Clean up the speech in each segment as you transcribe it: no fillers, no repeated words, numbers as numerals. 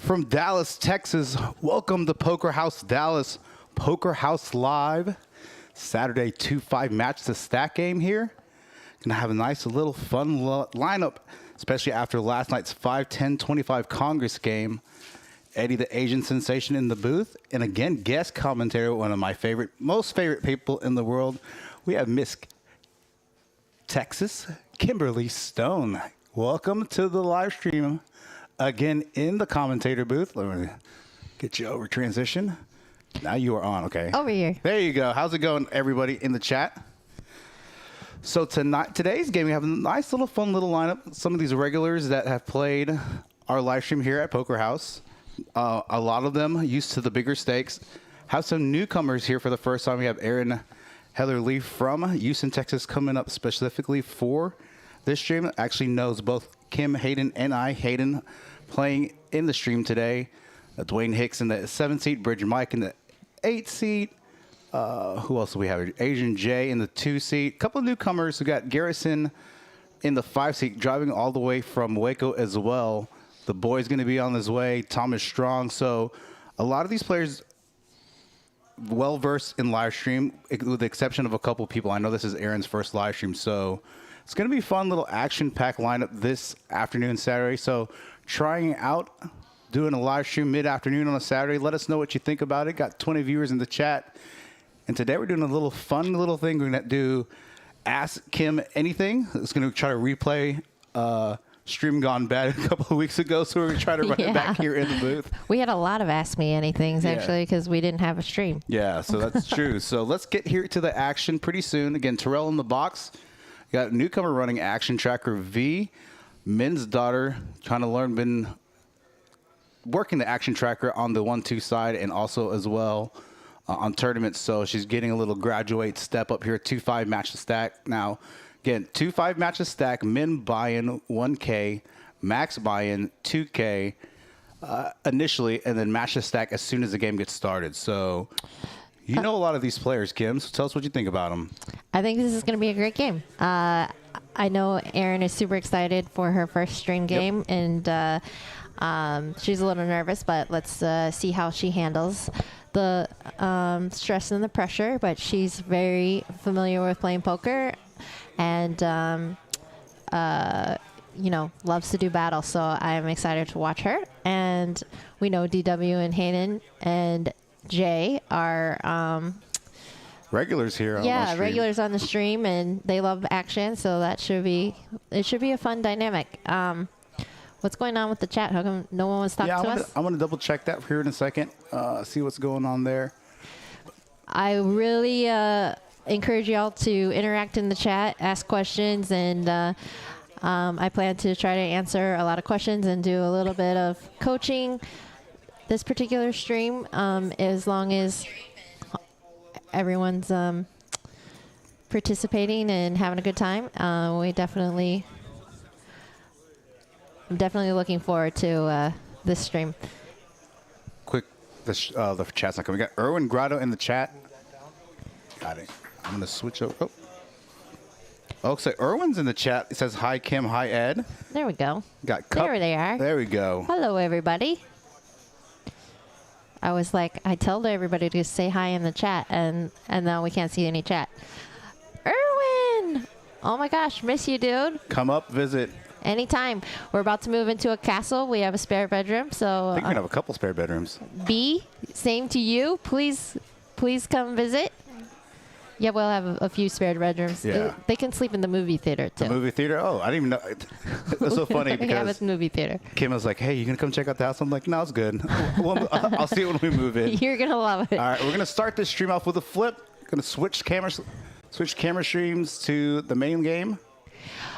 From Dallas, Texas, welcome to Poker House Dallas, Poker House Live. Saturday 2-5 match to stack game here. Gonna have a nice little fun lineup, especially after last night's 5-10-25 Congress game. Eddie the Asian sensation in the booth. And again, guest commentator, one of my most favorite people in the world. We have Miss Texas, Kimberly Stone. Welcome to the live stream. Again, in the commentator booth. Let me get you over transition. Now you are on, okay. Over here. There you go. How's it going, everybody in the chat? So today's game, we have a nice little fun little lineup. Some of these regulars that have played our live stream here at Poker House. A lot of them used to the bigger stakes. Have some newcomers here for the first time. We have Aaron Heather Lee from Houston, Texas, coming up specifically for this stream. Actually knows both Kim Hayden and Hayden, playing in the stream today. Dwayne Hicks in the 7th seat, Bridger Mike in the 8th seat. Who else do we have? Asian Jay in the 2 seat. Couple of newcomers. We got Garrison in the 5 seat, driving all the way from Waco as well. The boy's going to be on his way. Thomas Strong. So a lot of these players well versed in live stream, with the exception of a couple people. I know this is Aaron's first live stream, so it's going to be a fun little action-packed lineup this afternoon, Saturday. So trying out doing a live stream mid-afternoon on a Saturday. Let us know what you think about it. Got 20 viewers in the chat. And today we're doing a little fun little thing. We're going to do Ask Kim Anything. It's going to try to replay Stream Gone Bad a couple of weeks ago. So we're going to try to run it back here in the booth. We had a lot of Ask Me Anythings, actually, because we didn't have a stream. Yeah, so that's true. So let's get here to the action pretty soon. Again, Terrell in the box. Got a newcomer running Action Tracker V. Min's daughter, trying to learn, been working the Action Tracker on the 1-2 side and also as well on tournaments. So she's getting a little graduate step up here. 2-5 match to stack. Now, again, 2-5 match to stack. Min buy-in 1K, max buy-in 2K initially, and then match to stack as soon as the game gets started. So you know a lot of these players, Kim. So tell us what you think about them. I think this is going to be a great game. I know Erin is super excited for her first stream game, and she's a little nervous, but let's see how she handles the stress and the pressure. But she's very familiar with playing poker, and you know, loves to do battle. So I am excited to watch her. And we know DW and Hayden and Jay are regulars here. Yeah, regulars on the stream, and they love action, so it should be a fun dynamic. What's going on with the chat? How come no one wants to talk to us? I'm going to double check that here in a second, see what's going on there. I really encourage y'all to interact in the chat, ask questions, and I plan to try to answer a lot of questions and do a little bit of coaching this particular stream, as long as everyone's participating and having a good time. I'm definitely looking forward to this stream. Quick, the chat's not coming. We got Erwin Grotto in the chat. Got it. I'm going to switch over. Oh, so Erwin's in the chat. It says, hi, Kim. Hi, Ed. There we go. Got Cup. There they are. There we go. Hello, everybody. I was like, I told everybody to say hi in the chat, and now we can't see any chat. Erwin! Oh my gosh, miss you, dude. Come up, visit. Anytime. We're about to move into a castle. We have a spare bedroom, so I think we're gonna have a couple spare bedrooms. B, same to you. Please come visit. Yeah, we'll have a few spare bedrooms. Yeah. They can sleep in the movie theater, too. The movie theater? Oh, I didn't even know. It was so funny because yeah, it's movie theater. Kim was like, hey, you going to come check out the house? I'm like, no, it's good. I'll see it when we move in. You're going to love it. All right, we're going to start this stream off with a flip. Going to switch camera streams to the main game.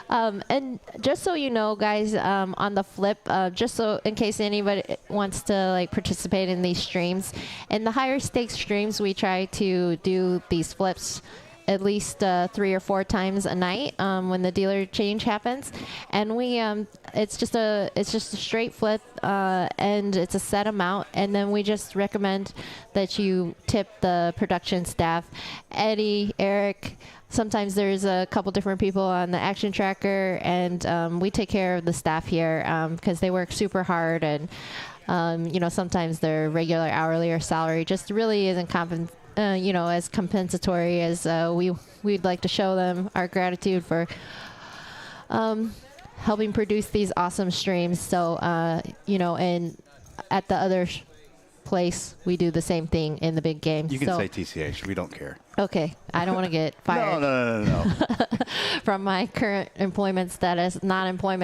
And just so you know, guys, on the flip, just so in case anybody wants to like participate in these streams, in the higher stakes streams, we try to do these flips at least 3 or 4 times a night when the dealer change happens, and we it's just a straight flip, and it's a set amount, and then we just recommend that you tip the production staff, Eddie, Eric. Sometimes there's a couple different people on the action tracker, and we take care of the staff here because they work super hard, and Sometimes their regular hourly or salary just really isn't as compensatory as we'd like to show them our gratitude for helping produce these awesome streams. So, and at the other place, we do the same thing in the big game. You can say TCH. We don't care. Okay. I don't want to get fired. No. From my current non-employment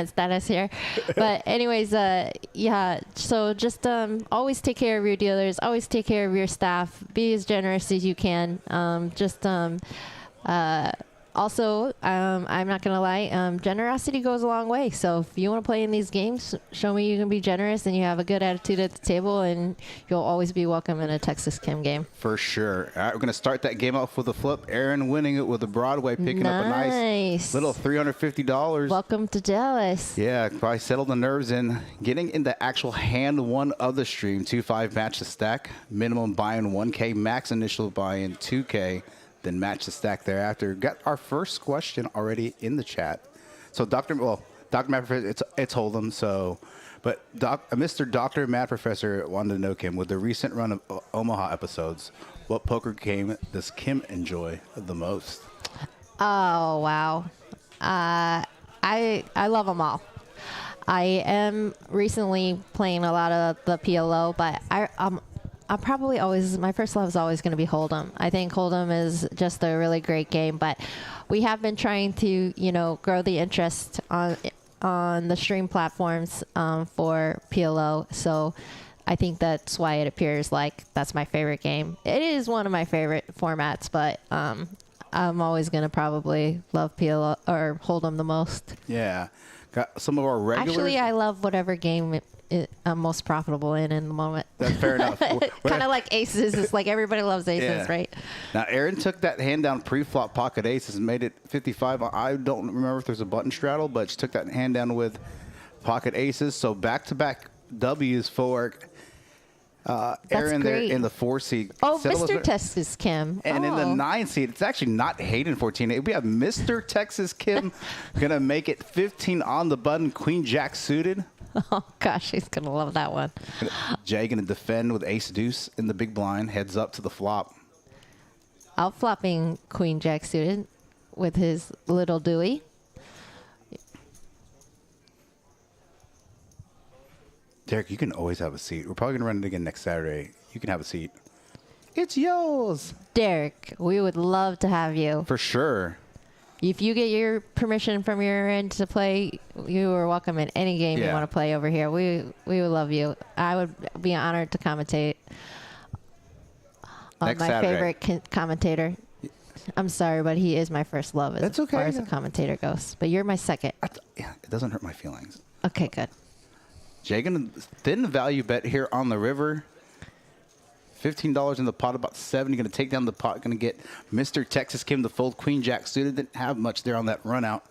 status here. But anyways, so just always take care of your dealers. Always take care of your staff. Be as generous as you can. Also, I'm not going to lie, generosity goes a long way. So if you want to play in these games, show me you can be generous and you have a good attitude at the table, and you'll always be welcome in a Texas Kim game. For sure. All right, we're going to start that game off with a flip. Aaron winning it with a Broadway, picking up a nice little $350. Welcome to Dallas. Yeah, probably settled the nerves in getting in the actual hand one of the stream. 2-5 match the stack. Minimum buy-in 1K, max initial buy-in 2K. Then match the stack thereafter. Got our first question already in the chat. So Dr. Matt Professor, it's Hold'em. So, but Mr. Dr. Matt Professor wanted to know, Kim, with the recent run of Omaha episodes, what poker game does Kim enjoy the most? Oh, wow. I love them all. I am recently playing a lot of the PLO, but I'm probably always, my first love is always going to be Hold'em. I think Hold'em is just a really great game, but we have been trying to, grow the interest on the stream platforms for PLO. So I think that's why it appears like that's my favorite game. It is one of my favorite formats, but I'm always going to probably love PLO or Hold'em the most. Yeah. Got some of our regulars. Actually, I love whatever game I'm most profitable in the moment. That's fair enough. Kind of like aces. It's like everybody loves aces, right? Now, Aaron took that hand down pre-flop pocket aces and made it 55. I don't remember if there's a button straddle, but she took that hand down with pocket aces. So back-to-back W's for Aaron there in the 4 seed. Oh, Mr. Texas Kim. And in the 9 seed, it's actually not Hayden 14. We have Mr. Texas Kim going to make it 15 on the button, Queen Jack suited. Oh, gosh, he's going to love that one. Jay going to defend with ace deuce in the big blind, heads up to the flop. Out flopping Queen Jack suited with his little Dewey. Derek, you can always have a seat. We're probably going to run it again next Saturday. You can have a seat. It's yours. Derek, we would love to have you. For sure. If you get your permission from your end to play, you are welcome in any game you want to play over here. We would love you. I would be honored to commentate on my favorite commentator. I'm sorry, but he is my first love as far as a commentator goes. But you're my second. It doesn't hurt my feelings. Okay, good. Jay going to thin value bet here on the river. $15 in the pot, about 7. You're going to take down the pot. Going to get Mr. Texas Kim to fold Queen Jack suited. Didn't have much there on that run out.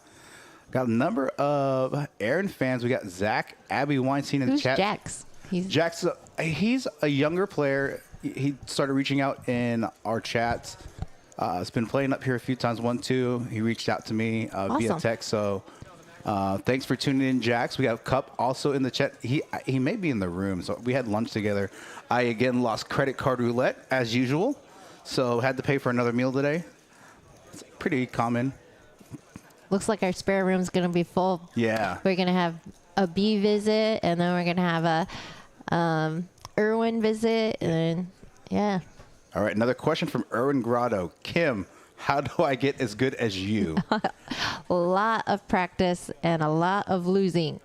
Got a number of Aaron fans. We got Zach, Abby Weinstein in the chat. Jax? Jax, he's a younger player. He started reaching out in our chats. Has been playing up here a few times. 1-2. He reached out to me via text. So thanks for tuning in, Jax. We have Cup also in the chat. He may be in the room. So we had lunch together. I, again, lost credit card roulette, as usual, so had to pay for another meal today. It's pretty common. Looks like our spare room's going to be full. Yeah. We're going to have a B visit, and then we're going to have a Irwin visit, and then, yeah. All right, another question from Erwin Grotto. Kim, how do I get as good as you? A lot of practice and a lot of losing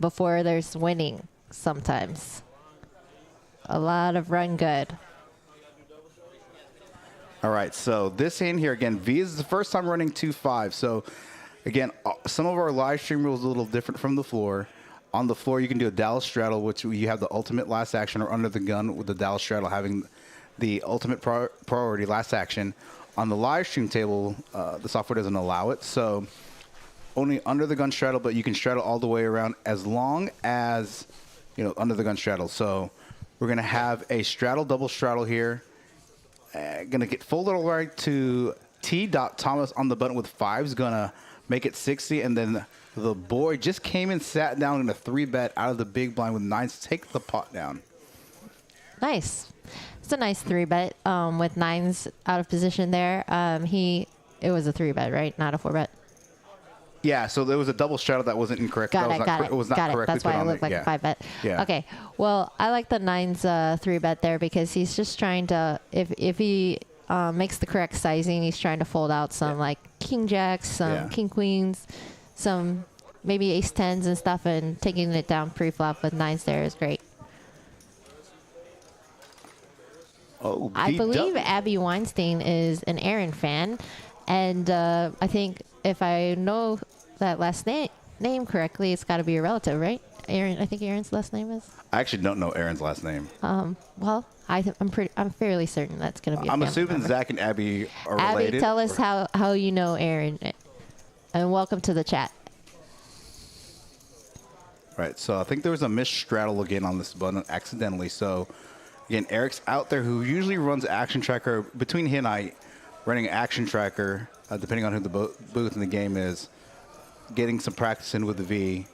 before there's winning sometimes. A lot of run good. All right, so this hand here, again, V is the first time running 2-5. So, again, some of our live stream rules are a little different from the floor. On the floor, you can do a Dallas straddle, which you have the ultimate last action, or under the gun with the Dallas straddle having the ultimate priority last action. On the live stream table, the software doesn't allow it. So, only under the gun straddle, but you can straddle all the way around as long as, under the gun straddle. So, we're going to have a straddle, double straddle here. Going to get folded all right to T. Thomas on the button with 5s. Going to make it 60. And then The boy just came and sat down in a 3-bet out of the big blind with nines to take the pot down. Nice. It's a nice 3-bet with nines out of position there. It was a 3-bet, right? Not a 4-bet. Yeah, so there was a double straddle that wasn't incorrect. Got That it. was not correctly That's why put it on looked there. like a 5-bet. Yeah. Okay. Well, I like the nines 3-bet there because he's just trying to, if he makes the correct sizing, he's trying to fold out some like king jacks, some king queens, some maybe ace tens and stuff, and taking it down pre-flop with nines there is great. Oh, I believe Abby Weinstein is an Aaron fan, and I think if I know that last name correctly, it's got to be a relative, right? Aaron, I think Aaron's last name is. I actually don't know Aaron's last name. Well, I'm fairly certain that's going to be. I'm assuming Zach and Abby are related. Abby, tell us how you know Aaron, and welcome to the chat. Right, so I think there was a straddle again on this button accidentally. So again, Eric's out there who usually runs Action Tracker. Between he and I, running Action Tracker, depending on who the booth in the game is, getting some practice in with the V,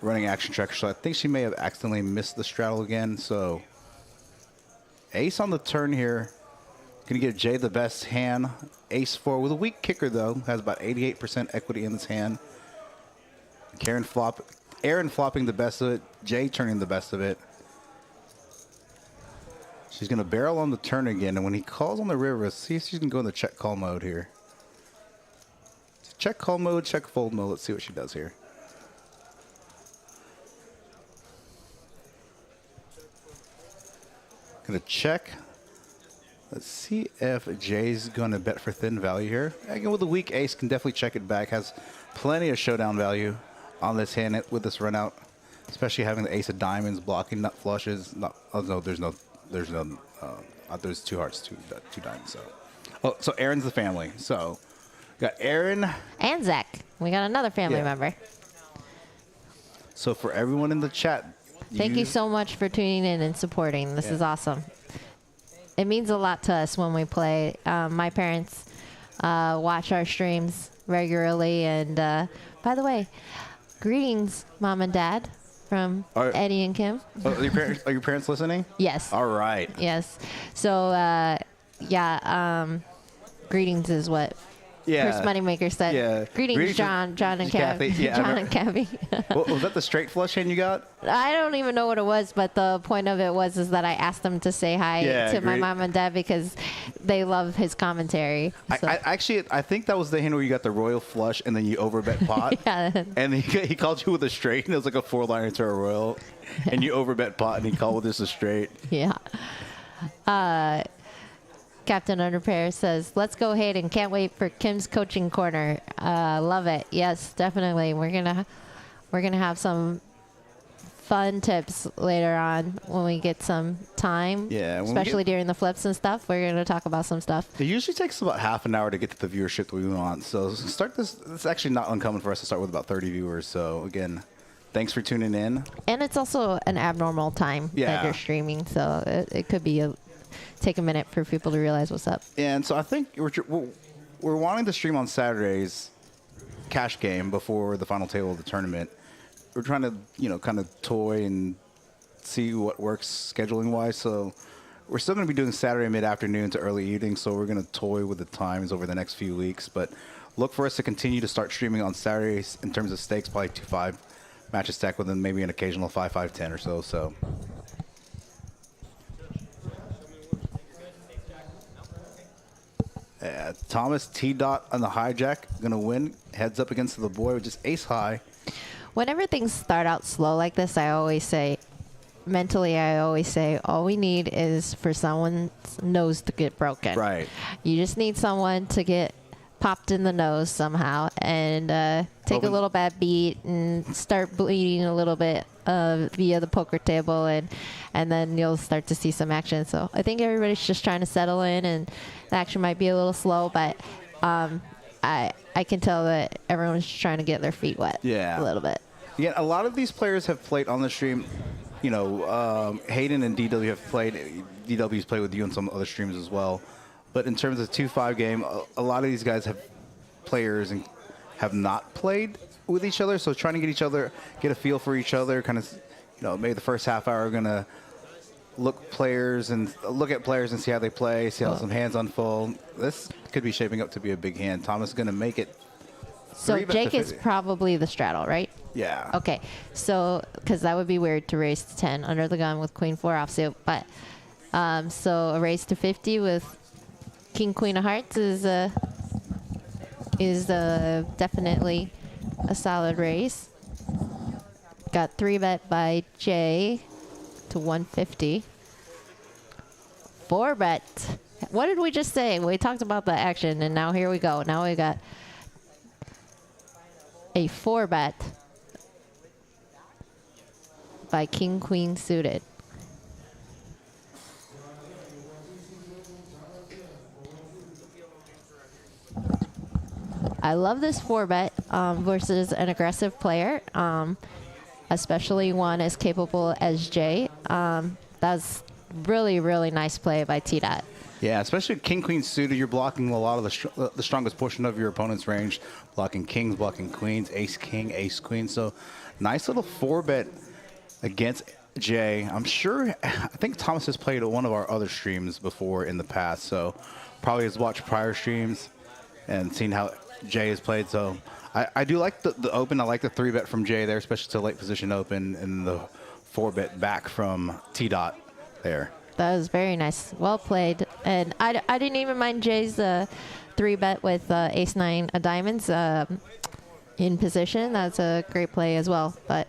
running Action Tracker. So I think she may have accidentally missed the straddle again. So ace on the turn here. Going to give Jay the best hand. Ace 4 with a weak kicker, though. Has about 88% equity in this hand. Aaron flopping the best of it. Jay turning the best of it. She's going to barrel on the turn again. And when he calls on the river, see if she can go in the check call mode here. Check call mode, check fold mode. Let's see what she does here. Going to check. Let's see if Jay's going to bet for thin value here. Again, with a weak ace, can definitely check it back. Has plenty of showdown value on this hand with this run out, especially having the ace of diamonds blocking nut flushes. There's two hearts, two diamonds. So Aaron's the family. So got Aaron and Zach. We got another family member. So for everyone in the chat, thank you so much for tuning in and supporting. This is awesome. It means a lot to us when we play. My parents watch our streams regularly, and by the way, greetings, Mom and Dad, from Eddie and Kim. Are your parents listening? Yes. All right. Yes. So, greetings is what Chris Moneymaker said. Yeah. Greetings, John and Kathy. John and Kathy. Was that the straight flush hand you got? I don't even know what it was, but the point of it was that I asked them to say hi to my mom and dad because they love his commentary. So. I think that was the hand where you got the royal flush and then you overbet pot. And he called you with a straight, and it was like a 4-liner to a royal. And you overbet pot, and he called with this a straight. Yeah. Captain Underpair says, let's go, Hayden. Can't wait for Kim's coaching corner. Love it. Yes, definitely. We're gonna have some fun tips later on when we get some time. Yeah. Especially during the flips and stuff. We're gonna talk about some stuff. It usually takes about half an hour to get to the viewership that we want. So start this. It's actually not uncommon for us to start with about 30 viewers. So again, thanks for tuning in. And it's also an abnormal time that you're streaming. So it could be take a minute for people to realize what's up. And so I think we're wanting to stream on Saturdays, cash game before the final table of the tournament. We're trying to, kind of toy and see what works scheduling wise. So we're still going to be doing Saturday mid-afternoon to early evening. So we're going to toy with the times over the next few weeks. But look for us to continue to start streaming on Saturdays in terms of stakes, probably 2-5 matches stacked with maybe an occasional 5-5-10 or so. So. Thomas T-Dot on the hijack, going to win. Heads up against the boy with just ace high. Whenever things start out slow like this, I always say, all we need is for someone's nose to get broken. Right. You just need someone to get popped in the nose somehow and take a little bad beat and start bleeding a little bit via the poker table, and then you'll start to see some action. So I think everybody's just trying to settle in, and the action might be a little slow, but I can tell that everyone's just trying to get their feet wet a little bit. Yeah, a lot of these players have played on the stream. Hayden and DW have played. DW's played with you on some other streams as well. But in terms of 2-5 game, a lot of these guys have players and have not played with each other, so trying to get a feel for each other. Kind of, maybe the first half hour, we're gonna look at players and see how they play, see how some hands unfold. This could be shaping up to be a big hand. Thomas is gonna make it. So Jake is probably the straddle, right? Yeah. Okay. So, because that would be weird to raise to 10 under the gun with Queen 4 offsuit, but so a raise to 50 with King Queen of Hearts is definitely a solid raise. Got 3-bet by Jay to 150. 4-bet. What did we just say? We talked about the action, and now here we go. Now we got a 4-bet by King Queen suited. I love this 4-bet versus an aggressive player, especially one as capable as Jay. That's really, really nice play by T-Dot. Yeah, especially King Queen suited, you're blocking a lot of the strongest portion of your opponent's range, blocking kings, blocking queens, ace king, ace queen. So nice little 4-bet against Jay. I think Thomas has played at one of our other streams before in the past, so probably has watched prior streams and seen how Jay has played. So I do like the open. I like the 3-bet from Jay there, especially to late position open, and the 4-bet back from T-Dot there. That was very nice. Well played. And I didn't even mind Jay's 3-bet with ace-9 of diamonds in position. That's a great play as well. But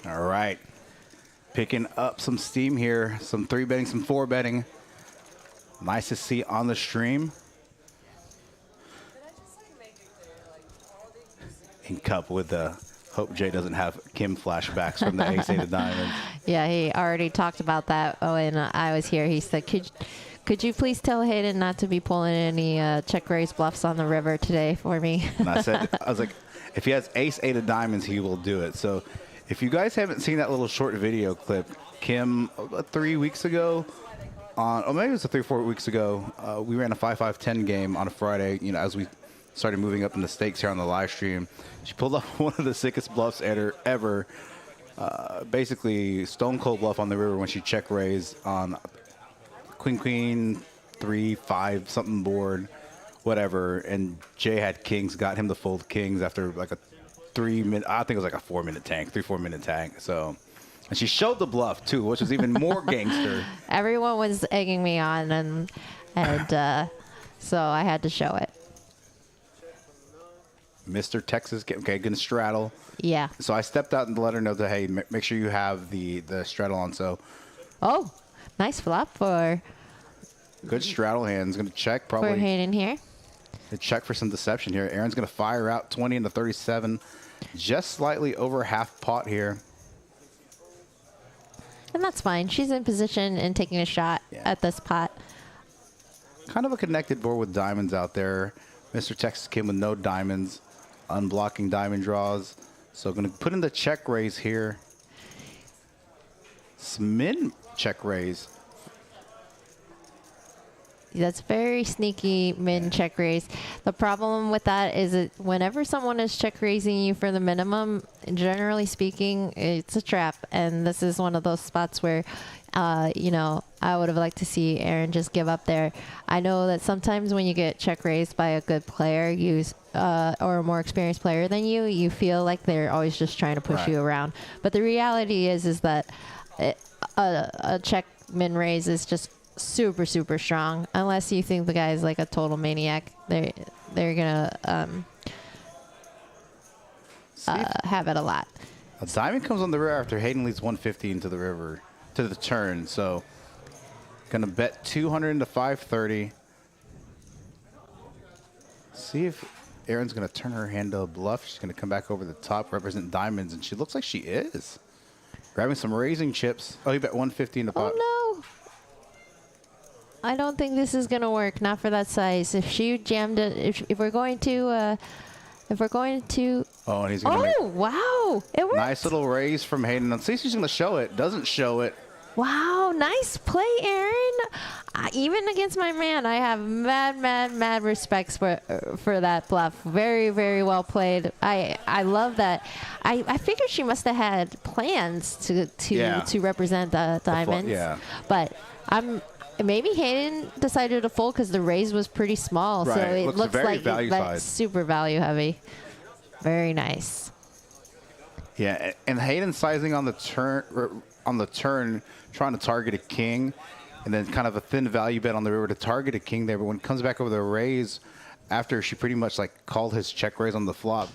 all right, picking up some steam here, some 3-betting, some 4-betting. Nice to see on the stream. In cup with the hope Jay doesn't have Kim flashbacks from the ace-8 of diamonds. yeah, he already talked about that when I was here. He said, could you please tell Hayden not to be pulling any check raise bluffs on the river today for me? And I was like, if he has ace-8 of diamonds, he will do it. So if you guys haven't seen that little short video clip, Kim, 3 weeks ago, or maybe it was 3 or 4 weeks ago, we ran a 5-5-10 game on a Friday, as we started moving up in the stakes here on the live stream. She pulled off one of the sickest bluffs ever. Basically, stone cold bluff on the river when she check raised on queen, 3, 5, something board, whatever. And Jay had kings, got him to fold kings after like a 3-minute, I think it was like a 4-minute tank, 3-4-minute tank. So, and she showed the bluff too, which was even more gangster. Everyone was egging me on, and so I had to show it. Mr. Texas, okay, gonna straddle. Yeah. So I stepped out and let her know that, hey, make sure you have the straddle on. So, oh, nice flop for good straddle hands. Gonna check probably. For Hayden here. Check for some deception here. Aaron's gonna fire out 20 into 37, just slightly over half pot here. And that's fine. She's in position and taking a shot at this pot. Kind of a connected board with diamonds out there. Mr. Texas Kim with no diamonds, unblocking diamond draws. So going to put in the check raise here. Min check raise. That's very sneaky min check raise. The problem with that is that whenever someone is check raising you for the minimum, generally speaking, it's a trap. And this is one of those spots where, I would have liked to see Aaron just give up there. I know that sometimes when you get check raised by a good player, or a more experienced player than you feel like they're always just trying to push you around. But the reality is that a check min raise is just super, super strong. Unless you think the guy is like a total maniac, they're gonna have it a lot. A diamond comes on the river after Hayden leads 150 into the river to the turn. So gonna bet 200 into 530. See if Aaron's gonna turn her hand to a bluff. She's gonna come back over the top, represent diamonds, and she looks like she is. Grabbing some raising chips. Oh, you bet 150 in the pot. Oh no. I don't think this is gonna work. Not for that size. If she jammed it, if we're going to, Oh, and he's gonna oh wow, it worked. nice little raise from Hayden. Let's see if she's gonna show it. Doesn't show it. Wow, nice play, Aaron. Even against my man, I have mad respects for that bluff. Very, very well played. I love that. I figured she must have had plans to represent the diamonds. Yeah. But maybe Hayden decided to fold because the raise was pretty small, Right. so it looks very like value that's size. super value heavy. Very nice. Yeah, and Hayden sizing on the turn, trying to target a king, and then kind of a thin value bet on the river to target a king there. But when it comes back over the raise, after she pretty much like called his check raise on the flop,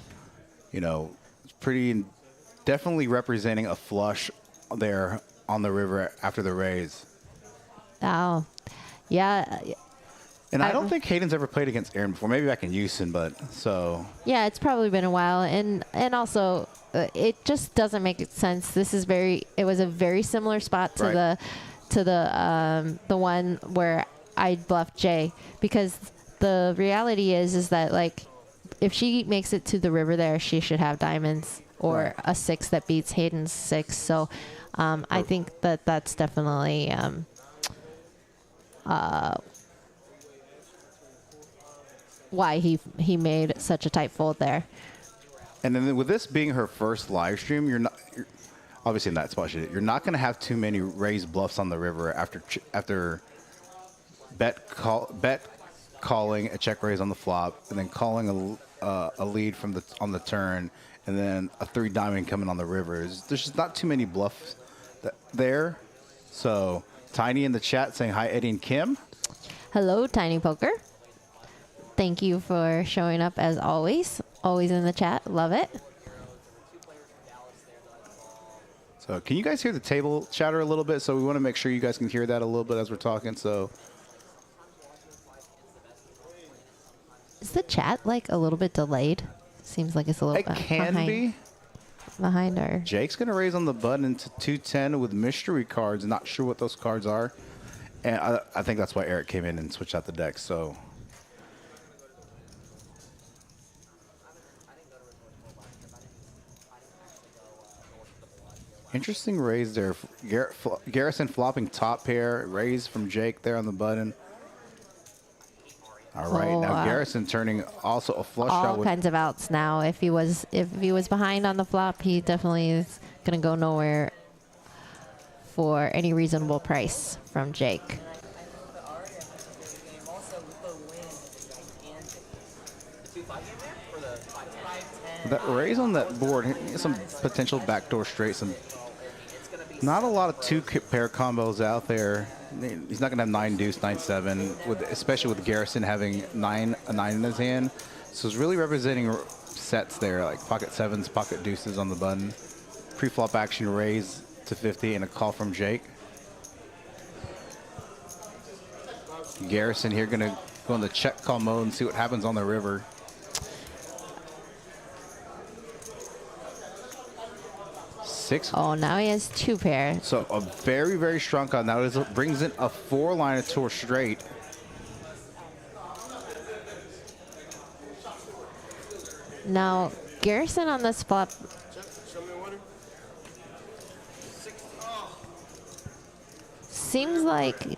you know, it's pretty definitely representing a flush there on the river after the raise. Wow. Yeah. And I don't think Hayden's ever played against Aaron before. Maybe back in Houston, but so. Yeah, it's probably been a while, and also it just doesn't make sense. It was a very similar spot to the one where I bluffed Jay, because the reality is that like if she makes it to the river there, she should have diamonds or a 6 that beats Hayden's 6. So I think that's definitely why he made such a tight fold there. And then with this being her first live stream, you're obviously in that spot. You're not going to have too many raised bluffs on the river after bet calling a check raise on the flop, and then calling a lead on the turn, and then a 3 diamond coming on the river. There's just not too many bluffs there. So Tiny in the chat saying hi, Eddie and Kim. Hello, Tiny Poker. Thank you for showing up as always. Always in the chat. Love it. So can you guys hear the table chatter a little bit? So we want to make sure you guys can hear that a little bit as we're talking. So is the chat like a little bit delayed? Seems like it's a little it can be. Behind our. Jake's going to raise on the button to 210 with mystery cards. Not sure what those cards are. And I think that's why Eric came in and switched out the deck. So interesting raise there. Garrison flopping top pair. Raise from Jake there on the button. All right, now Garrison turning also a flush draw. All kinds of outs now. If he was behind on the flop, he definitely is gonna go nowhere for any reasonable price from Jake. That raise on that board, some potential backdoor straight, not a lot of 2-pair combos out there. He's not going to have 9 deuce, 9-7, especially with Garrison having a 9 in his hand. So it's really representing sets there, like pocket 7s, pocket deuces on the button. Pre-flop action raise to 50 and a call from Jake. Garrison here going to go in the check call mode and see what happens on the river. Oh, now he has 2 pair. So a very, very strong call. Now it brings in a 4-liner to a straight. Now, Garrison on this flop. Seems like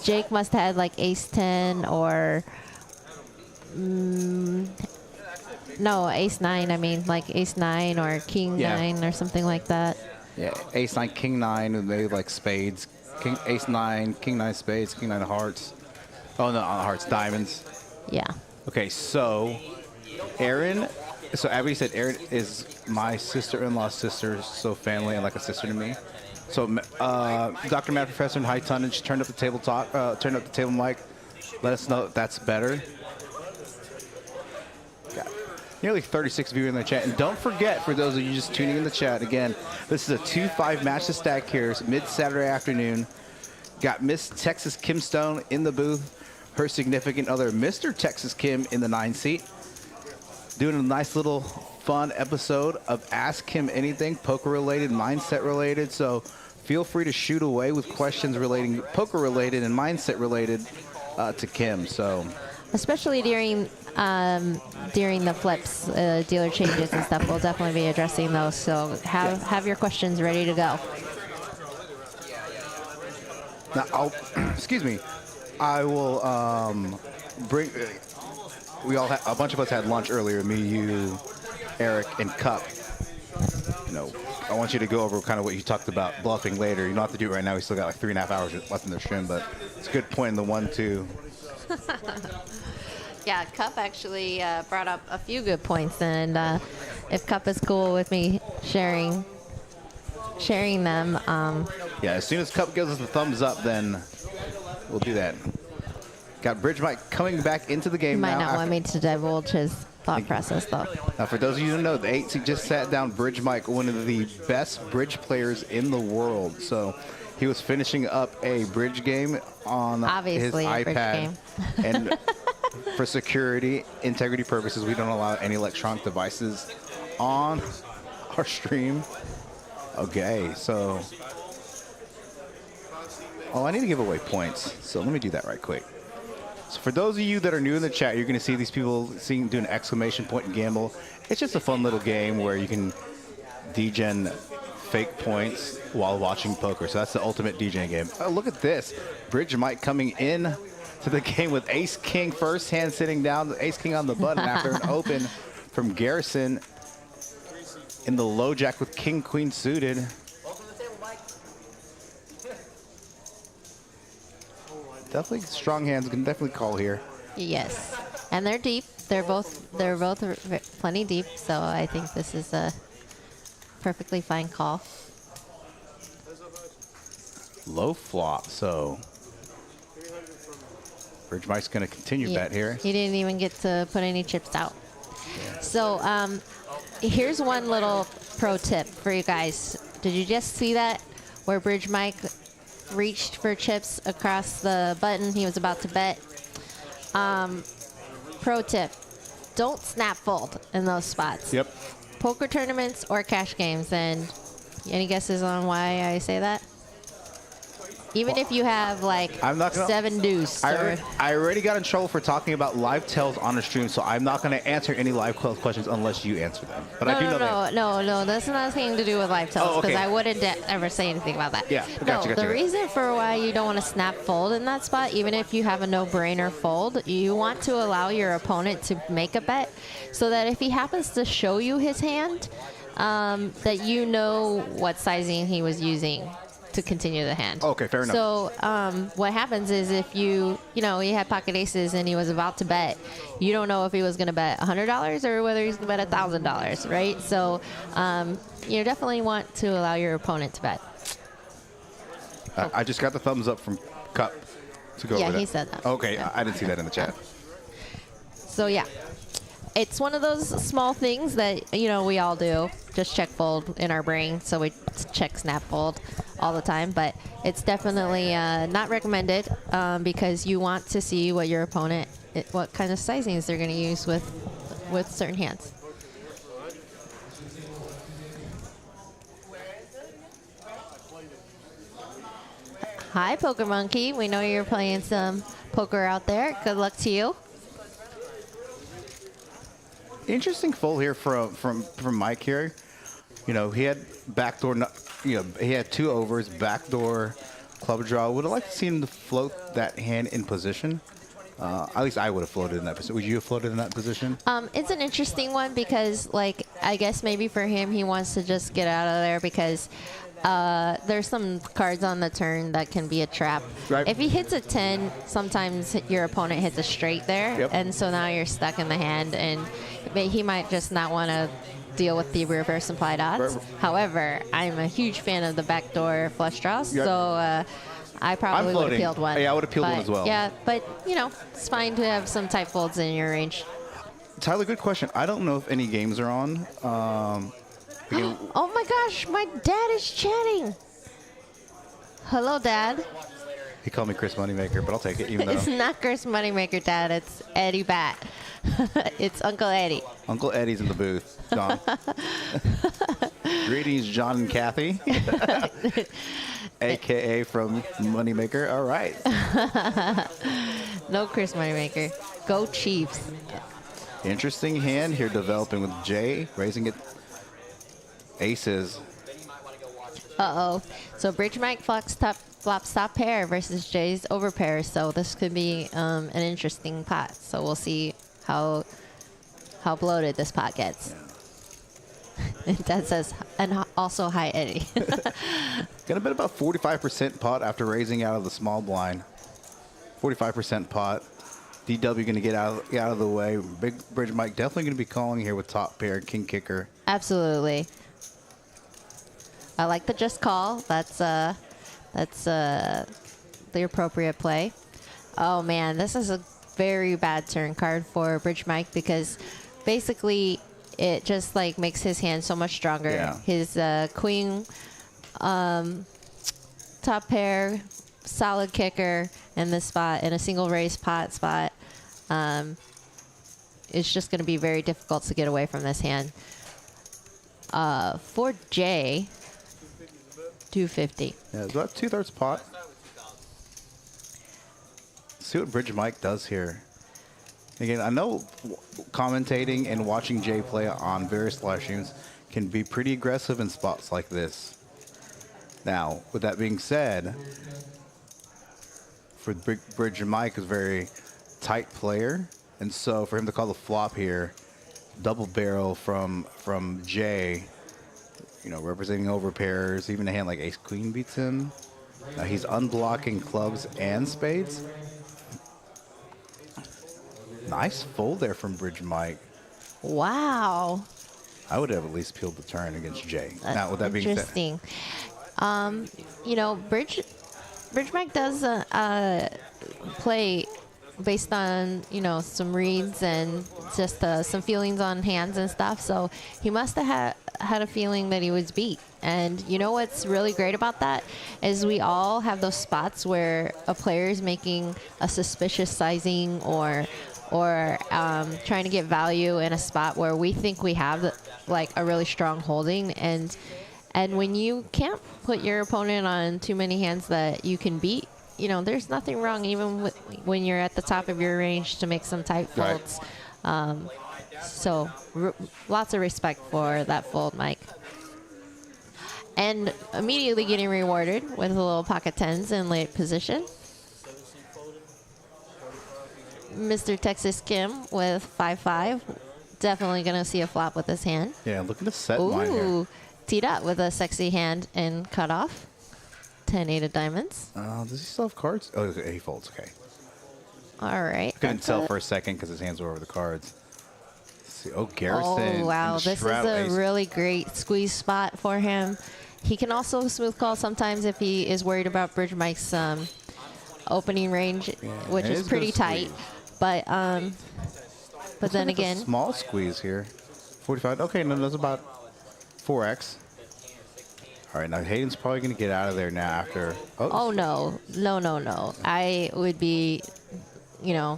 Jake must have had like ace-10 or no, ace-9. I mean, like ace-9 or king-9 or something like that. Yeah, ace-9, king-9, and they like spades. Ace-9, king-9 spades, king-9 hearts. Oh, no, on hearts, diamonds. Yeah. Okay, so Aaron, so Abby said Aaron is my sister-in-law's sister, so family and like a sister to me. So Dr. Matt Professor in high tonnage turned up the table mic. Let us know if that's better. Nearly 36 viewers in the chat. And don't forget, for those of you just tuning in the chat, again, this is a 2-5 match to stack here. It's mid-Saturday afternoon. Got Miss Texas Kim Stone in the booth. Her significant other, Mr. Texas Kim, in the 9 seat. Doing a nice little fun episode of Ask Him Anything, poker related, mindset related. So feel free to shoot away with questions relating poker related and mindset related to Kim. So especially during the flips, dealer changes and stuff, we'll definitely be addressing those. So have your questions ready to go. Now, excuse me, I will bring. We all a bunch of us had lunch earlier. Me, you, Eric, and Cup. You know, I want you to go over kind of what you talked about bluffing later. You don't have to do it right now. We still got like 3.5 hours left in the stream, but it's a good point in the 1-2. Yeah, Cup actually brought up a few good points, and if Cup is cool with me sharing them. Yeah, as soon as Cup gives us the thumbs up, then we'll do that. Got Bridge Mike coming back into the game You might now. not want me to divulge his thought process, though. Now, for those of you who don't know, the 8 he just sat down Bridge Mike, one of the best bridge players in the world. So he was finishing up a bridge game on Obviously, his a bridge iPad. game. And for security, integrity purposes, we don't allow any electronic devices on our stream. Okay, so... Oh, I need to give away points. So let me do that right quick. So for those of you that are new in the chat, you're going to see these people do an exclamation point and gamble. It's just a fun little game where you can degen fake points while watching poker. So that's the ultimate DJing game. Oh, look at this. Bridge Mike coming in to the game with Ace King first hand sitting down, Ace King on the button after an open from Garrison in the low jack with King Queen suited. Definitely strong hands. Can definitely call here. Yes, and they're deep. They're both plenty deep. So I think this is a perfectly fine call. Low flop. So Bridge Mike's going to continue bet here. He didn't even get to put any chips out. Yeah. So here's one little pro tip for you guys. Did you just see that where Bridge Mike reached for chips across the button? He was about to bet. Pro tip, don't snap fold in those spots. Yep. Poker tournaments or cash games. And any guesses on why I say that? Even if you have like 7 deuce. I already got in trouble for talking about live tells on a stream, so I'm not going to answer any live tells questions unless you answer them. But I do know that. No, that's nothing to do with live tells, because I wouldn't ever say anything about that. Yeah, gotcha. The reason for why you don't want to snap fold in that spot, even if you have a no-brainer fold, you want to allow your opponent to make a bet so that if he happens to show you his hand, that you know what sizing he was using to continue the hand. Okay, fair enough. So what happens is if you had pocket aces and he was about to bet, you don't know if he was going to bet $100 or whether he's going to bet $1,000, right? So you definitely want to allow your opponent to bet. I just got the thumbs up from Cup to go over that. Yeah, he said that. Okay, Yeah. I didn't see that in the chat. So yeah, it's one of those small things that we all do. Just check fold in our brain, so we check snap fold all the time. But it's definitely not recommended because you want to see what your opponent, what kind of sizings they're going to use with certain hands. Hi, Poker Monkey. We know you're playing some poker out there. Good luck to you. Interesting fold here from Mike here. He had backdoor. He had 2 overs, backdoor, club draw. Would have liked to see him to float that hand in position. At least I would have floated in that position. Would you have floated in that position? It's an interesting one because, I guess maybe for him, he wants to just get out of there because there's some cards on the turn that can be a trap. Right. If he hits a 10, sometimes your opponent hits a straight there, Yep. and so now you're stuck in the hand, and he might just not want to deal with the reverse implied odds. Right. However, I'm a huge fan of the backdoor flush draws, Yep. so I probably would have peeled one. Yeah, I would have peeled one as well. Yeah, but it's fine to have some tight folds in your range. Tyler, good question. I don't know if any games are on. Oh my gosh, my dad is chatting. Hello, Dad. He called me Chris Moneymaker, but I'll take it, even though It's not Chris Moneymaker, Dad. It's Eddie Bat. It's Uncle Eddie. Uncle Eddie's in the booth. Gone. Greetings, John and Kathy, a.k.a. from Moneymaker. All right. No Chris Moneymaker. Go Chiefs. Interesting hand here developing with Jay, raising it aces. Uh-oh. So Bridge Mike flops top pair versus Jay's over pair. So this could be an interesting pot. So we'll see how bloated this pot gets. And Dad says, and also hi, Eddie. Got a bit about 45% pot after raising out of the small blind. 45% pot. DW going to get out of the way. Big Bridge Mike definitely going to be calling here with top pair, king kicker. Absolutely. I like the just call. That's the appropriate play. Oh man, this is a very bad turn card for Bridge Mike because basically it just like makes his hand so much stronger. Yeah. His queen, top pair, solid kicker in this spot, in a single raise pot spot. It's just going to be very difficult to get away from this hand. For Jay, 250. Yeah, it's about 2/3 pot. See what Bridge Mike does here. Again, I know commentating and watching Jay play on various live streams can be pretty aggressive in spots like this. Now, with that being said, for Bridge Mike is a very tight player, and so for him to call the flop here, double barrel from Jay, you know, representing over pairs, even a hand like ace queen beats him. Now he's unblocking clubs and spades. Nice fold there from Bridge Mike. Wow. I would have at least peeled the turn against Jay. Now, with that being said, Interesting. You know, Bridge Mike does play based on, you know, some reads and just some feelings on hands and stuff. So he must have had a feeling that he was beat. And you know what's really great about that is we all have those spots where a player is making a suspicious sizing or trying to get value in a spot where we think we have like a really strong holding. And when you can't put your opponent on too many hands that you can beat, you know, there's nothing wrong even when you're at the top of your range to make some tight folds. Right. So lots of respect for that fold, Mike. And immediately getting rewarded with a little pocket tens in late position. Mr. Texas Kim with 5-5. Definitely going to see a flop with this hand. yeah, looking to set mine here. Ooh, teed up with a sexy hand and cut off. 10-8 of diamonds. Does he still have cards? Oh, he folds. Okay. All right. Couldn't tell for a second because his hands were over the cards. Let's see. Oh, Garrison. Oh, wow. and This is straddle a ace. really great squeeze spot for him. He can also smooth call sometimes if he is worried about Bridge Mike's opening range, which it is is pretty good tight. squeeze. But then Look at the again, small squeeze here. 45. Okay, no, that's about 4x. All right, now Hayden's probably going to get out of there now after. oh, no. I would be, you know,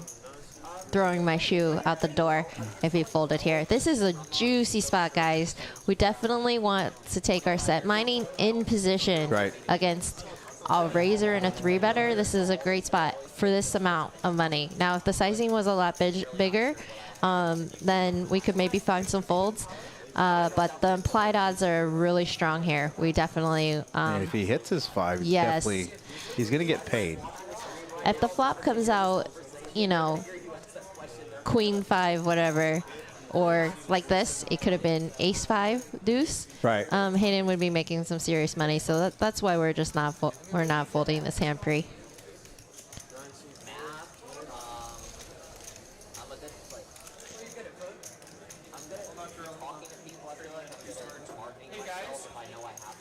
throwing my shoe out the door if he folded here. This is a juicy spot, guys. We definitely want to take our set mining in position Right. against a razor and a 3-better. This is a great spot for this amount of money. Now, if the sizing was a lot bigger, then we could maybe find some folds. But the implied odds are really strong here. We definitely... and if he hits his 5, yes. he's going to get paid. If the flop comes out, you know, queen 5, whatever, or like this, it could have been ace 5 deuce. Right. Hayden would be making some serious money, so that's why we're just not folding this hand pre.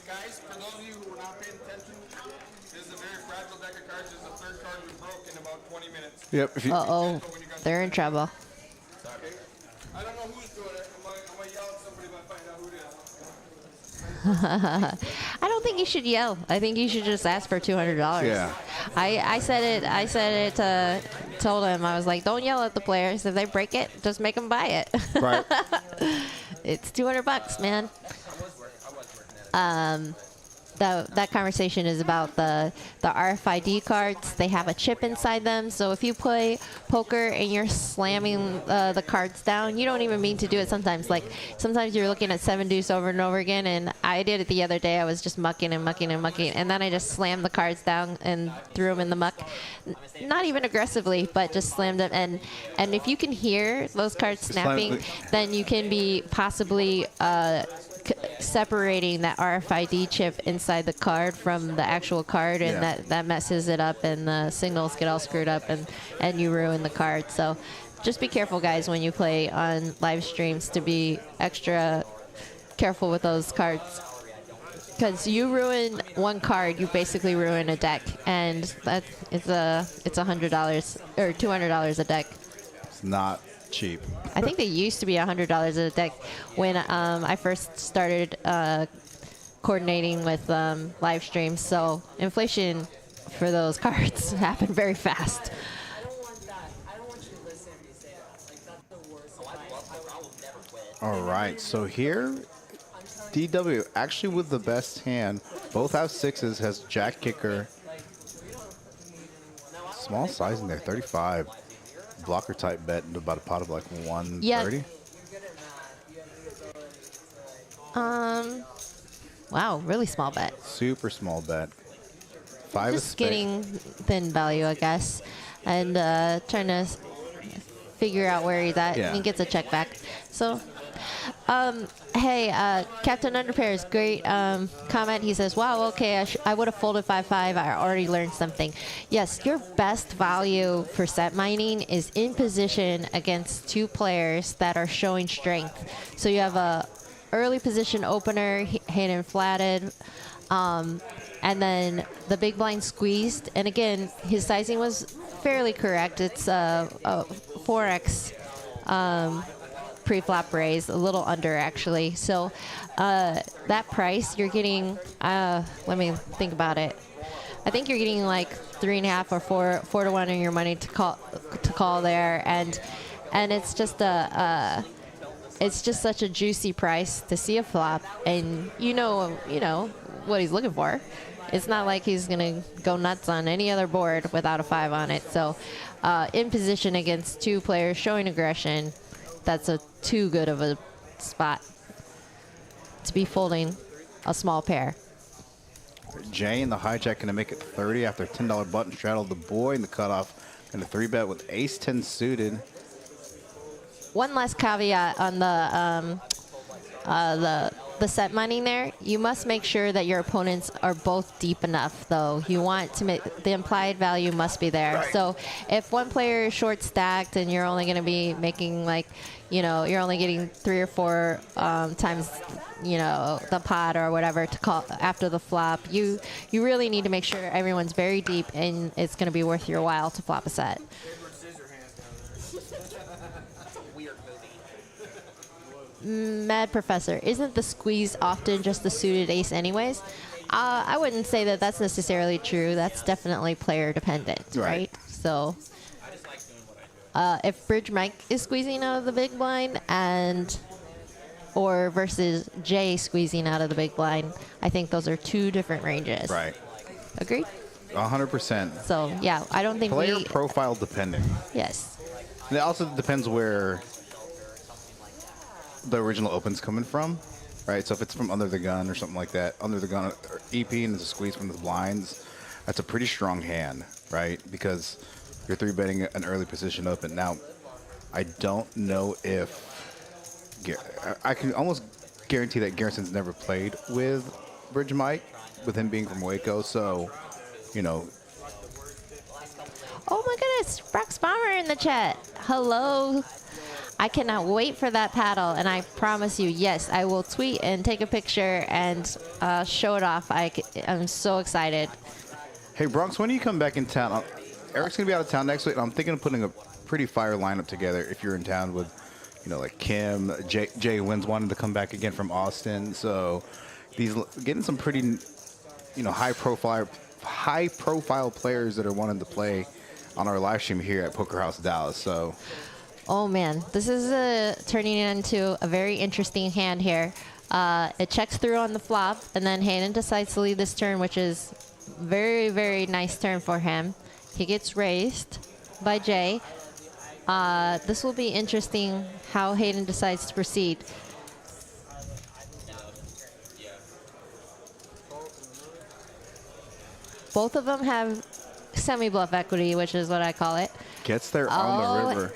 Guys, for those of you who are not paying attention, this is a very fragile deck of cards. This is the third card we broke in about 20 minutes. Yep. If you, Uh-oh, they're in trouble. Okay. I don't know who's doing it. I might yell at somebody if I find out who it is. I don't think you should yell. I think you should just ask for $200. Yeah. I said it. Told him, I was like, don't yell at the players. If they break it, just make them buy it. Right. It's $200, man. That conversation is about the RFID cards. They have a chip inside them, so if you play poker and you're slamming the cards down, you don't even mean to do it sometimes. Like, sometimes you're looking at 7 deuce over and over again, and I did it the other day. I was just mucking, and then I just slammed the cards down and threw them in the muck. Not even aggressively, but just slammed them. And if you can hear those cards snapping, then you can be possibly separating that RFID chip inside the card from the actual card, and that messes it up, and the signals get all screwed up, and you ruin the card. So just be careful, guys, when you play on live streams, to be extra careful with those cards, because you ruin one card, you basically ruin a deck, and it's $100 or $200 a deck. It's not cheap. I think they used to be $100 a deck when I first started coordinating with live streams. So inflation for those cards happened very fast. All right, so here, DW actually with the best hand. Both have sixes, has jack kicker. Small size in there, 35. Blocker type bet into about a pot of like 130. Wow, really small bet. Super small bet. Five Just of spades. getting thin value, I guess, and trying to figure out where he's at. Yeah. And he gets a check back. So, hey, Captain Underpairs, great comment. He says, wow, okay, I would have folded 5-5. I already learned something. Yes, your best value for set mining is in position against two players that are showing strength. So you have a early position opener, hidden flatted, and then the big blind squeezed. And again, his sizing was fairly correct. It's a 4x pre-flop raise, a little under actually. So that price you're getting, let me think about it. I think you're getting like 3.5 or 4 to 1 on your money to call there, and it's just it's just such a juicy price to see a flop, and you know what he's looking for. It's not like he's gonna go nuts on any other board without a 5 on it. So in position against two players showing aggression, that's too good of a spot to be folding a small pair. Jay in the hijack going to make it 30 after a $10 button straddle. The boy in the cutoff and a 3-bet with ace-10 suited. One last caveat on the set money there. You must make sure that your opponents are both deep enough, though. You want to make the implied value must be there. Right. So if one player is short stacked and you're only going to be making like, you're only getting 3 or 4 times, the pot or whatever to call after the flop, you really need to make sure everyone's very deep and it's going to be worth your while to flop a set. Mad Professor, isn't the squeeze often just the suited ace anyways? I wouldn't say that that's necessarily true. That's definitely player dependent, right? So if Bridge Mike is squeezing out of the big blind or versus Jay squeezing out of the big blind, I think those are 2 different ranges. Right. Agreed? 100%. So, yeah, I don't think Player profile dependent. Yes. And it also depends where the original open's coming from, right? So if it's from under the gun or something like that, under the gun or EP and it's a squeeze from the blinds, that's a pretty strong hand, right? Because you're 3-betting an early position open. Now, I don't know if I can almost guarantee that Garrison's never played with Bridge Mike, with him being from Waco. So, Oh my goodness, Brock's Bomber in the chat. Hello. I cannot wait for that paddle, and I promise you, yes, I will tweet and take a picture and show it off. I'm so excited. Hey, Bronx, when do you come back in town? Eric's going to be out of town next week, and I'm thinking of putting a pretty fire lineup together if you're in town with, like Kim. Jay Wynn's wanted to come back again from Austin. So, these getting some pretty, high profile players that are wanting to play on our live stream here at Poker House Dallas. So, Oh man, this is turning into a very interesting hand here. It checks through on the flop, and then Hayden decides to lead this turn, which is very, very nice turn for him. He gets raised by Jay. This will be interesting how Hayden decides to proceed. Both of them have semi-bluff equity, which is what I call it. gets there on the river.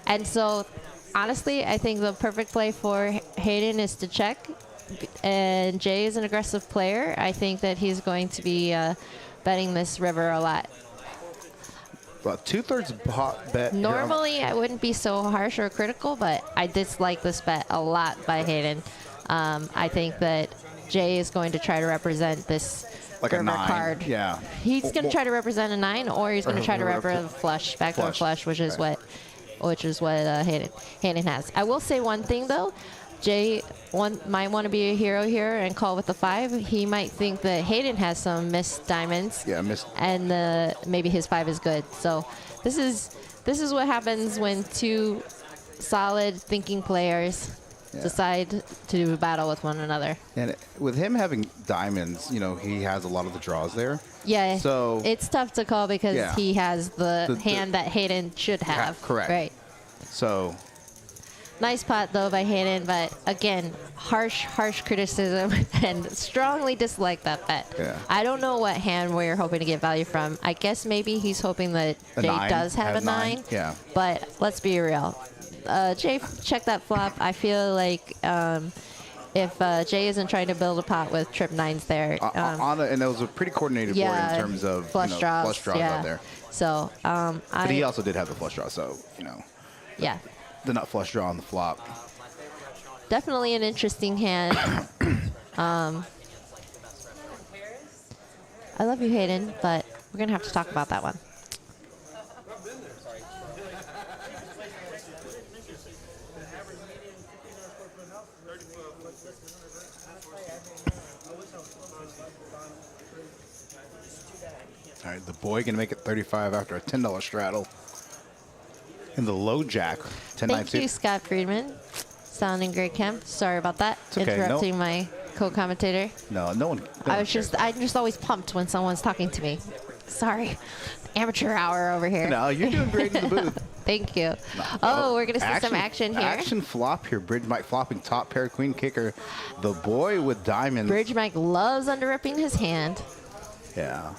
And so, honestly, I think the perfect play for Hayden is to check. And Jay is an aggressive player. I think that he's going to be betting this river a lot. Well, 2/3 pot bet. Normally, I wouldn't be so harsh or critical, but I dislike this bet a lot by Hayden. I think that Jay is going to try to represent this like river a 9 card. Yeah. He's going to try to represent a 9, or he's going to try to represent a flush, backdoor flush, which is what Hayden has. I will say one thing though. Jay might want to be a hero here and call with the 5. He might think that Hayden has some missed diamonds. Yeah, missed. And maybe his 5 is good. So this is what happens when two solid thinking players decide to do battle with one another. And with him having diamonds, he has a lot of the draws there. Yeah. So it's tough to call because he has the hand that Hayden should have. Correct. Right. So. Nice pot, though, by Hayden, but again, harsh criticism and strongly dislike that bet. Yeah. I don't know what hand we're hoping to get value from. I guess maybe he's hoping that Jay does have a 9. Yeah. But let's be real. Jay, check that flop. I feel like if Jay isn't trying to build a pot with trip 9s there. And it was a pretty coordinated board in terms of flush draws out there. So, but he also did have the flush draw, so, Yeah. The nut flush draw on the flop. Definitely an interesting hand. I love you, Hayden, but we're going to have to talk about that one. All right, the boy going to make it 35 after a $10 straddle. In the low jack, 10-9 Thank you, Scott Friedman. Sounding great, Kim. Sorry about that. Okay, interrupting my co-commentator. No one. I'm just always pumped when someone's talking to me. Sorry, amateur hour over here. No, you're doing great in the booth. Thank you. Oh, we're gonna see some action here. Action flop here. Bridge Mike flopping top pair queen kicker. The boy with diamonds. Bridge Mike loves under-ripping his hand. Yeah.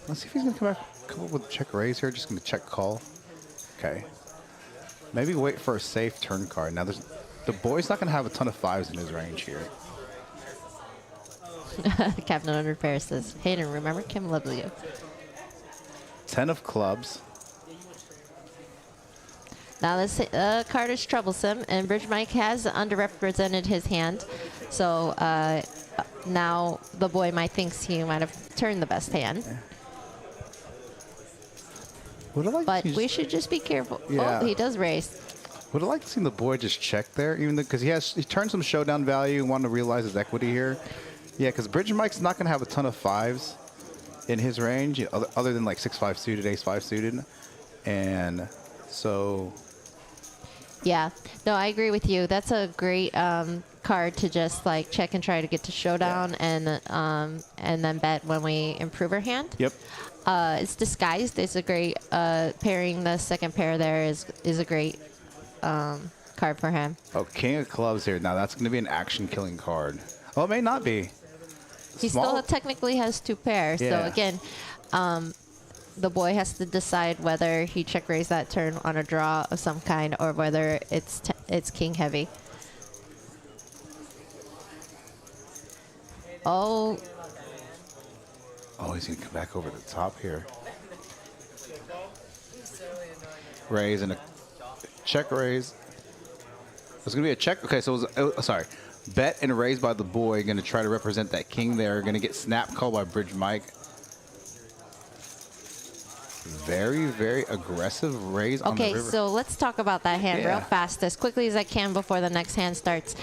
Let's see if he's gonna come up with a check raise here. Just gonna check call. Okay. Maybe wait for a safe turn card. Now, the boy's not going to have a ton of 5s in his range here. Captain Under Pair says, Hayden, remember Kim loves you. 10 of clubs. Now, this card is troublesome, and Bridge Mike has underrepresented his hand. So now the boy thinks he might have turned the best hand. Yeah. But we should just be careful. Yeah. Oh, he does raise. Would I like to see the boy just check there, even because he turned some showdown value and wanted to realize his equity here. Yeah, because Bridge Mike's not going to have a ton of 5s in his range, other than like 6-5 suited, ace-5 suited, and so. Yeah, no, I agree with you. That's a great card to just like check and try to get to showdown, and then bet when we improve our hand. Yep. It's disguised. It's a great pairing. The second pair there is a great card for him. Oh, King of Clubs here. Now that's going to be an action-killing card. Oh, it may not be. He still technically has 2 pairs. Yeah. So again, the boy has to decide whether he check raise that turn on a draw of some kind or whether it's king heavy. Oh. Oh, he's going to come back over the top here. Raise and a check raise. It's going to be a check. Okay, so it was, sorry. Bet and raise by the boy. Going to try to represent that king there. Going to get snap called by Bridge Mike. Very, very aggressive raise on the river. Okay, so let's talk about that hand real fast, as quickly as I can before the next hand starts.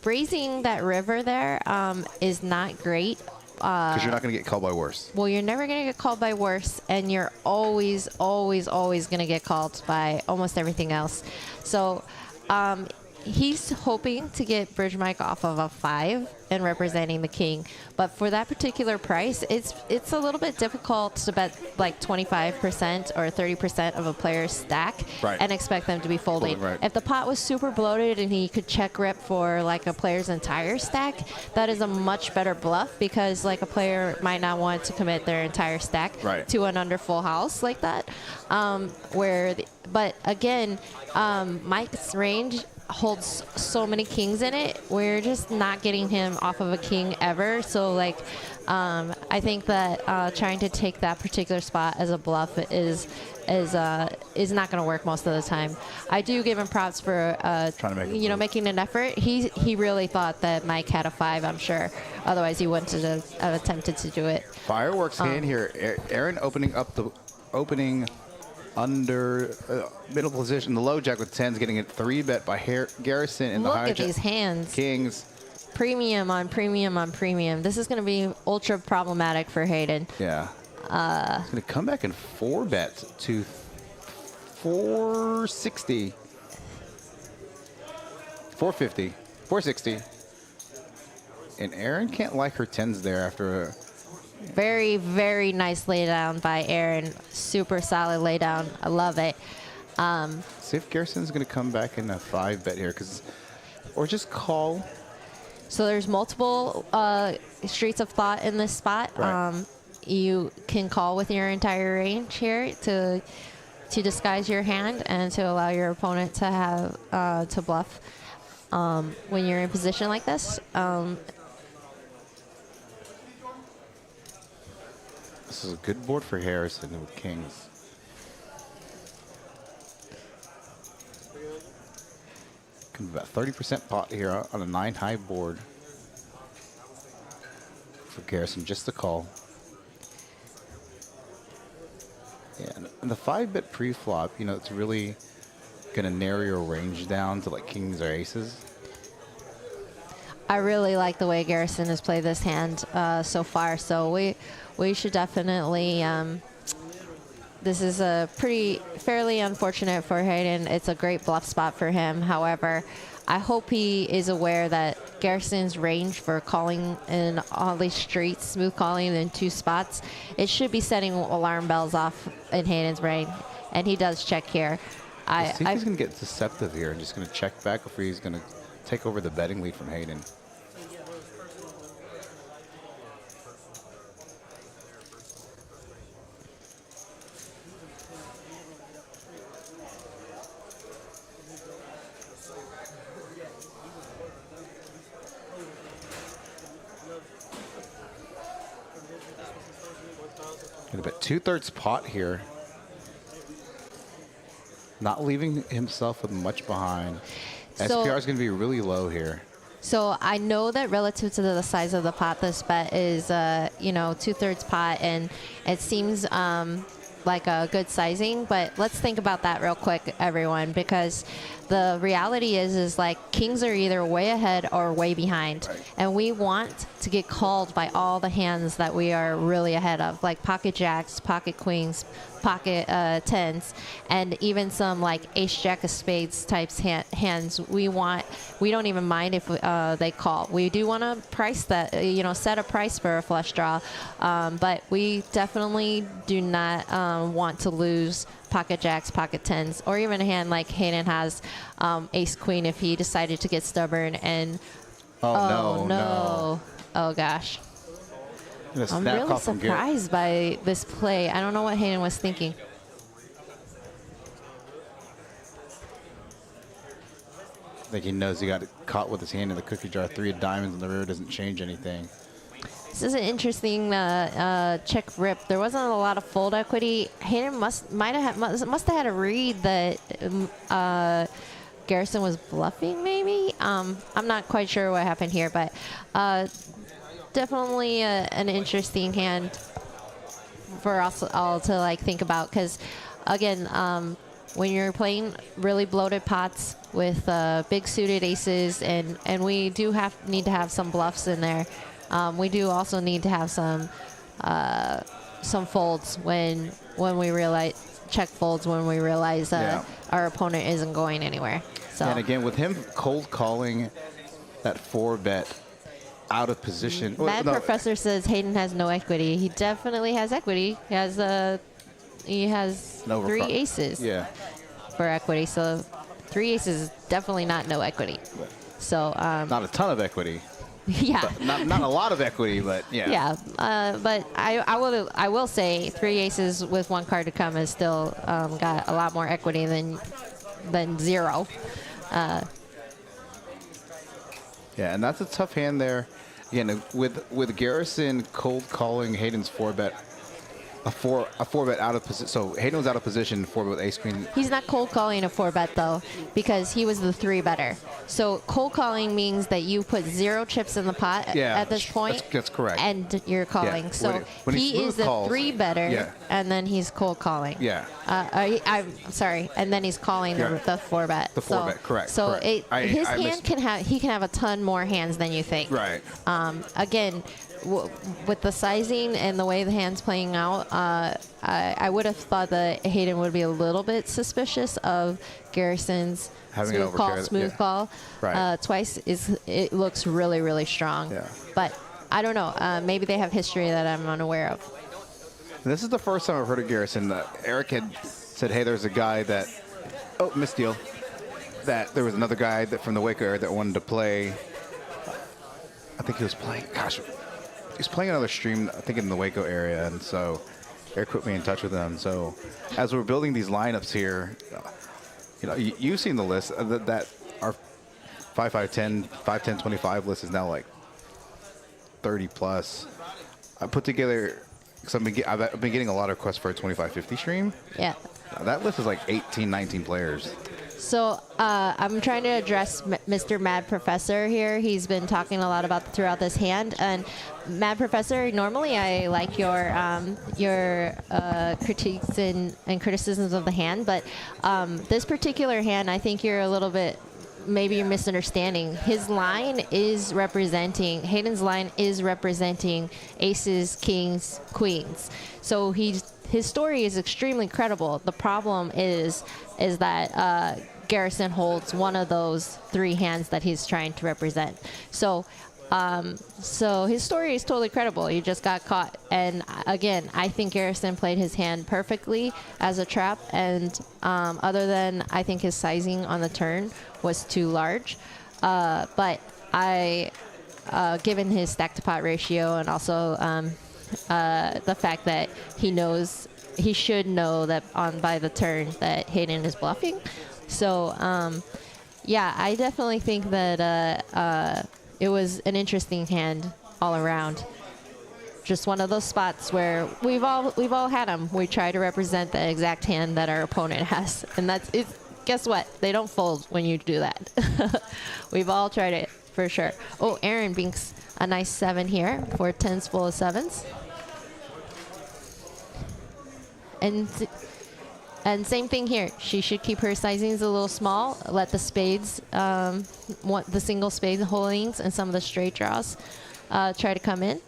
raising that river there is not great. Because you're not going to get called by worse. Well, you're never going to get called by worse, and you're always, always, always going to get called by almost everything else. So he's hoping to get Bridge Mike off of a 5 and representing the king. But for that particular price, it's a little bit difficult to bet like 25% or 30% of a player's stack and expect them to be folding. Right. If the pot was super bloated and he could check rip for like a player's entire stack, that is a much better bluff, because like a player might not want to commit their entire stack to an under full house like that. But again, Mike's range holds so many kings in it. We're just not getting him off of a king ever. So like, I think that trying to take that particular spot as a bluff is not going to work most of the time. I do give him props for trying to make making an effort. He really thought that Mike had a 5, I'm sure. Otherwise, he wouldn't have attempted to do it. Fireworks hand here. Aaron opening under middle position. The low jack with 10s getting a 3-bet by Garrison in the high jack. Look at these hands. Kings. Premium on premium on premium. This is going to be ultra problematic for Hayden. Yeah. He's going to come back and 4-bet to 460. 450. 460. And Aaron can't like her 10s there after very, very nice laydown by Aaron. Super solid laydown. I love it. See if Garrison's going to come back in a 5-bet here, or just call. So there's multiple streets of thought in this spot. Right. You can call with your entire range here to disguise your hand and to allow your opponent to have to bluff when you're in position like this. This is a good board for Harrison with kings. Can be about 30% pot here on a 9-high board for Garrison, just to call. Yeah, and the 5-bet pre-flop, it's really going to narrow your range down to like kings or aces. I really like the way Garrison has played this hand so far. So we should definitely. This is a fairly unfortunate for Hayden. It's a great bluff spot for him. However, I hope he is aware that Garrison's range for calling in all these streets, smooth calling in 2 spots, it should be setting alarm bells off in Hayden's brain, and he does check here. Let's see if he's going to get deceptive here and just going to check back before he's going to take over the betting lead from Hayden. Going to bet 2/3 pot here. Not leaving himself with much behind. SPR is going to be really low here. So I know that relative to the size of the pot, this bet is, 2/3 pot, and it seems like a good sizing. But let's think about that real quick, everyone, because the reality is like kings are either way ahead or way behind, and we want to get called by all the hands that we are really ahead of, like pocket jacks, pocket queens, pocket 10s, and even some like ace jack of spades types hands. We don't even mind if they call. We do want to price that, set a price for a flush draw, but we definitely do not want to lose pocket jacks, pocket 10s, or even a hand like Hayden has, ace queen, if he decided to get stubborn and no. Oh gosh. I'm really surprised by this play. I don't know what Hayden was thinking. I think he knows he got caught with his hand in the cookie jar. 3 of diamonds and the river doesn't change anything. This is an interesting check rip. There wasn't a lot of fold equity. Hayden must have had a read that Garrison was bluffing, maybe. I'm not quite sure what happened here, but definitely an interesting hand for us all to like think about, because again, when you're playing really bloated pots with big suited aces, and we do need to have some bluffs in there. We do also need to have some folds when we realize check folds when we realize our opponent isn't going anywhere. So And again, with him cold calling that 4-bet out of position. Mad Professor says Hayden has no equity. He definitely has equity. He has three aces for equity. So 3 aces is definitely not no equity. So not a ton of equity. Yeah. But not a lot of equity, but yeah. Yeah, but I will say 3 aces with 1 card to come has still got a lot more equity than 0. Yeah, and that's a tough hand there. Again, with Garrison cold calling Hayden's 4-bet, a 4-bet out of position. So Hayden was out of position, 4-bet with ace queen. He's not cold calling a 4-bet though, because he was the 3-better. So cold calling means that you put 0 chips in the pot at this point. That's correct. And you're calling. Yeah. So when he is the 3-better, and then he's cold calling. Yeah. I'm sorry, and then he's calling the 4-bet. The 4-bet, correct. So correct. His hand can have a ton more hands than you think. Right. Again, with the sizing and the way the hand's playing out, I would have thought that Hayden would be a little bit suspicious of Garrison's smooth call. Right. Twice it looks really, really strong. Yeah. But I don't know. Maybe they have history that I'm unaware of. And this is the first time I've heard of Garrison. Eric had said, hey, there's a guy that, misdeal, that there was another guy that from the Waco area that wanted to play. I think he was playing, he's playing another stream, I think in the Waco area. And so Eric put me in touch with them. So as we're building these lineups here, you've seen the list that our 5-5-10, 5-10-25 list is now like 30 plus. I put together, because I've been getting a lot of requests for a 25-50 stream. Yeah. That list is like 18, 19 players. So I'm trying to address Mr. Mad Professor here. He's been talking a lot about throughout this hand. And Mad Professor, normally I like your critiques and criticisms of the hand, but this particular hand, I think you're a little bit, maybe you're misunderstanding. Hayden's line is representing aces, kings, queens. So his story is extremely credible. The problem is that Garrison holds one of those 3 hands that he's trying to represent. So his story is totally credible. He just got caught. And again, I think Garrison played his hand perfectly as a trap. And other than I think his sizing on the turn was too large. But given his stack to pot ratio and also the fact that he should know that by the turn that Hayden is bluffing. So, I definitely think that it was an interesting hand all around. Just one of those spots where we've all had them. We try to represent the exact hand that our opponent has, and guess what? They don't fold when you do that. We've all tried it for sure. Oh, Aaron binks a nice 7 here for 10s full of 7s. And same thing here. She should keep her sizings a little small. Let the spades, the single spade holdings and some of the straight draws try to come in.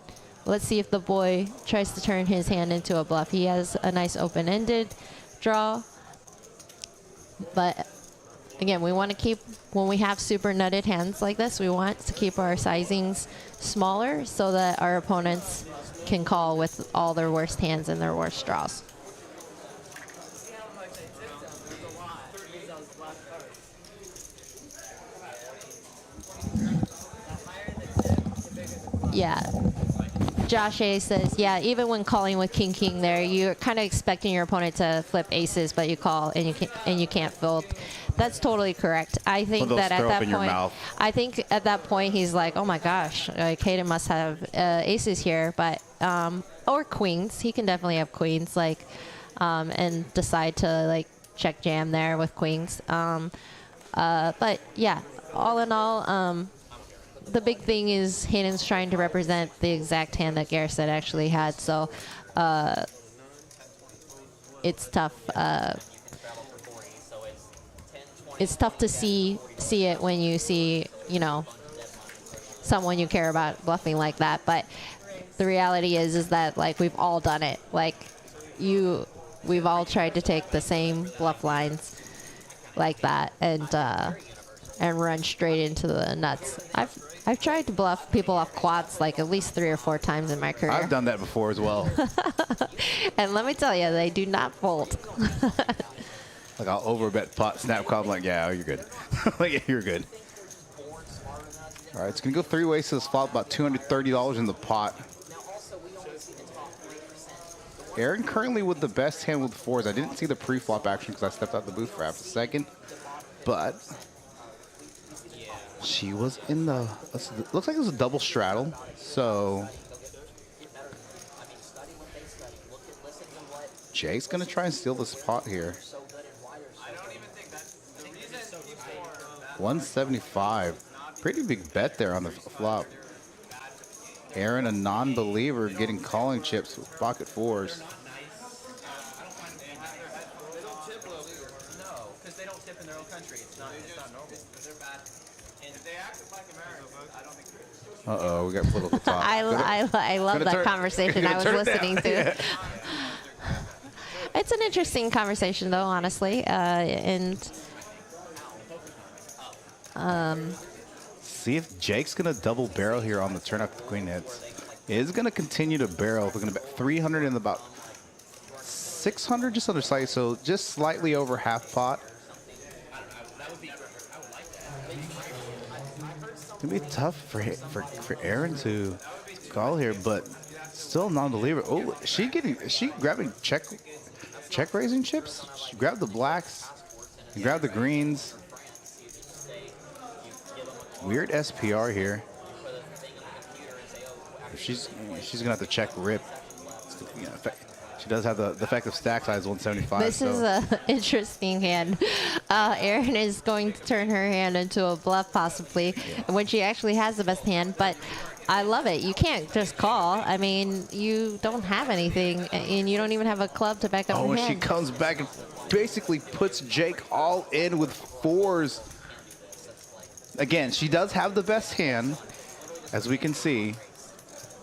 Let's see if the boy tries to turn his hand into a bluff. He has a nice open-ended draw. But again, we want to keep, when we have super nutted hands like this, we want to keep our sizings smaller so that our opponents can call with all their worst hands and their worst draws. Yeah. Josh A says, yeah, even when calling with king there, you're kind of expecting your opponent to flip aces, but you call and you can't fold. That's totally correct. I think that at that point he's like, oh my gosh, Hayden must have aces here, but or queens. He can definitely have queens, and decide to check jam there with queens. But yeah, all in all, the big thing is Hayden's trying to represent the exact hand that Garrison actually had, so it's tough to see it when you see, you know, someone you care about bluffing like that. But the reality is that like we've all done it. Like we've all tried to take the same bluff lines like that and run straight into the nuts. I've tried to bluff people off quads like at least 3 or 4 times in my career. I've done that before as well. And let me tell you, they do not fold. Like I'll overbet pot snap call. I'm like, yeah, you're good. Like, yeah, you're good. All right, it's gonna go 3 ways to this flop. About $230 in the pot. Aaron currently with the best hand with 4s. I didn't see the pre-flop action because I stepped out the booth for half a second, but she was in the. Looks like it was a double straddle. So Jake's gonna try and steal this pot here. 175. Pretty big bet there on the flop. Aaron, a non-believer, getting calling chips with pocket 4s. No, because they don't tip in their own country. It's not normal. They're bad. And if they act like Americans, I don't think they're. Uh-oh, we got political talk. I love that conversation I was listening to. Yeah. It's an interesting conversation, though, honestly. See if Jake's going to double barrel here on the turn after the queen hits. Is going to continue to barrel. We're going to bet 300 in about 600, just under slightly, so just slightly over half pot. It's going to be tough for Aaron to call here, but still non-believer. Oh, is she grabbing check raising chips? She grabbed the blacks and grabbed the greens. Weird SPR here. She's gonna have to check rip. You know, she does have the effective stack size 175. This is an interesting hand. Erin is going to turn her hand into a bluff possibly, when she actually has the best hand. But I love it. You can't just call. I mean, you don't have anything, and you don't even have a club to back up your and hand. she comes back and basically puts Jake all in with 4s. Again, she does have the best hand, as we can see.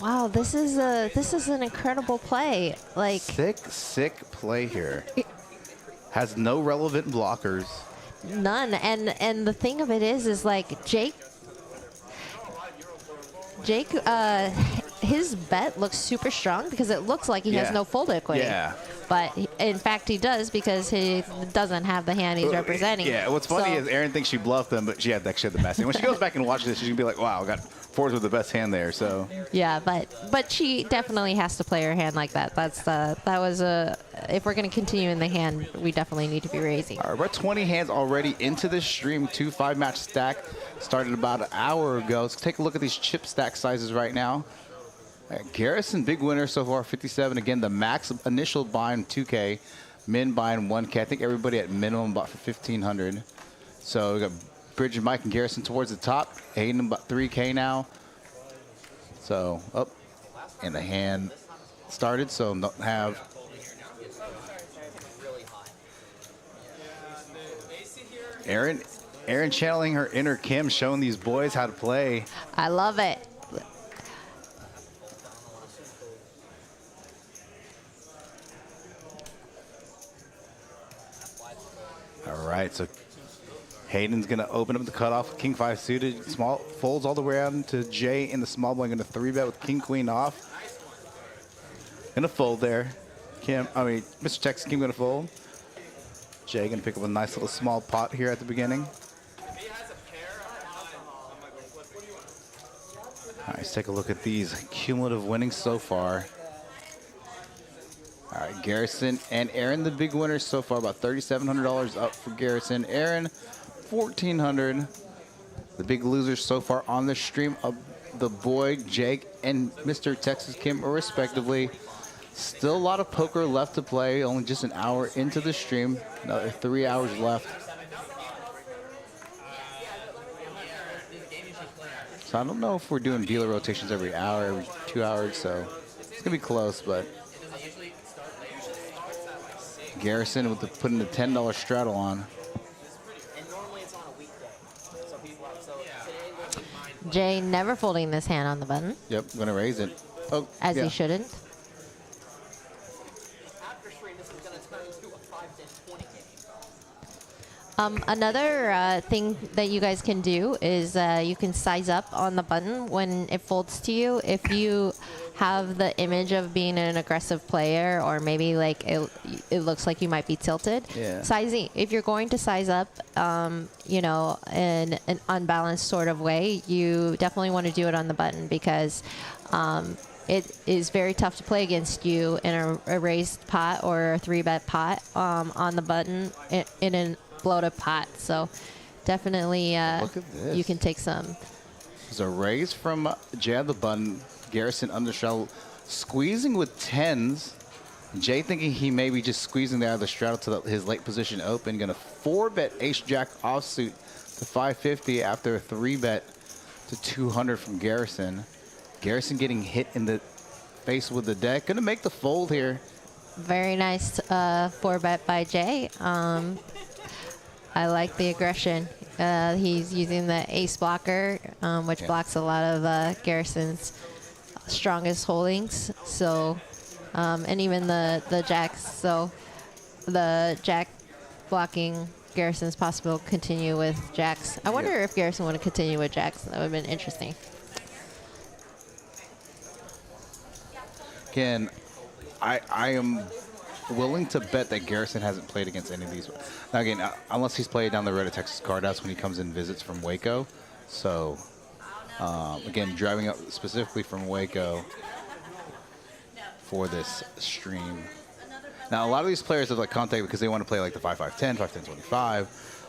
Wow, this is an incredible play. Like Sick play here. Has no relevant blockers. None. And the thing of it is like Jake, his bet looks super strong because it looks like he has no fold equity. Yeah. But in fact, he does because he doesn't have the hand he's representing. Yeah, what's funny is Aaron thinks she bluffed them, but she had actually had the best hand. When she goes back and watches this, she's going to be like, wow, I got 4s with the best hand there. So yeah, but she definitely has to play her hand like that. If we're going to continue in the hand, we definitely need to be raising. All right, we're 20 hands already into this stream. 2 5-match stack started about an hour ago. Let's take a look at these chip stack sizes right now. Garrison, big winner so far, 57. Again, the max initial bind 2K, min bind 1K. I think everybody at minimum bought for 1,500. So we got Bridget, Mike, and Garrison towards the top. Hayden about 3K now. So up, and the hand started. So don't have. Aaron channeling her inner Kim, showing these boys how to play. I love it. All right, so Hayden's going to open up the cutoff with King 5 suited. Small folds all the way out into Jay in the small blind. Going to 3-bet with King Queen off. Going to fold there. Mr. Texas King going to fold. Jay going to pick up a nice little small pot here at the beginning. All right, let's take a look at these cumulative winnings so far. All right, Garrison and Aaron, the big winners so far, about $3,700 up for Garrison. Aaron, $1,400. The big losers so far on the stream of the boy, Jake, and Mr. Texas Kim, respectively. Still a lot of poker left to play, only just an hour into the stream. Another 3 hours left. So I don't know if we're doing dealer rotations every hour, every 2 hours, so it's going to be close, but Garrison with putting the $10 straddle on. Jay never folding this hand on the button, Yep, I'm gonna raise it. Oh, as yeah. he shouldn't. After stream, this is going to turn into a 5-10-20 game. Another thing that you guys can do is you can size up on the button when it folds to you. If you have the image of being an aggressive player, or maybe like it looks like you might be tilted, sizing. If you're going to size up, you know, in an unbalanced sort of way, you definitely want to do it on the button, because it is very tough to play against you in a raised pot or a 3-bet pot on the button in a bloated pot. So definitely Look at this. you can take some. There's a raise from Jay on the button. Garrison understraddle, squeezing with 10s. Jay thinking he may be just squeezing there out of the straddle to his late position open. Going to 4-bet ace-jack offsuit to 550 after a 3-bet to 200 from Garrison. Garrison getting hit in the face with the deck. Going to make the fold here. Very nice 4-bet by Jay. I like the aggression. He's using the ace blocker, which blocks a lot of Garrison's strongest holdings. So, and even the jacks. So, the jack blocking Garrison's possible continue with jacks. I wonder if Garrison would continue with jacks. That would have been interesting. Again, I am willing to bet that Garrison hasn't played against any of these. Now again, unless he's played down the road at Texas Card House when he comes in visits from Waco. So again, driving up specifically from Waco for this stream. Now a lot of these players have like contact because they want to play like the 5-5-10, 5-10-25.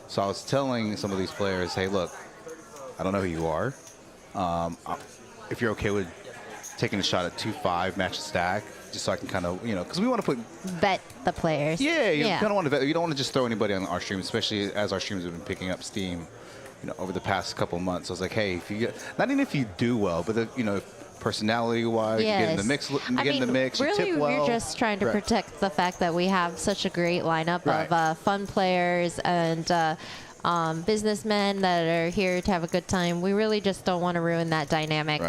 So I was telling some of these players, hey, look, I don't know who you are. If you're okay with taking a shot at 2-5 match stack, just so I can kind of, you know, because we want to put vet the players. Yeah, you kind of want to vet. You don't want to just throw anybody on our stream, especially as our streams have been picking up steam, you know, over the past couple of months. So I was like, hey, if you get, not even if you do well, but you know, personality-wise, you get in the mix, Really, you tip well. we're just trying to protect the fact that we have such a great lineup of fun players and businessmen that are here to have a good time. We really just don't want to ruin that dynamic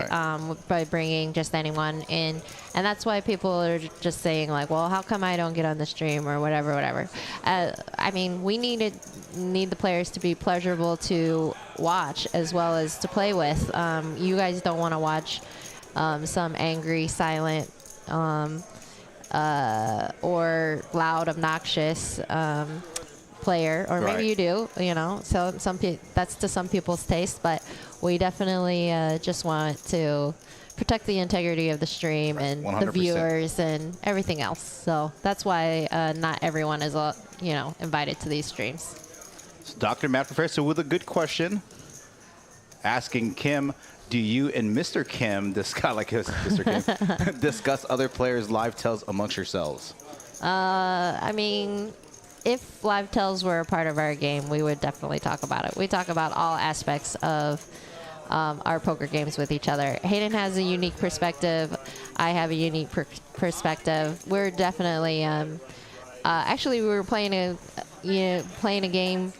by bringing just anyone in. And that's why people are just saying like, well, how come I don't get on the stream or whatever. I mean, we need the players to be pleasurable to watch as well as to play with. You guys don't want to watch some angry, silent, or loud, obnoxious player, or maybe you do, you know. So that's to some people's taste, but we definitely just want to protect the integrity of the stream and 100%. the viewers and everything else. So that's why not everyone is, you know, invited to these streams. So Dr. Matt Professor with a good question, asking Kim, do you and Mr. Kim discuss other players' live tells amongst yourselves? I mean, if live tells were a part of our game, we would definitely talk about it. We talk about all aspects of our poker games with each other. Hayden has a unique perspective. I have a unique perspective. We're definitely actually we were playing a game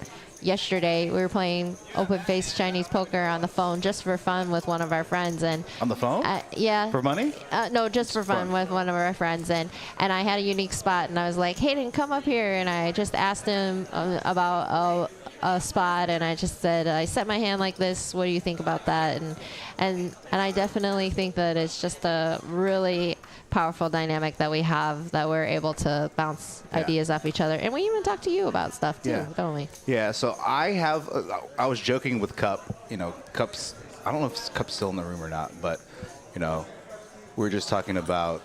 yesterday. We were playing open face Chinese poker on the phone just for fun with one of our friends. And on the phone? Yeah. For money? No, just for fun with one of our friends. And I had a unique spot, and I was like, Hayden, come up here. And I just asked him about a spot, and I just said, I set my hand like this. What do you think about that? And I definitely think that it's just a really powerful dynamic that we have, that we're able to bounce ideas off each other. And we even talk to you about stuff too, don't we? Yeah, so I was joking with Cup, you know, Cup's, I don't know if Cup's still in the room or not, but, you know, we were just talking about,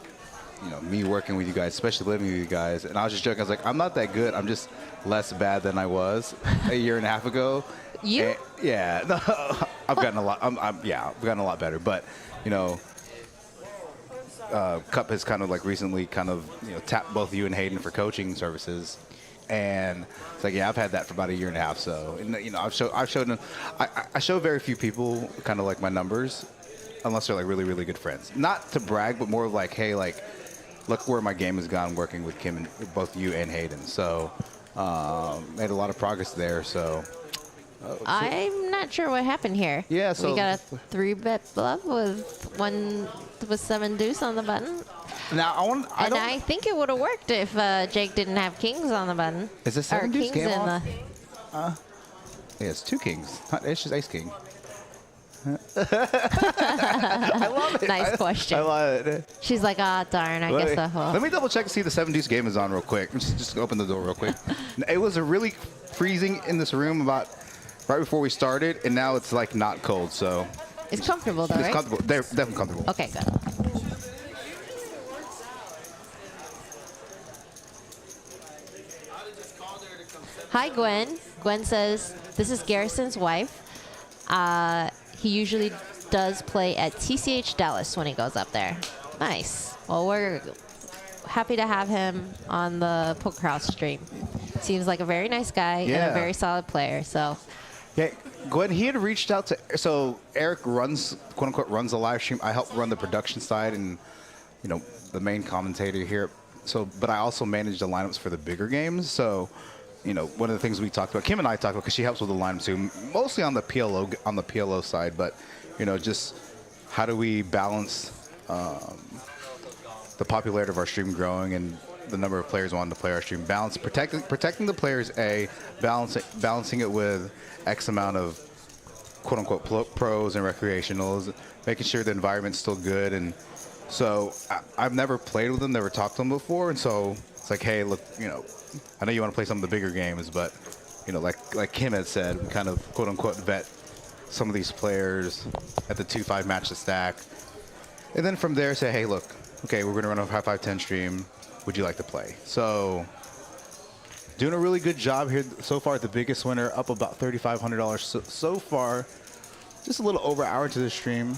you know, me working with you guys, especially living with you guys. And I was just joking. I was like, I'm not that good. I'm just less bad than I was a year and a half ago. You? And, yeah, no, I've gotten a lot. I've gotten a lot better. But, you know, Cup has kind of like recently kind of, you know, tapped both you and Hayden for coaching services. And it's like, yeah, I've had that for about a year and a half. So, and, you know, I've showed them. I show very few people kind of like my numbers, unless they're like really, really good friends. Not to brag, but more of like, hey, like, look where my game has gone working with Kim and both you and Hayden. So, made a lot of progress there. So, I'm not sure what happened here. Yeah, so- we got a 3-bet bluff with 7 deuce on the button. Now I think it would have worked if Jake didn't have kings on the button. Is this 7 Or deuce kings game in off? the. Yeah, it's 2 kings. It's just ace king. I love it. Nice question. I love it. She's like, ah, darn, I guess I will. Let me double check to see if the 7 deuce game is on real quick. Just open the door real quick. It was a really freezing in this room about right before we started, and now it's like not cold. So It's comfortable though, it's right? comfortable. They're definitely comfortable. Okay, good. Hi, Gwen. Gwen says, this is Garrison's wife. He usually does play at TCH Dallas when he goes up there. Nice. Well, we're happy to have him on the Poker House stream. Seems like a very nice guy and Yeah. a very solid player. So Yeah, Gwen, he had reached out to, so Eric runs, quote unquote, runs the live stream. I help run the production side and, you know, the main commentator here. So, but I also manage the lineups for the bigger games. So, you know, one of the things we talked about, Kim and I talked about, because she helps with the lineups too, mostly on the PLO side, but, you know, just how do we balance the popularity of our stream growing and the number of players wanting to play our stream, protecting the players, balancing it with X amount of quote unquote pros and recreationals, making sure the environment's still good. And so I've never played with them, never talked to them before, and so it's like, hey, look, you know, I know you want to play some of the bigger games, but you know, like Kim had said, we kind of quote unquote vet some of these players at the 2-5 match to stack, and then from there say, hey, look, okay, we're going to run a 5-5-10 stream. Would you like to play? So doing a really good job here so far. The biggest winner, up about $3,500 so far. Just a little over an hour to the stream.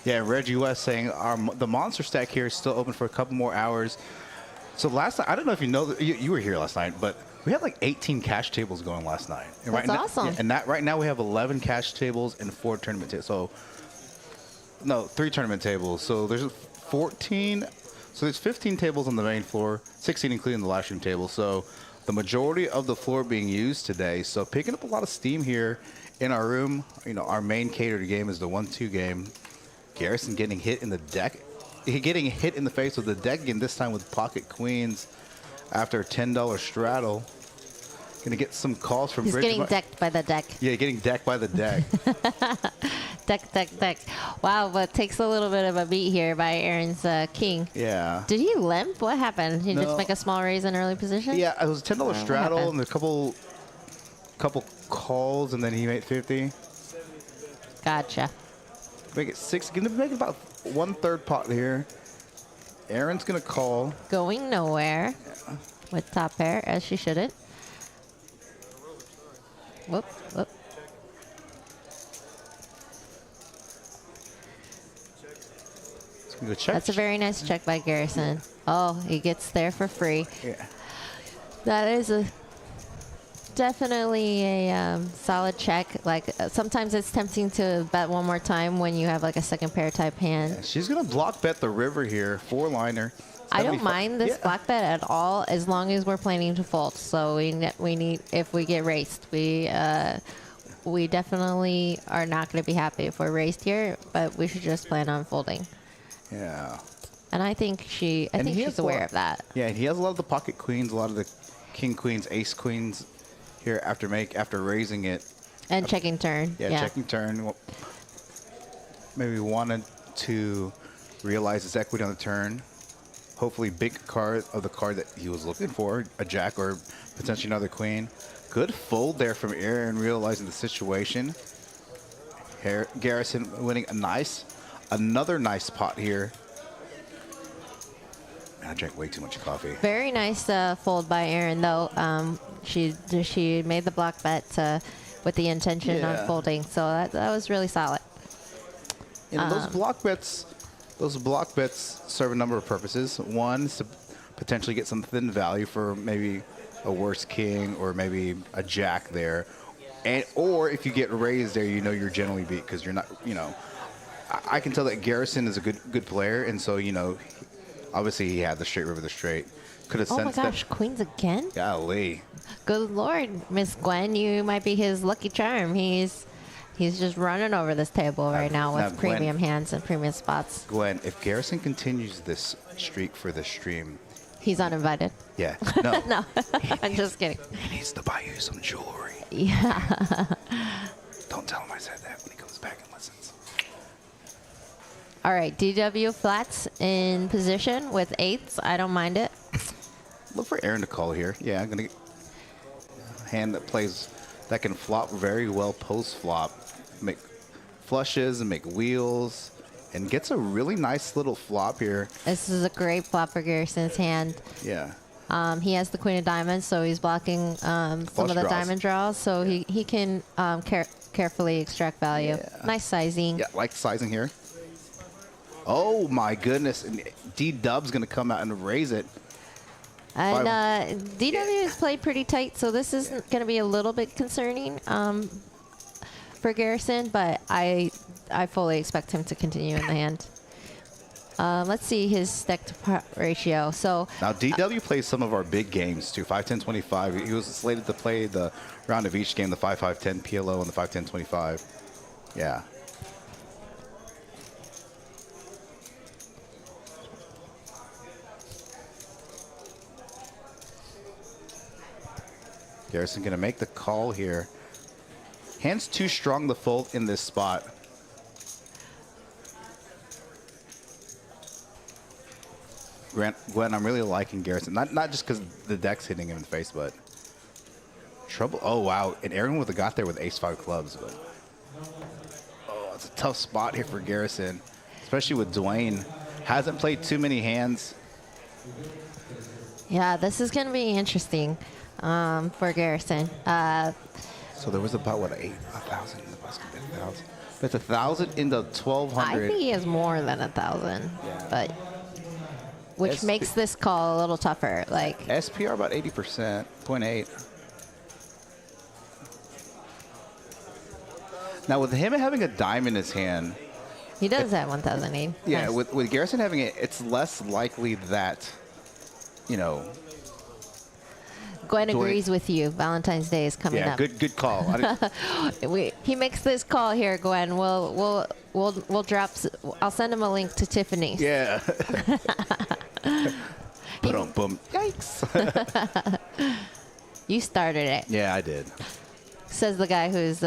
Yeah, Reggie West saying the monster stack here is still open for a couple more hours. So last night, I don't know if you know, you were here last night, but we had like 18 cash tables going last night. And That's awesome. Right now we have 11 cash tables and 4 tournament tables. So no, 3 tournament tables. So there's 14. So there's 15 tables on the main floor, 16 including the live stream table. So the majority of the floor being used today. So picking up a lot of steam here in our room. You know, our main catered game is the 1-2 game. Garrison getting hit in the deck. Getting hit in the face with the deck again, this time with pocket queens after a $10 straddle. Gonna get some calls from he's Bridge. getting decked by the deck. Yeah, getting decked by the deck. Deck. Wow, but takes a little bit of a beat here by Aaron's king. Yeah. Did he limp? What happened? He No. just make a small raise in early position? Yeah, it was a $10 what straddle happened? and a couple calls, and then he made 50. Gotcha. Make it 6. Gonna make about 1/3 pot here. Aaron's gonna call. Going nowhere with top pair, as she shouldn't. Whoop. He's gonna go check. That's a very nice check by Garrison. Oh, he gets there for free. Yeah. That is definitely a solid check. Like sometimes it's tempting to bet one more time when you have like a second pair type hand. She's gonna block bet the river here, 4-liner. I don't mind this Yeah. block bet at all as long as we're planning to fold. So we need, if we get raced, we definitely are not going to be happy if we're raced here, but we should just plan on folding. Yeah. And I think she's aware of that. Yeah, and he has a lot of the pocket queens, a lot of the king queens, ace queens here after raising it. And checking turn. Yeah, checking turn. Well, maybe wanted to realize his equity on the turn. Hopefully big card of the card that he was looking for, a jack or potentially another queen. Good fold there from Aaron, realizing the situation. Garrison winning another nice pot here. I drank way too much coffee. Very nice fold by Aaron, though. She made the block bet with the intention on folding, so that was really solid. You know, those block bets serve a number of purposes. One is to potentially get some thin value for maybe a worse king or maybe a jack there, or if you get raised there, you know you're generally beat because you're not. You know, I can tell that Garrison is a good player, and so you know, obviously he had the straight river, the straight. Could have Oh my sensed gosh, that. queens again? Golly. Good lord, Miss Gwen, you might be his lucky charm. He's just running over this table right now now, with Gwen- premium hands and premium spots. Gwen, if Garrison continues this streak for the stream, He's uninvited. yeah, no, No, I'm just kidding. he needs to buy you some jewelry. Yeah. Don't tell him I said that when he comes back and listens. All right, DW flats in position with eights. I don't mind it. Look for Aaron to call here. Yeah, I'm gonna get a hand that can flop very well post flop, make flushes and make wheels, and gets a really nice little flop here. This is a great flop for Garrison's hand. Yeah. He has the queen of diamonds, so he's blocking some of the draws. diamond draws, so he can carefully extract value. Yeah. Nice sizing. Yeah, like sizing here. Oh my goodness. And D-Dub's gonna come out and raise it. And DW is played pretty tight, so this is going to be a little bit concerning for Garrison, but I fully expect him to continue in the hand. Let's see his stack to pot ratio. So Now DW plays some of our big games too. 5-10-25. He was slated to play the round of each game, the 5-5-10 PLO and the 5-10-25. Yeah. Garrison gonna make the call here. Hand's too strong to fold in this spot. Gwen, I'm really liking Garrison. Not just because the deck's hitting him in the face, but trouble. Oh wow, and Aaron would have got there with ace-5 clubs, but oh, it's a tough spot here for Garrison, especially with Dwayne. Hasn't played too many hands. yeah, this is going to be interesting for Garrison. So there was about what 1,000 in the basket, 1,000. But it's 1,000 into I 1,200. think he has more than 1,000, Yeah. but which makes this call a little tougher. Like SPR about 80%, 0.8. Now with him having a dime in his hand, he does have 1,008. yeah, Nice. with Garrison having it, it's less likely that, you know, Gwen agrees with you. Valentine's Day is coming yeah, up. good call. He makes this call here, Gwen. We'll drop. I'll send him a link to Tiffany. Yeah. Boom, boom. Yikes. You started it, Yeah, I did. says the guy who's.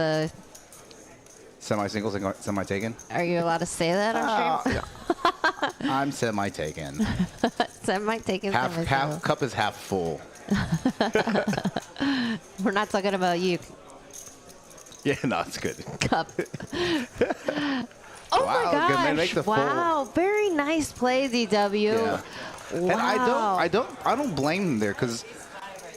Semi-single, semi-taken. Are you allowed to say that on stream? I'm semi-taken. Semi taking. Half cup is half full. We're not talking about you, Yeah, no, it's good. Cup. Oh Wow, my good man, gosh! make the full. Wow, very nice play, DW. Yeah. Wow. And I don't blame them there because,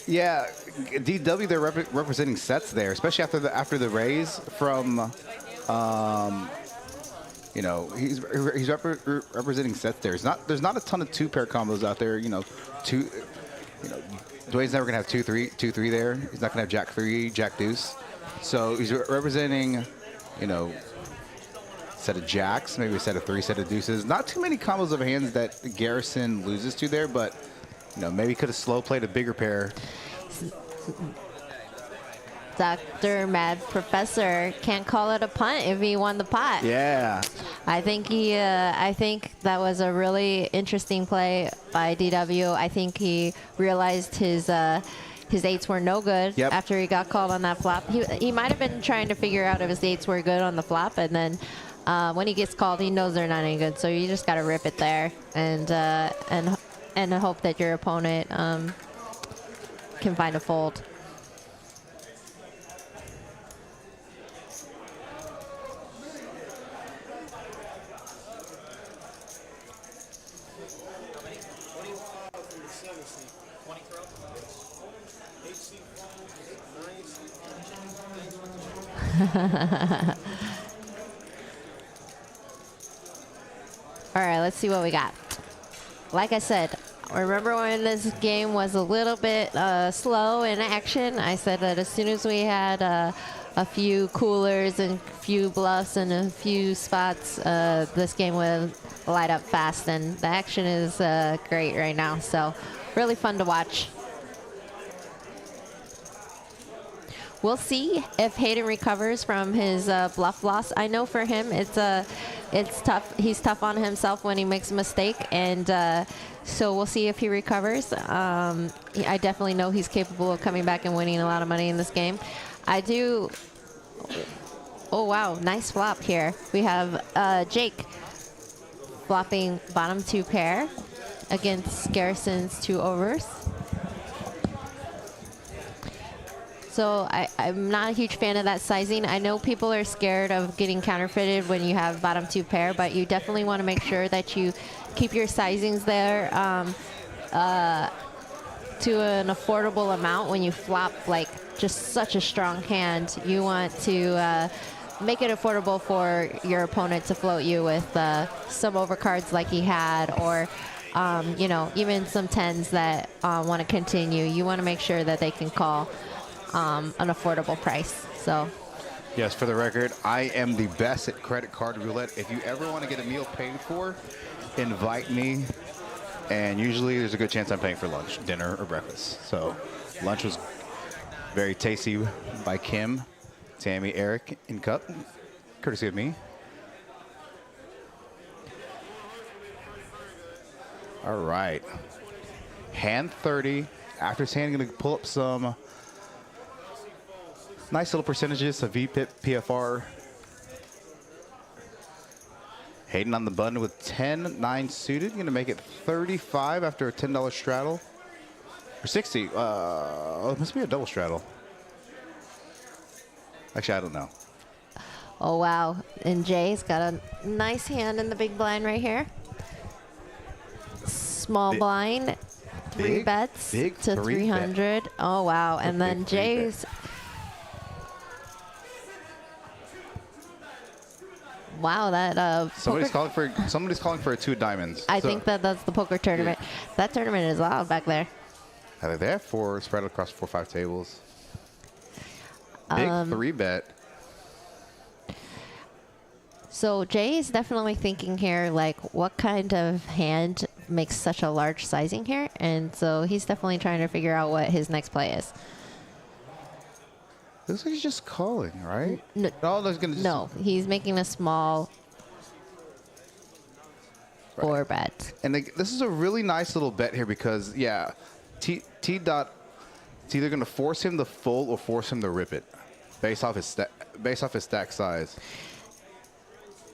yeah, DW they're representing sets there, especially after the raise from, you know, he's representing sets there. There's not a ton of 2-pair combos out there. You know, Dwayne's never gonna have 2-3 there. He's not gonna have Jack 3, Jack Deuce. So he's representing, you know, set of jacks, maybe a set of 3, set of deuces. Not too many combos of hands that Garrison loses to there, but you know, maybe could have slow played a bigger pair. Dr. Mad Professor can't call it a punt if he won the pot. Yeah. I think that was a really interesting play by DW. I think he realized his eights were no good after he got called on that flop. He might have been trying to figure out if his eights were good on the flop, and then when he gets called, he knows they're not any good. So you just got to rip it there and hope that your opponent can find a fold. All right, let's see what we got. Like I said, remember when this game was a little bit slow in action? I said that as soon as we had a few coolers and a few bluffs and a few spots, this game would light up fast, and the action is great right now. So really fun to watch. We'll see if Hayden recovers from his bluff loss. I know for him, it's tough. He's tough on himself when he makes a mistake, and so we'll see if he recovers. I definitely know he's capable of coming back and winning a lot of money in this game. I do. Oh wow, nice flop here. We have Jake flopping bottom 2 pair against Garrison's 2 overs. So I'm not a huge fan of that sizing. I know people are scared of getting counterfeited when you have bottom 2 pair, but you definitely want to make sure that you keep your sizings there to an affordable amount. When you flop like just such a strong hand, you want to make it affordable for your opponent to float you with some overcards like he had, or you know, even some 10s that want to continue. You want to make sure that they can call an affordable price. So Yes, for the record, I am the best at credit card roulette. If you ever want to get a meal paid for, invite me. And usually there's a good chance I'm paying for lunch, dinner, or breakfast. So lunch was very tasty by Kim, Tammy, Eric, and Cup, courtesy of me. All right. Hand 30. After this hand, I'm going to pull up some nice little percentages of VPIP, PFR. Hayden on the button with 10, 9 suited. Going to make it 35 after a $10 straddle. Or 60. It must be a double straddle. Actually, I don't know. oh wow, and Jay's got a nice hand in the big blind right here. Small blind, 3 big- bets big to 3 bet. 300. Oh wow, and then big 3 bet. Jay's. Wow, that Somebody's poker, calling for a 2 diamonds. I So, think that's the poker tournament. That tournament is loud back there. I think they have 4 spread across 4 or 5 tables. Big 3 bet. So Jay is definitely thinking here, like, what kind of hand makes such a large sizing here? And so he's definitely trying to figure out what his next play is. Looks like he's just calling, right? No, That's gonna just, no, he's making a small 4 bet. And this is a really nice little bet here because, yeah, T dot, it's either going to force him to fold or force him to rip it, based off his stack size.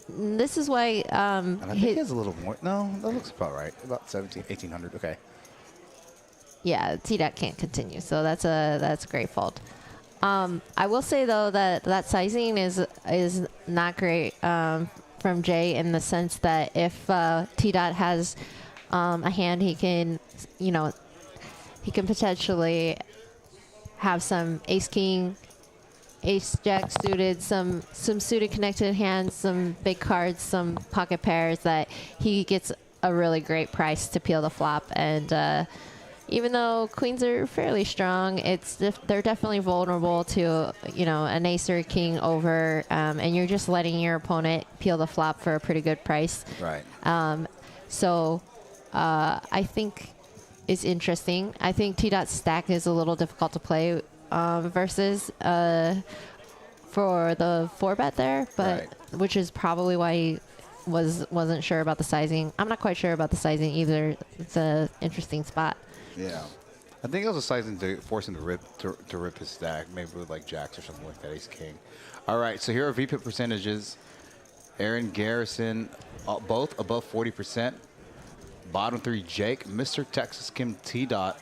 This is why And I think he has a little more. No, that looks about right. About 1,800. Okay. yeah, T-Dot can't continue, so that's a great fold. I will say though that sizing is not great from Jay, in the sense that if T-Dot has a hand, he can potentially have some ace king, ace jack suited, some suited connected hands, some big cards, some pocket pairs that he gets a really great price to peel the flop. And even though queens are fairly strong, they're definitely vulnerable to an ace or a king over, and you're just letting your opponent peel the flop for a pretty good price. Right. So I think it's interesting. I think T-Dot's stack is a little difficult to play versus for the 4 bet there, but Right. which is probably why he wasn't sure about the sizing. I'm not quite sure about the sizing either. It's an interesting spot. Yeah. I think it was a sizing to force him to rip his stack, maybe with like jacks or something like that, ace king. All right, so here are VPIP percentages. Aaron, Garrison, both above 40%. Bottom 3, Jake, Mr. Texas, Kim, T-Dot.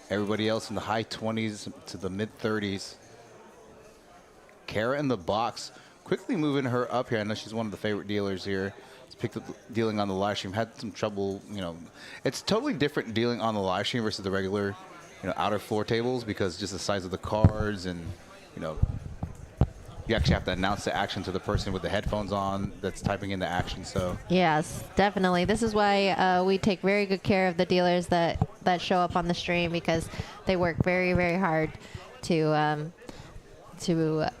Everybody else in the high 20s to the mid 30s. Kara in the box, quickly moving her up here. I know she's one of the favorite dealers here. She's picked up dealing on the live stream. Had some trouble, It's totally different dealing on the live stream versus the regular, outer floor tables, because just the size of the cards and, you actually have to announce the action to the person with the headphones on that's typing in the action. So Yes, definitely. This is why we take very good care of the dealers that show up on the stream, because they work very, very hard to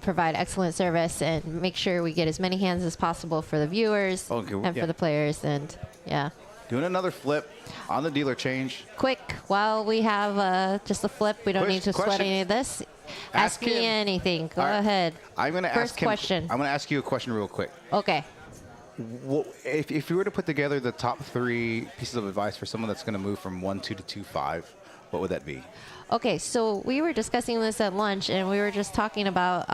provide excellent service and make sure we get as many hands as possible for the viewers Okay, and yeah. for the players. And yeah. Doing another flip on the dealer change. Quick, while we have just a flip, we don't need to sweat Question. any of this. Ask Ask me him. anything. Go All right. ahead. I'm going to First ask him. question. I'm going to ask you a question real quick. Okay. If you were to put together the top 3 pieces of advice for someone that's going to move from 1-2 to 2-5, what would that be? Okay, so we were discussing this at lunch, and we were just talking about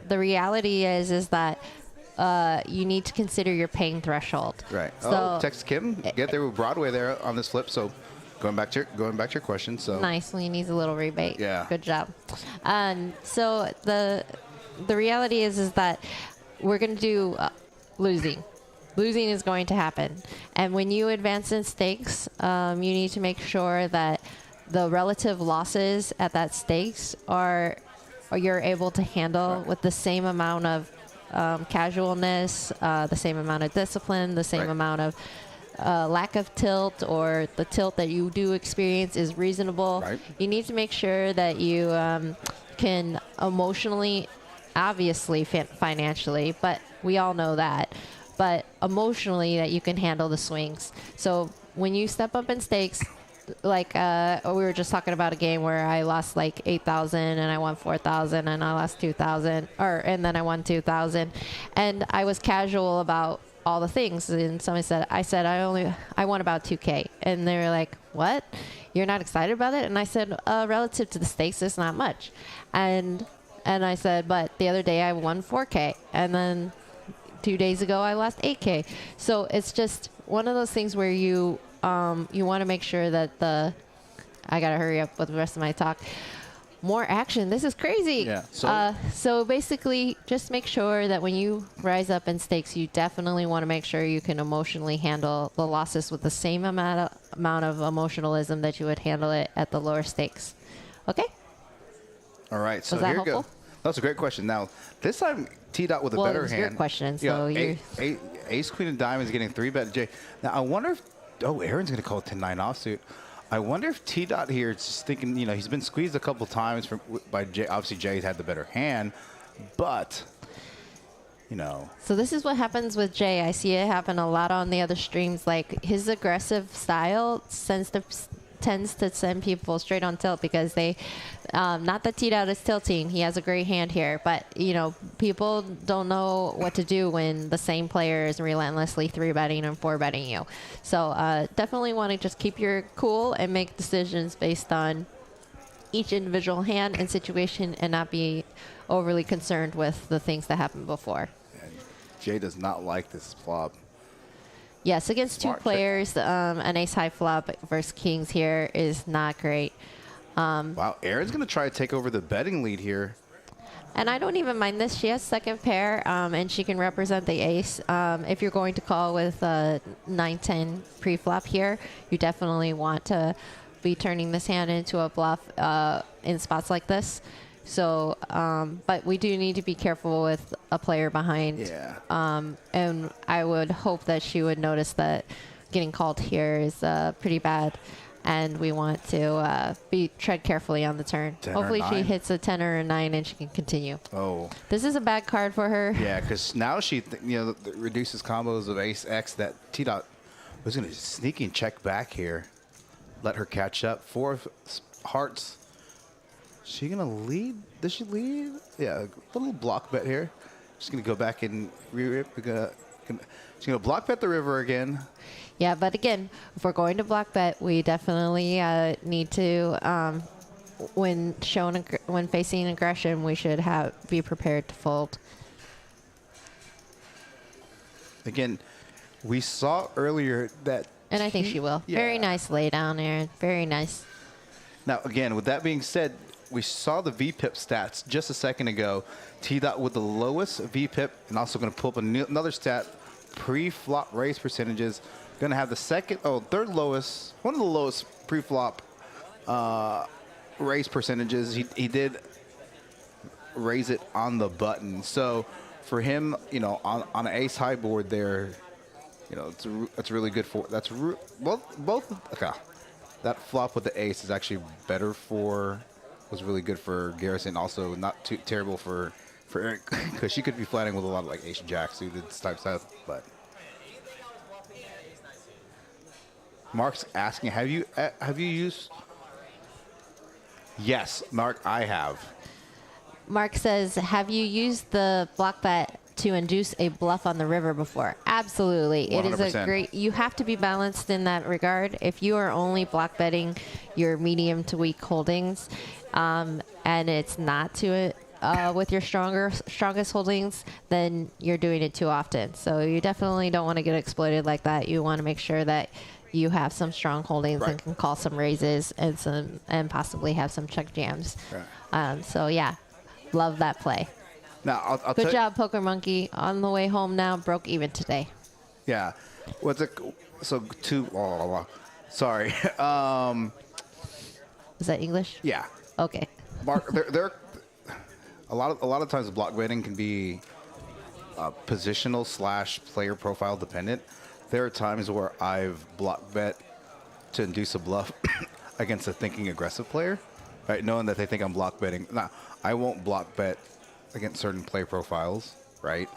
the reality is that you need to consider your pain threshold. Right. So Texas Kim, get there with Broadway there on this flip. So going back to your question. So nice. He needs a little rebate. Yeah. Good job. So the reality is that we're going to do losing. Losing is going to happen, and when you advance in stakes, you need to make sure that the relative losses at that stakes are you're able to handle with the same amount of casualness, the same amount of discipline, the same amount of lack of tilt, or the tilt that you do experience is reasonable. Right. You need to make sure that you can emotionally, obviously financially, but we all know that, but emotionally that you can handle the swings. So when you step up in stakes, like we were just talking about a game where I lost like 8,000 and I won 4,000 and I lost 2,000, and then I won 2,000, and I was casual about all the things. And somebody said, I won about 2K, and they were like, "What? You're not excited about it?" And I said, relative to the stakes, it's not much. And I said, but the other day I won 4K, and then 2 days ago I lost 8K. So it's just one of those things where you want to make sure that I got to hurry up with the rest of my talk. More action. This is crazy. Yeah. So basically, just make sure that when you rise up in stakes, you definitely want to make sure you can emotionally handle the losses with the same amount of emotionalism that you would handle it at the lower stakes. Okay? All right. So Was that here we go. helpful? That's a great question. Now, this time T-Dot with a better it was hand. your question, so Ace, Queen, and Diamonds getting 3-bet J. Now, I wonder if, Aaron's going to call a 10-9 offsuit. I wonder if T-Dot here is just thinking, he's been squeezed a couple times by Jay. Obviously, Jay's had the better hand, but, So this is what happens with Jay. I see it happen a lot on the other streams. Like, his aggressive style tends to send people straight on tilt because they, not that T-Dot is tilting. He has a great hand here, but, people don't know what to do when the same player is relentlessly 3-betting and 4-betting you. So definitely want to just keep your cool and make decisions based on each individual hand and situation, and not be overly concerned with the things that happened before. and Jay does not like this flop. Yes, against two Smart. players, an ace-high flop versus kings here is not great. Wow, Aaron's going to try to take over the betting lead here. And I don't even mind this. She has second pair, and she can represent the ace. If you're going to call with 9-10 pre-flop here, you definitely want to be turning this hand into a bluff in spots like this. So, but we do need to be careful with a player behind. Yeah. And I would hope that she would notice that getting called here is pretty bad, and we want to tread carefully on the turn. 10 or Hopefully she 9. hits a 10 or a 9 and she can continue. Oh. This is a bad card for her. Yeah, because now she, reduces combos of ace X that T-Dot was going to sneak and check back here. Let her catch up. 4 of hearts. She going to lead? Does she lead? Yeah, a little block bet here. She's going to go back and re-rip. She's going to block bet the river again. Yeah, but again, if we're going to block bet, we definitely need to, when facing aggression, we should be prepared to fold. Again, we saw earlier that. And I think she will. Yeah. Very nice lay down, Aaron. Very nice. Now, again, with that being said, we saw the VPIP stats just a second ago. T-Dot with the lowest VPIP, and also going to pull up another stat, pre-flop raise percentages. Going to have the third lowest, one of the lowest pre-flop raise percentages. He did raise it on the button. So for him, on an ace high board there, it's really good for, both. Okay. That flop with the ace is actually was really good for Garrison. Also not too terrible for Eric, because she could be flatting with a lot of like ace jack suited type stuff, but. Mark's asking, have you used? Yes, Mark, I have. Mark says, have you used the block bet to induce a bluff on the river before? Absolutely. It is a 100%. great, you have to be balanced in that regard. If you are only block betting your medium to weak holdings, and it's not to it, with your strongest holdings, then you're doing it too often. So you definitely don't want to get exploited like that. You want to make sure that you have some strong holdings and can call some raises and possibly have some check jams. Right. So yeah, love that play. Now, I'll Good job, Poker Monkey. On the way home now, broke even today. Yeah. What's it? So two. Sorry. Is that English? Yeah. Okay. Mark, there. A lot of times block betting can be positional / player profile dependent. There are times where I've block bet to induce a bluff against a thinking aggressive player, right? Knowing that they think I'm block betting. Now, I won't block bet against certain play profiles, right?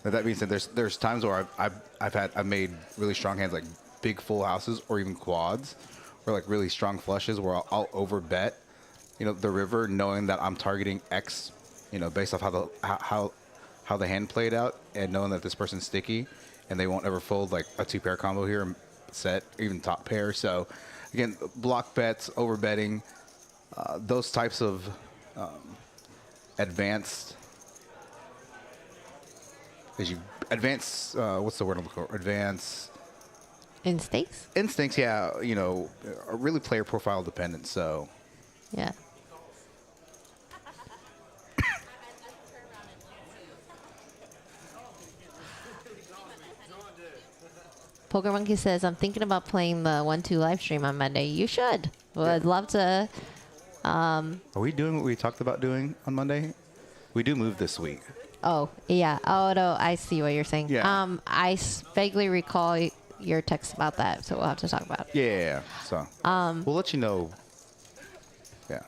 But that means that there's times where I've made really strong hands like big full houses or even quads, or like really strong flushes where I'll over bet, the river, knowing that I'm targeting X, based off how the hand played out, and knowing that this person's sticky and they won't ever fold like a 2-pair combo here and set, even top pair. So again, block bets, over betting, those types of advanced, what's the word I'm looking for? Advanced instincts, yeah, are really player profile dependent. So yeah. Poker Monkey says, I'm thinking about playing the 1-2 live stream on Monday. You should. Well, I'd love to. Are we doing what we talked about doing on Monday? We do move this week. Oh, yeah. Oh, no, I see what you're saying. Yeah. I vaguely recall your text about that, so we'll have to talk about it. Yeah. So we'll let you know. Yeah.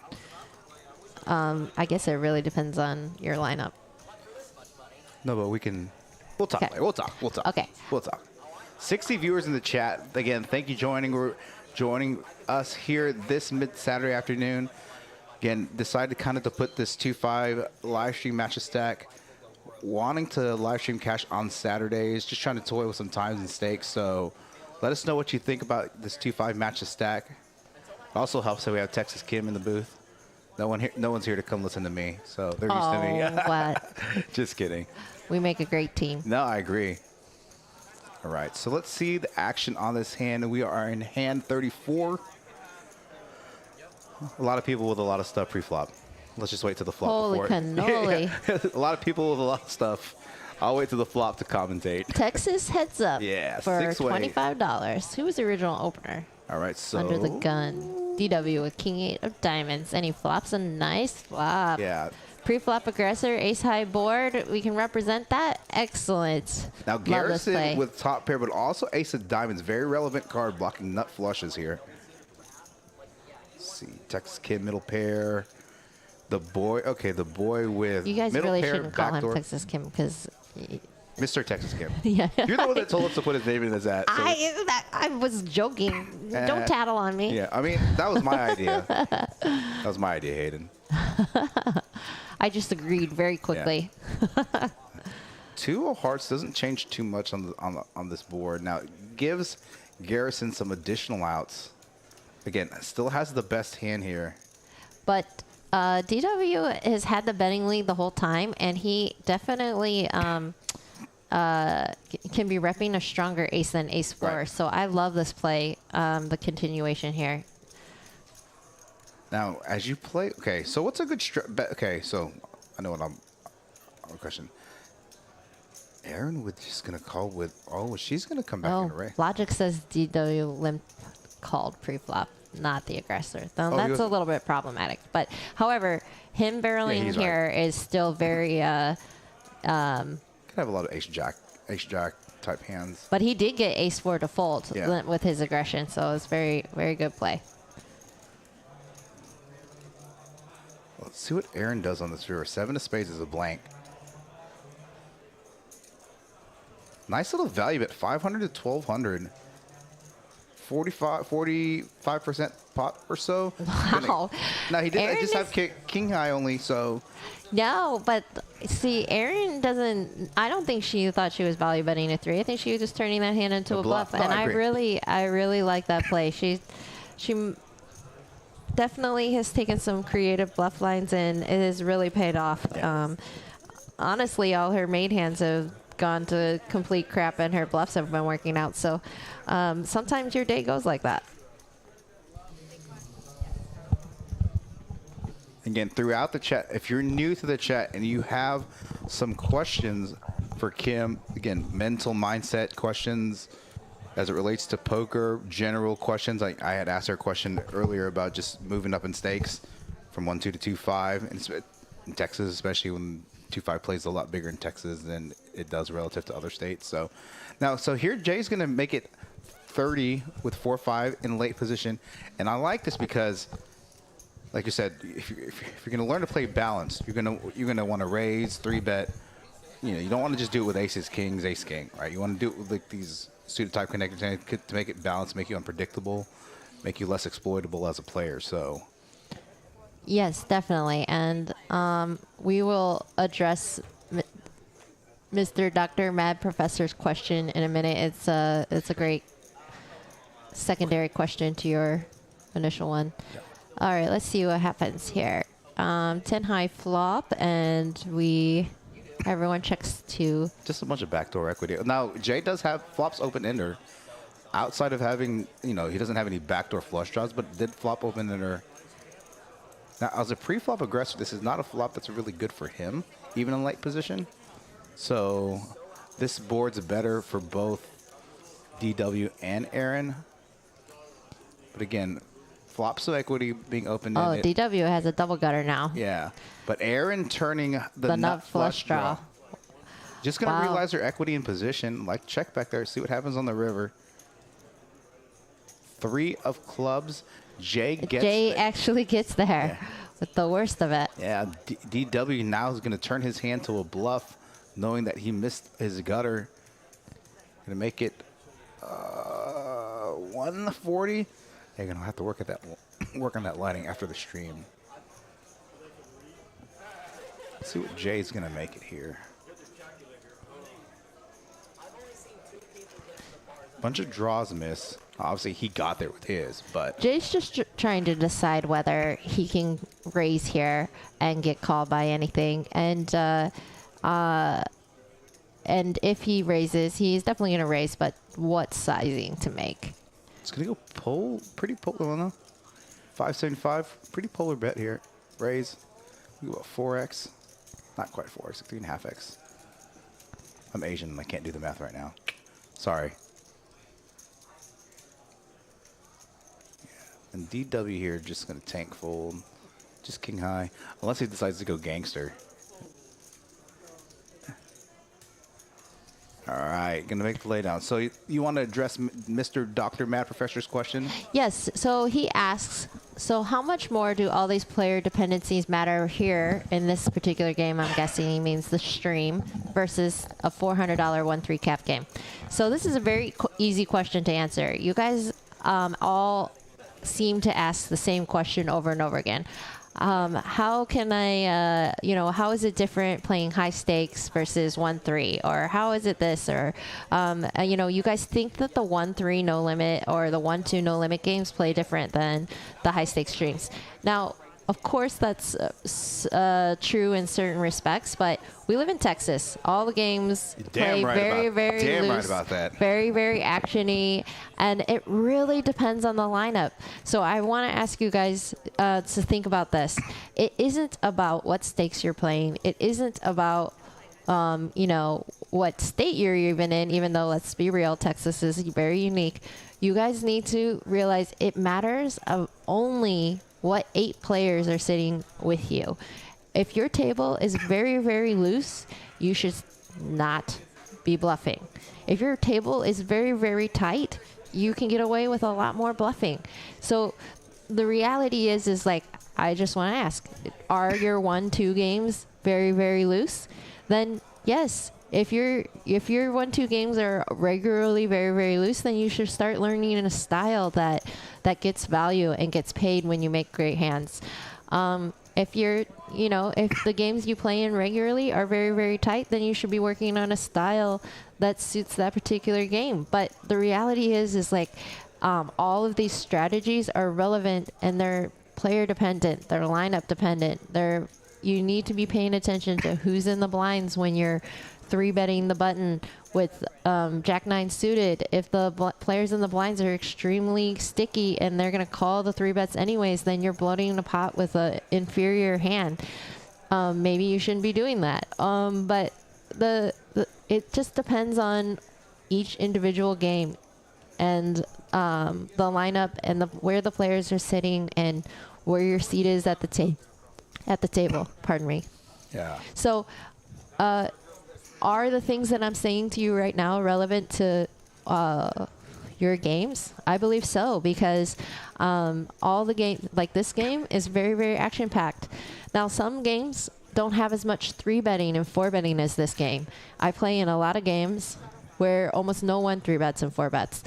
I guess it really depends on your lineup. No, but we'll talk later. We'll talk. Okay. We'll talk. 60 viewers in the chat. Again, thank you joining us here this mid-Saturday afternoon. Again, decided to put this 2-5 live stream matches stack. Wanting to live stream cash on Saturdays, just trying to toy with some times and stakes. So let us know what you think about this 2-5 matches stack. It also helps that we have Texas Kim in the booth. No one's here to come listen to me, so they're used to me. What? Just kidding. We make a great team. No, I agree. All right, so let's see the action on this hand. We are in hand 34. A lot of people with a lot of stuff pre-flop. Let's just wait till the flop. Holy cannoli. A lot of people with a lot of stuff. I'll wait till the flop to commentate. Texas heads up for six-way. $25. Who was the original opener? All right, so. Under the gun. DW with King 8 of diamonds. And he flops a nice flop. Yeah. Pre-flop aggressor, ace high board. We can represent that. Excellent. Now Garrison with top pair, but also ace of diamonds. Very relevant card, blocking nut flushes here. Let's see, Texas Kid middle pair. The boy with you guys middle really pair, shouldn't call him backdoor. Texas Kim because Mr. Texas Kim. yeah. You're the one that told us to put his name in his ad. So I was joking. Don't tattle on me. Yeah, I mean, that was my idea. That was my idea, Hayden. I just agreed very quickly. Yeah. 2 of hearts doesn't change too much on this board. Now, it gives Garrison some additional outs. Again, still has the best hand here. But DW has had the betting lead the whole time, and he definitely can be repping a stronger ace than ace 4. Right. So I love this play, the continuation here. Now, as you play, okay, so what's a good bet? Okay, so I know what I'm question. Aaron was just going to call with, she's going to come back in array. Logic says DW limp called pre-flop, not the aggressor. Though that's a little bit problematic. But, however, him barreling here is still very... Could have a lot of ace jack type hands. But he did get ace 4 to fold with his aggression, so it's very, very good play. Let's see what Aaron does on this river. 7 of spades is a blank. Nice little value bet, 500 to 1,200. 45% pot or so. Wow. No, he did. I Aaron just have is- king high only, so No, but see, Erin doesn't. I don't think she thought she was value betting a 3. I think she was just turning that hand into a bluff. No, And I agree. I really like that play. She definitely has taken some creative bluff lines, and it has really paid off. Honestly, all her main hands have gone to complete crap, and her bluffs have been working out. So sometimes your day goes like that. again, throughout the chat, if you're new to the chat and you have some questions for Kim, again, mental mindset questions as it relates to poker, general questions. Like I had asked her a question earlier about just moving up in stakes from 1-2 to 2-5 in Texas, especially when 2-5 plays a lot bigger in Texas than it does relative to other states. So now, here Jay's going to make it 30 with 4-5 in late position. And I like this because, like you said, if you're going to learn to play balanced, you're going to want to raise, 3-bet. You know, you don't want to just do it with aces, kings, ace, king, right? You want to do it with like these suited type connectors to make it balanced, make you unpredictable, make you less exploitable as a player. So Yes, definitely. And we will address Mr. Dr. Mad Professor's question in a minute. It's a great secondary question to your initial one. Yep. All right, let's see what happens here. 10 high flop, and everyone checks to. just a bunch of backdoor equity. Now, Jay does have flops open-ender. Outside of having, he doesn't have any backdoor flush draws, but did flop open-ender. Now, as a pre-flop aggressor, this is not a flop that's really good for him, even in late position. So this board's better for both DW and Aaron. But again, flops of equity being opened Oh, in. DW has a double gutter now. Yeah. But Aaron turning the nut flush draw. Just going to Wow. realize their equity in position. Like, check back there. See what happens on the river. 3 of clubs. Jay Actually gets there with the worst of it. Yeah, DW now is going to turn his hand to a bluff, knowing that he missed his gutter. Going to make it 140. They're going to have to work on that lighting after the stream. Let's see what Jay's going to make it here. Bunch of draws miss. Obviously, he got there with his, but Jay's just trying to decide whether he can raise here and get called by anything. And if he raises, he's definitely going to raise, but what sizing to make? it's going to go pretty polar, no? 575, pretty polar bet here. Raise. We go about 4x. Not quite 4x, 3.5x. I'm Asian and I can't do the math right now. Sorry. And DW here just going to tank fold. Just king high. Unless he decides to go gangster. All right, going to make the laydown. So you want to address Mr. Dr. Mad Professor's question? Yes, so he asks, so how much more do all these player dependencies matter here in this particular game? I'm guessing he means the stream versus a $400 1-3 cap game. So this is a very easy question to answer. You guys all seem to ask the same question over and over again. How can I, how is it different playing high stakes versus 1-3? Or how is it this? Or, you guys think that the 1-3 no limit or the 1-2 no limit games play different than the high stakes streams. Now, of course, that's true in certain respects, but we live in Texas. All the games play very loose, about that. very, very action-y, and it really depends on the lineup. So I want to ask you guys to think about this. It isn't about what stakes you're playing. It isn't about what state you're even in, even though, let's be real, Texas is very unique. You guys need to realize it matters of only what 8 players are sitting with you. If your table is very, very loose, you should not be bluffing. If your table is very, very tight, you can get away with a lot more bluffing. So the reality is like, I just want to ask, are your 1-2 games very, very loose? Then yes, if your 1-2 games are regularly very, very loose, then you should start learning in a style that gets value and gets paid when you make great hands. If if the games you play in regularly are very, very tight, then you should be working on a style that suits that particular game. But the reality is like all of these strategies are relevant and they're player dependent, they're lineup dependent. You need to be paying attention to who's in the blinds when you're 3-betting the button with Jack-9 suited. If the players in the blinds are extremely sticky and they're going to call the 3-bets anyways, then you're bloating the pot with an inferior hand. Maybe you shouldn't be doing that. But it just depends on each individual game and the lineup and where the players are sitting and where your seat is at the table. Pardon me. Yeah. So, are the things that I'm saying to you right now relevant to your games? I believe so, because all the games, like this game, is very, very action-packed. Now, some games don't have as much 3-betting and 4-betting as this game. I play in a lot of games where almost no one 3-bets and 4-bets.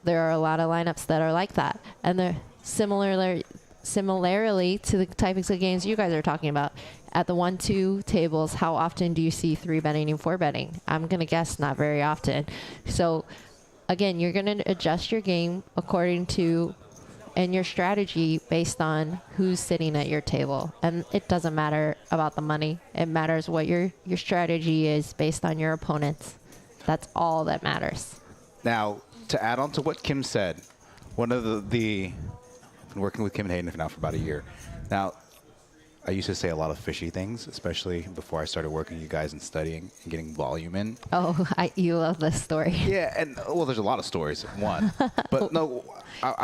There are a lot of lineups that are like that, and they're similarly to the types of games you guys are talking about. At the 1-2 tables, how often do you see 3-betting and 4-betting? I'm going to guess not very often. So, again, you're going to adjust your game according to and your strategy based on who's sitting at your table. And it doesn't matter about the money. It matters what your strategy is based on your opponents. That's all that matters. Now, to add on to what Kim said, one of I've been working with Kim and Hayden now for about a year. Now, I used to say a lot of fishy things, especially before I started working with you guys and studying and getting volume in. Oh, you love this story. Yeah, and well, there's a lot of stories. One, but no,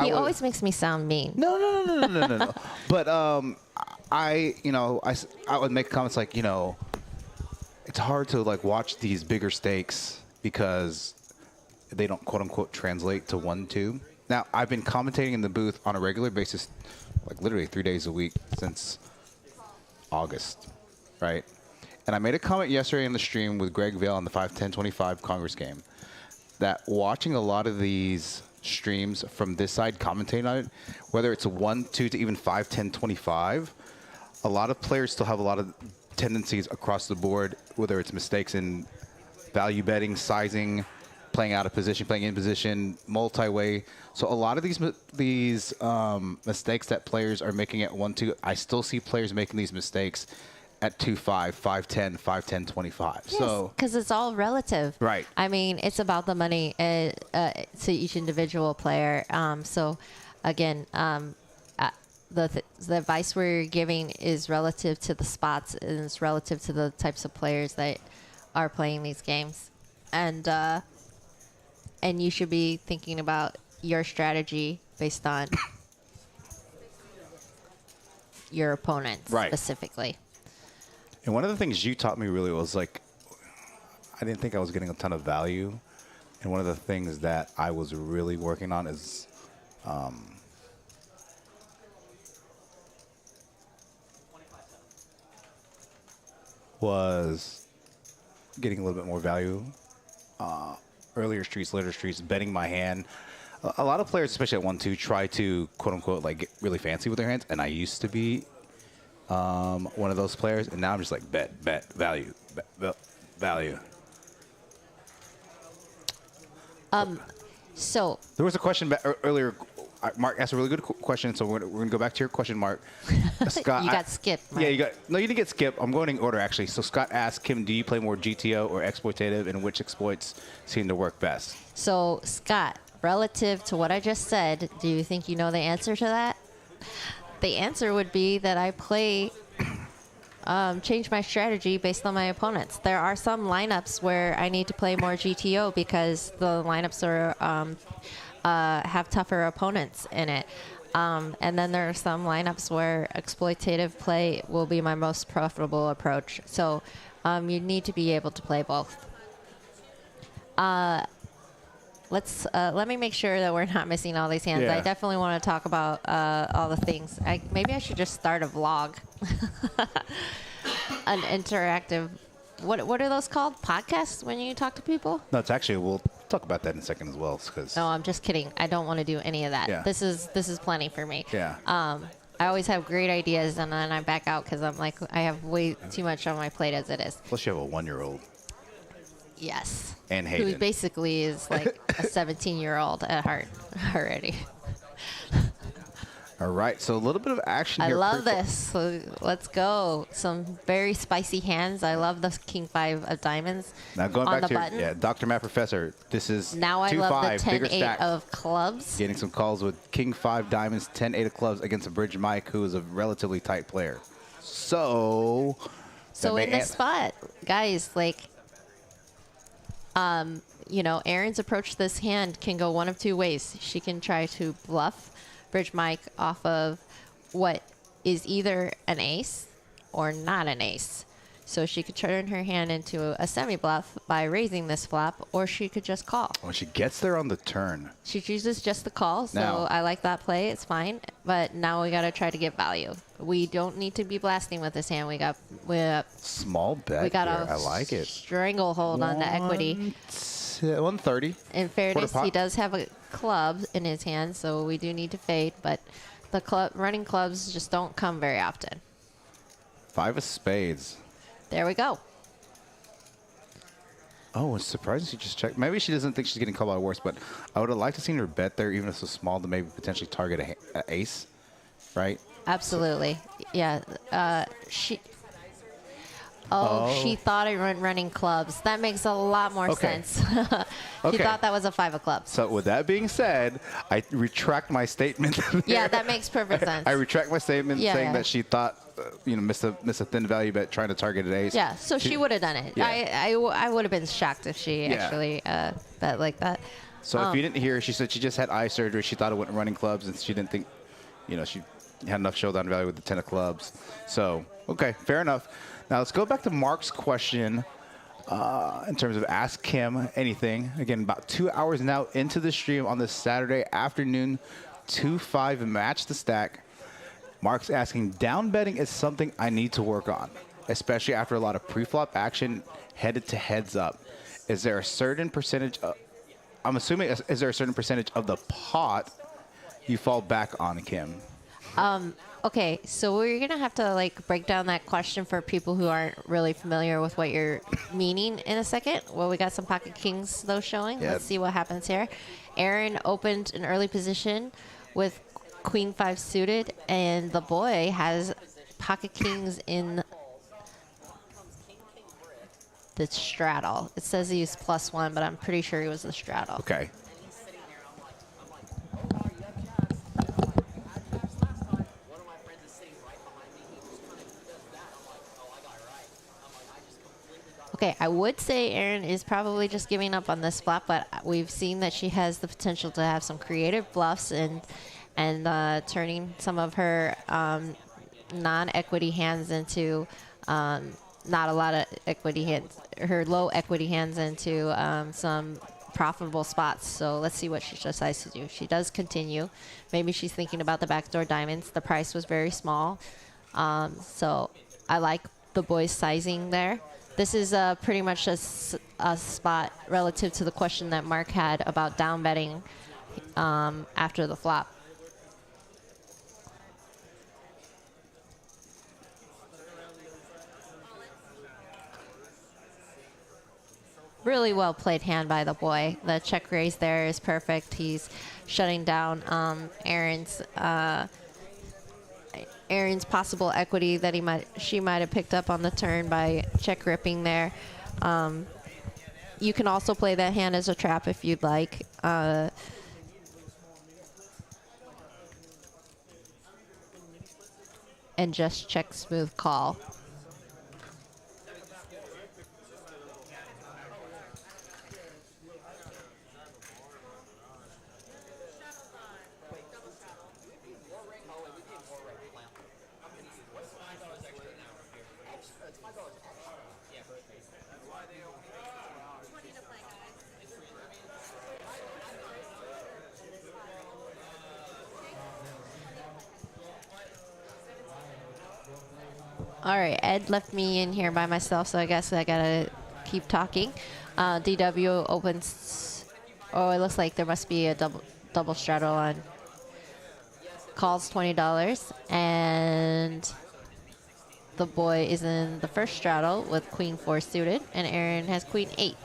He always makes me sound mean. No. But I would make comments like, it's hard to like watch these bigger stakes because they don't quote unquote translate to 1-2. Now, I've been commentating in the booth on a regular basis, like literally 3 days a week since August, right? And I made a comment yesterday in the stream with Greg Vail on the 5-10-25 Congress game that watching a lot of these streams from this side commentating on it, whether it's a 1-2 to even 5-10-25, a lot of players still have a lot of tendencies across the board, whether it's mistakes in value betting, sizing, playing out of position, playing in position, multi-way. So a lot of these mistakes that players are making at 1-2, I still see players making these mistakes at 2-5, 5-10, 5-10-25. Yes, so because it's all relative. Right. I mean, it's about the money to each individual player. So, again, the advice we're giving is relative to the spots and it's relative to the types of players that are playing these games. And you should be thinking about your strategy based on your opponents specifically. And one of the things you taught me really was like, I didn't think I was getting a ton of value. And one of the things that I was really working on is was getting a little bit more value. Earlier streets, later streets, betting my hand. A lot of players, especially at 1-2, try to quote unquote like get really fancy with their hands. And I used to be one of those players, and now I'm just like bet, value, value. So there was a question earlier. Mark asked a really good question, so we're gonna go back to your question, Mark. Scott, you got skipped. Mark. Yeah, you didn't get skipped. I'm going in order actually. So Scott asked Kim, do you play more GTO or exploitative, and which exploits seem to work best? So Scott, relative to what I just said, do you think you know the answer to that? The answer would be that I play, change my strategy based on my opponents. There are some lineups where I need to play more GTO because the lineups are have tougher opponents in it. And then there are some lineups where exploitative play will be my most profitable approach. So you need to be able to play both. Let me make sure that we're not missing all these hands. Yeah. I definitely want to talk about all the things. Maybe I should just start a vlog, an interactive what are those called? Podcasts when you talk to people? No, it's actually, we'll talk about that in a second as well. Cause, No, I'm just kidding. I don't want to do any of that. Yeah. This is plenty for me. Yeah. I always have great ideas and then I back out because I'm like I have way too much on my plate as it is. Plus, you have a 1-year-old. Yes. And Who Hayden. basically is like a 17-year-old at heart already. All right, so a little bit of action I here. love this. So let's go. Some very spicy hands. I love the King 5 of diamonds. Now going on back the to your, button. yeah, Dr. Matt Professor. This is Now I love the 2-5, bigger 10-8 stack. of clubs. Getting some calls with King 5 diamonds, 10-8 of clubs against a Bridge Mike, who is a relatively tight player. So So in this spot, guys, like, you know, Erin's approach to this hand can go one of two ways. She can try to bluff Bridge Mike off of what is either an ace or not an ace. So she could turn her hand into a semi-bluff by raising this flop, or she could just call. when she gets there on the turn, She chooses just the call, so Now- I like that play. It's fine, but now we got to try to get value. We don't need to be blasting with this hand. We got small bet we got here. a I like it. stranglehold on the equity. 130. In fairness, Quarter he pot. does have a club in his hand, so we do need to fade, but the running clubs just don't come very often. 5 of spades. There we go. Oh, it's surprising she just checked. Maybe she doesn't think she's getting called by worse, but I would have liked to seen her bet there, even if it's so small, to maybe potentially target a ace, right? Absolutely. Yeah. She thought I went running clubs. That makes a lot more Okay. sense. She Okay. thought that was a 5 of clubs. So with that being said, I retract my statement. Yeah, that makes perfect sense. I retract my statement Yeah, saying yeah. that she thought, miss a thin value bet trying to target an ace. Yeah, so she would have done it. Yeah. I would have been shocked if she Yeah. actually bet like that. So if you didn't hear, she said she just had eye surgery. She thought it went running clubs, and she didn't think, she had enough showdown value with the 10 of clubs. So, okay, fair enough. Now let's go back to Mark's question in terms of ask him anything. Again, about 2 hours now into the stream on this Saturday afternoon, 2-5 match the stack. Mark's asking, down betting is something I need to work on, especially after a lot of pre-flop action headed to heads up. Is there a certain percentage of, I'm assuming, is there a certain percentage of the pot you fall back on, Kim? Okay, so we're going to have to break down that question for people who aren't really familiar with what you're meaning in a second. Well, we got some pocket kings, though, showing. Yeah. Let's see what happens here. Erin opened an early position with Queen 5 suited, and the boy has pocket kings in the straddle. It says he used +1, but I'm pretty sure he was the straddle. Okay. Okay, I would say Erin is probably just giving up on this flop, but we've seen that she has the potential to have some creative bluffs and turning some of her non-equity hands into not a lot of equity hands, her low equity hands into some profitable spots. So let's see what she decides to do. She does continue. Maybe she's thinking about the backdoor diamonds. The price was very small. So I like the boy's sizing there. This is pretty much a spot relative to the question that Mark had about down betting after the flop. Really well played hand by the boy. The check raise there is perfect. He's shutting down Erin's possible equity that she might have picked up on the turn by check ripping there. You can also play that hand as a trap if you'd like. And just check smooth call. All right, Ed left me in here by myself, so I guess I gotta keep talking. DW opens. Oh, it looks like there must be a double straddle on. Calls $20, and the boy is in the first straddle with Queen 4 suited, and Aaron has Queen 8.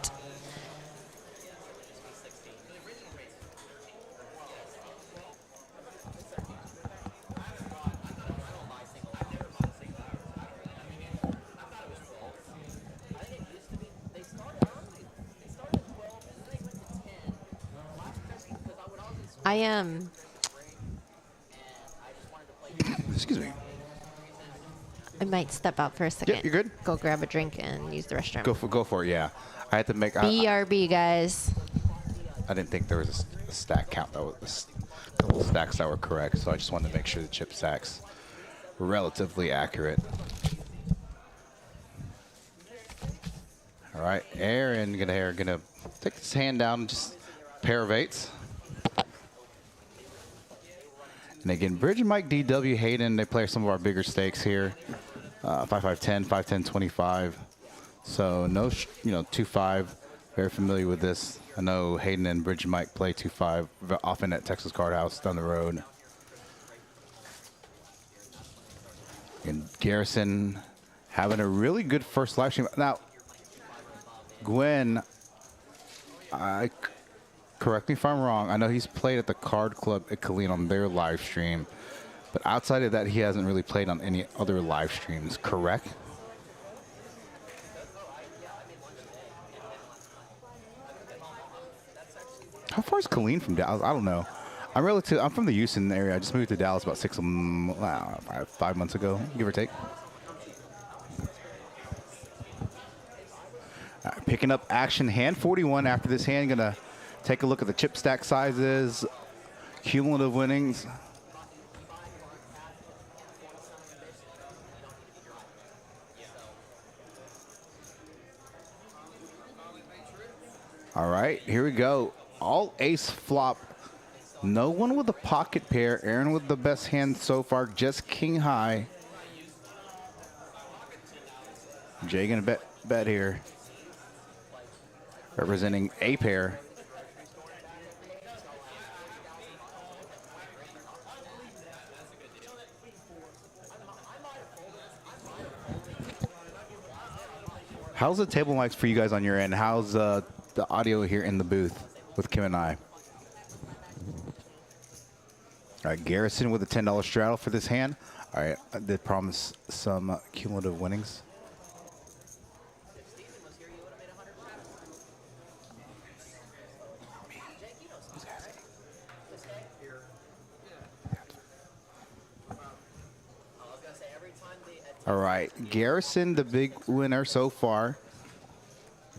I am. Excuse me. I might step out for a second. Yep, you're good. Go grab a drink and use the restroom. Go for it. Yeah, I had to make. BRB, guys. I didn't think there was a stack count that was a couple stacks that were correct, so I just wanted to make sure the chip stacks were relatively accurate. All right, Aaron gonna take his hand down, just pair of 8s. And again, Bridge and Mike, DW, Hayden, they play some of our bigger stakes here. 5-5-10, 5-10, 25. So no, 2-5. Very familiar with this. I know Hayden and Bridge and Mike play 2-5 often at Texas Card House down the road. And Garrison having a really good first live stream. Now, Gwen, correct me if I'm wrong. I know he's played at the Card Club at Colleen on their live stream. But outside of that, he hasn't really played on any other live streams, correct? How far is Colleen from Dallas? I don't know. I'm from the Houston area. I just moved to Dallas about 5 months ago, give or take. Picking up action, hand 41 after this hand. Gonna take a look at the chip stack sizes, cumulative winnings. All right, here we go. All ace flop. No one with a pocket pair. Aaron with the best hand so far, just king high. Jay gonna bet here. Representing a pair. How's the table mics for you guys on your end? How's the audio here in the booth with Kim and I? All right, Garrison with a $10 straddle for this hand. All right, I did promise some cumulative winnings. All right, Garrison, the big winner so far,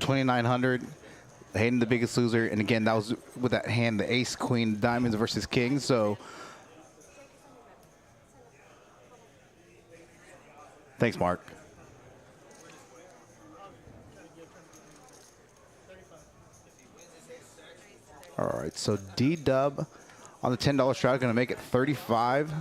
2,900. Hayden, the biggest loser, and again, that was with that hand, the ace, queen, diamonds versus king. So, thanks, Mark. All right, so D-Dub on the $10 shot, going to make it 35.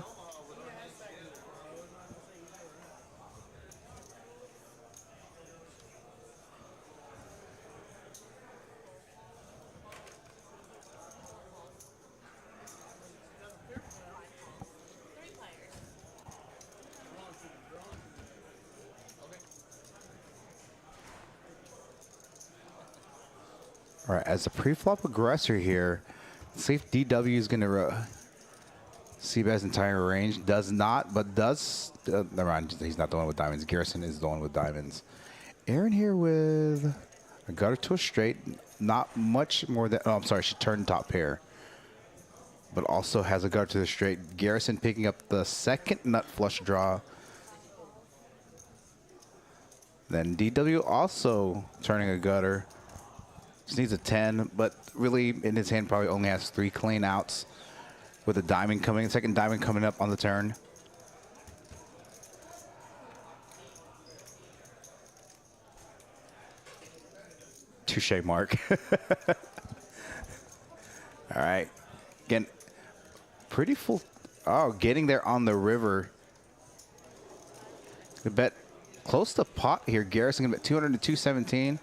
All right, as a pre-flop aggressor here, see if DW is going to see B's entire range. Does not, but does. Never mind, he's not the one with diamonds. Garrison is the one with diamonds. Aaron here with a gutter to a straight. Not much more than, oh, I'm sorry, she turned top pair. But also has a gutter to the straight. Garrison picking up the second nut flush draw. Then DW also turning a gutter. Just needs a 10, but really in his hand probably only has 3 clean outs with a diamond coming, second diamond coming up on the turn. Touche, Mark. All right. Again, pretty full. Oh, getting there on the river. The bet close to pot here. Garrison gonna bet 200 to 217.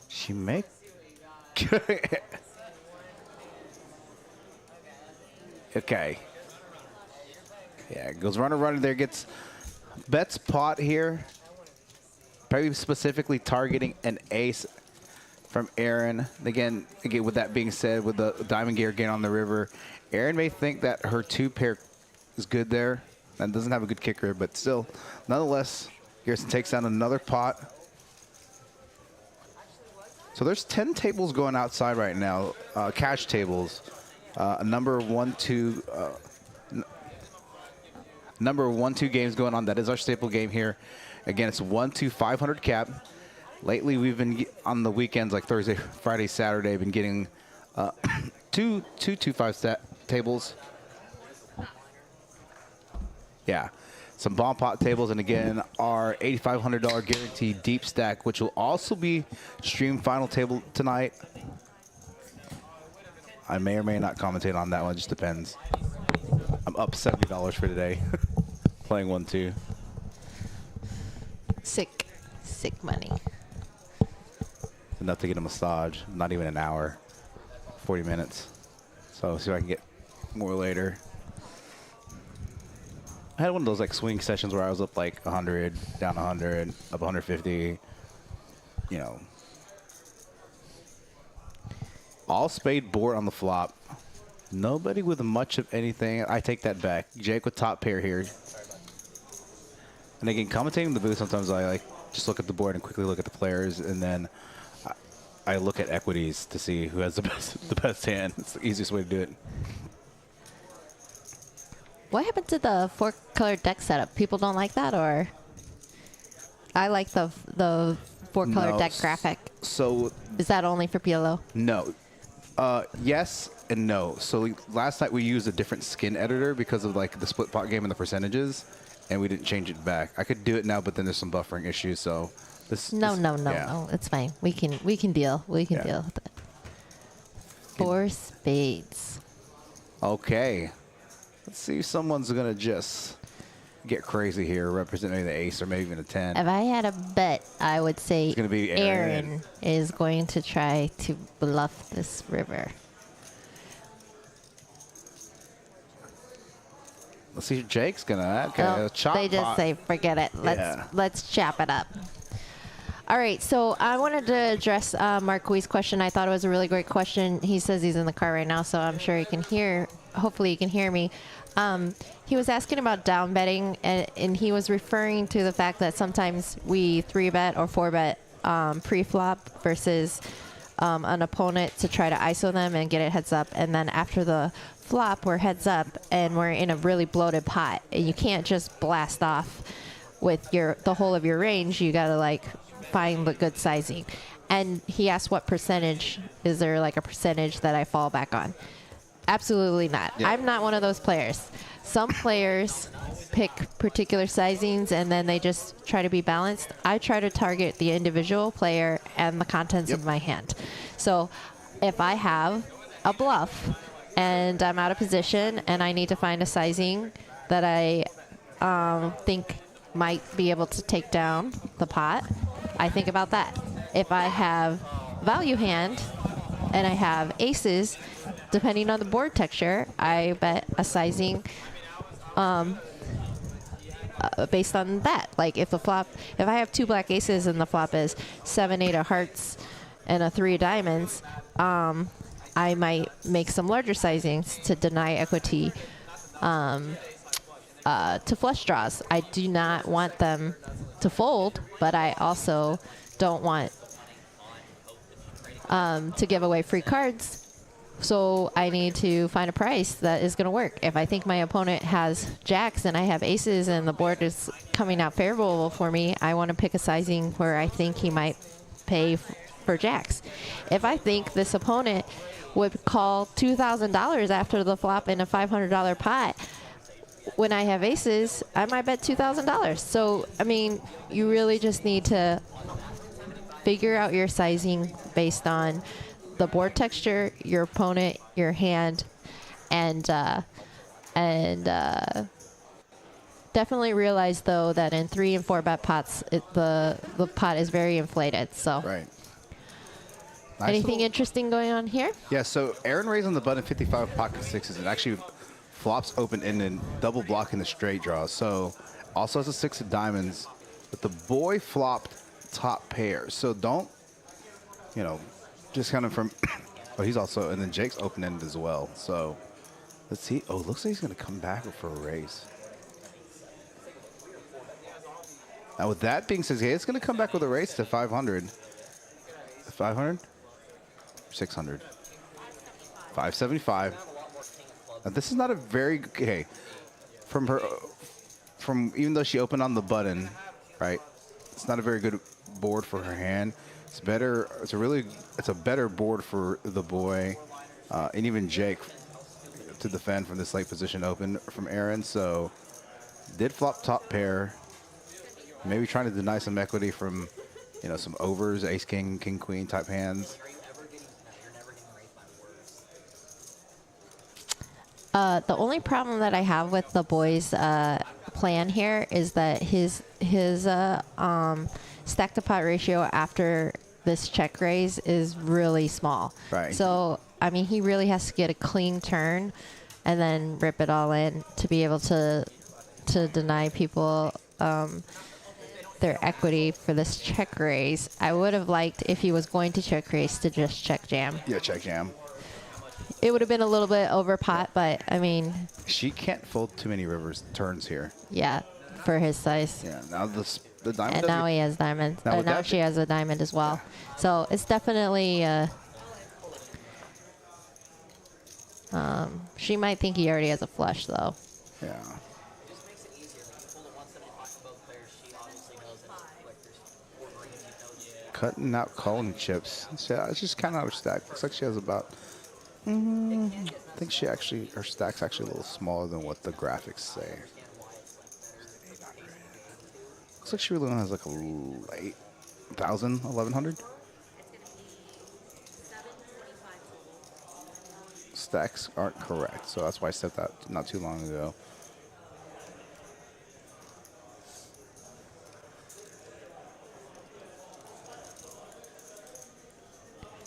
She may. Okay. Yeah, goes runner there, gets bets pot here. Probably specifically targeting an ace from Aaron. Again, with that being said, with the diamond gear again on the river, Aaron may think that her 2-pair is good there. And doesn't have a good kicker, but still, nonetheless, Garrison takes down another pot. So there's 10 tables going outside right now, cash tables. Number 1-2 games going on. That is our staple game here. Again, it's 1-2 500 cap. Lately, we've been on the weekends like Thursday, Friday, Saturday, been getting two 5 stat tables. Yeah, some bomb pot tables, and again, our $8,500 guaranteed deep stack, which will also be streamed final table tonight. I may or may not commentate on that one, just depends. I'm up $70 for today, playing 1-2. Sick money. Enough to get a massage, not even an hour, 40 minutes. So see if I can get more later. I had one of those like swing sessions where I was up like 100, down 100, up 150, you know. All spade board on the flop. Nobody with much of anything. I take that back. Jake with top pair here. And again, commentating in the booth, sometimes I like just look at the board and quickly look at the players, and then I look at equities to see who has the best hand. It's the easiest way to do it. What happened to the 4-color deck setup? People don't like that, or? I like the 4-color deck graphic. So is that only for PLO? No. Yes and no. So last night we used a different skin editor because of like the split pot game and the percentages, and we didn't change it back. I could do it now, but then there's some buffering issues. So no, it's fine. We can deal. We can deal with it. 4 spades. Okay. Let's see if someone's gonna just get crazy here, representing the ace or maybe even a 10. If I had a bet, I would say It's gonna be Aaron is going to try to bluff this river. Let's see if Jake's gonna. Okay, Well, chop they just pot. say, forget it. Let's chop it up. All right, so I wanted to address Marquis' question. I thought it was a really great question. He says he's in the car right now, so I'm sure he can hear. Hopefully, he can hear me. He was asking about down betting, and he was referring to the fact that sometimes we 3-bet or 4-bet pre-flop versus an opponent to try to ISO them and get it heads up, and then after the flop, we're heads up, and we're in a really bloated pot, and you can't just blast off with the whole of your range. You gotta like find the good sizing. And he asked what percentage, is there like a percentage that I fall back on? Absolutely not. Yeah. I'm not one of those players. Some players pick particular sizings and then they just try to be balanced. I try to target the individual player and the contents of my hand. So if I have a bluff and I'm out of position and I need to find a sizing that I think might be able to take down the pot, I think about that. If I have value hand and I have aces, depending on the board texture, I bet a sizing based on that. Like if I have 2 black aces and the flop is 7, 8 of hearts and a 3 of diamonds, I might make some larger sizings to deny equity to flush draws. I do not want them to fold, but I also don't want to give away free cards. So I need to find a price that is going to work. If I think my opponent has jacks and I have aces and the board is coming out favorable for me, I want to pick a sizing where I think he might pay for jacks. If I think this opponent would call $2,000 after the flop in a $500 pot, when I have aces, I might bet $2,000. So, I mean, you really just need to figure out your sizing based on the board texture, your opponent, your hand, and definitely realize though that in 3 and 4 bet pots, the pot is very inflated. So Right. Nice anything little- interesting going on here? Yeah, so Aaron raised on the button 55 pocket sixes and actually flops open ended, double blocking the straight draw. So also has a 6 of diamonds, but the boy flopped top pair. So don't, you know, just kind of from, oh, he's also, and then Jake's open ended as well. So let's see. Oh, looks like he's going to come back for a raise. Now with that being said, it's going to come back with a raise to 500. 500? 600. 575. Now this is not a very okay from her even though she opened on the button, right? It's not a very good board for her hand. It's better. It's a better board for the boy and even Jake to defend from this late position open from Aaron. So did flop top pair. Maybe trying to deny some equity from, you know, some overs, ace, king, king, queen type hands. The only problem that I have with the boys' plan here is that his stack to pot ratio after this check raise is really small. Right. So I mean, he really has to get a clean turn and then rip it all in to be able to deny people their equity for this check raise. I would have liked, if he was going to check raise, to just check jam. Yeah, check jam. It would have been a little bit over pot, but I mean, She can't fold too many rivers turns here. yeah, for his size. Yeah. Now the diamond. And now he has diamonds. Now with Now that she has a diamond as well. So it's definitely. She might think he already has a flush though. Yeah. Just makes it easier. When you pull the 175 for both players, she obviously knows that like there's 4 greens, you know. Cutting out calling chips. So it's just kind of out of stack. Looks like she has about. I think her stack's actually a little smaller than what the graphics say. Looks like she really only has like a 8,000, 1,100. Stacks aren't correct, so that's why I said that not too long ago.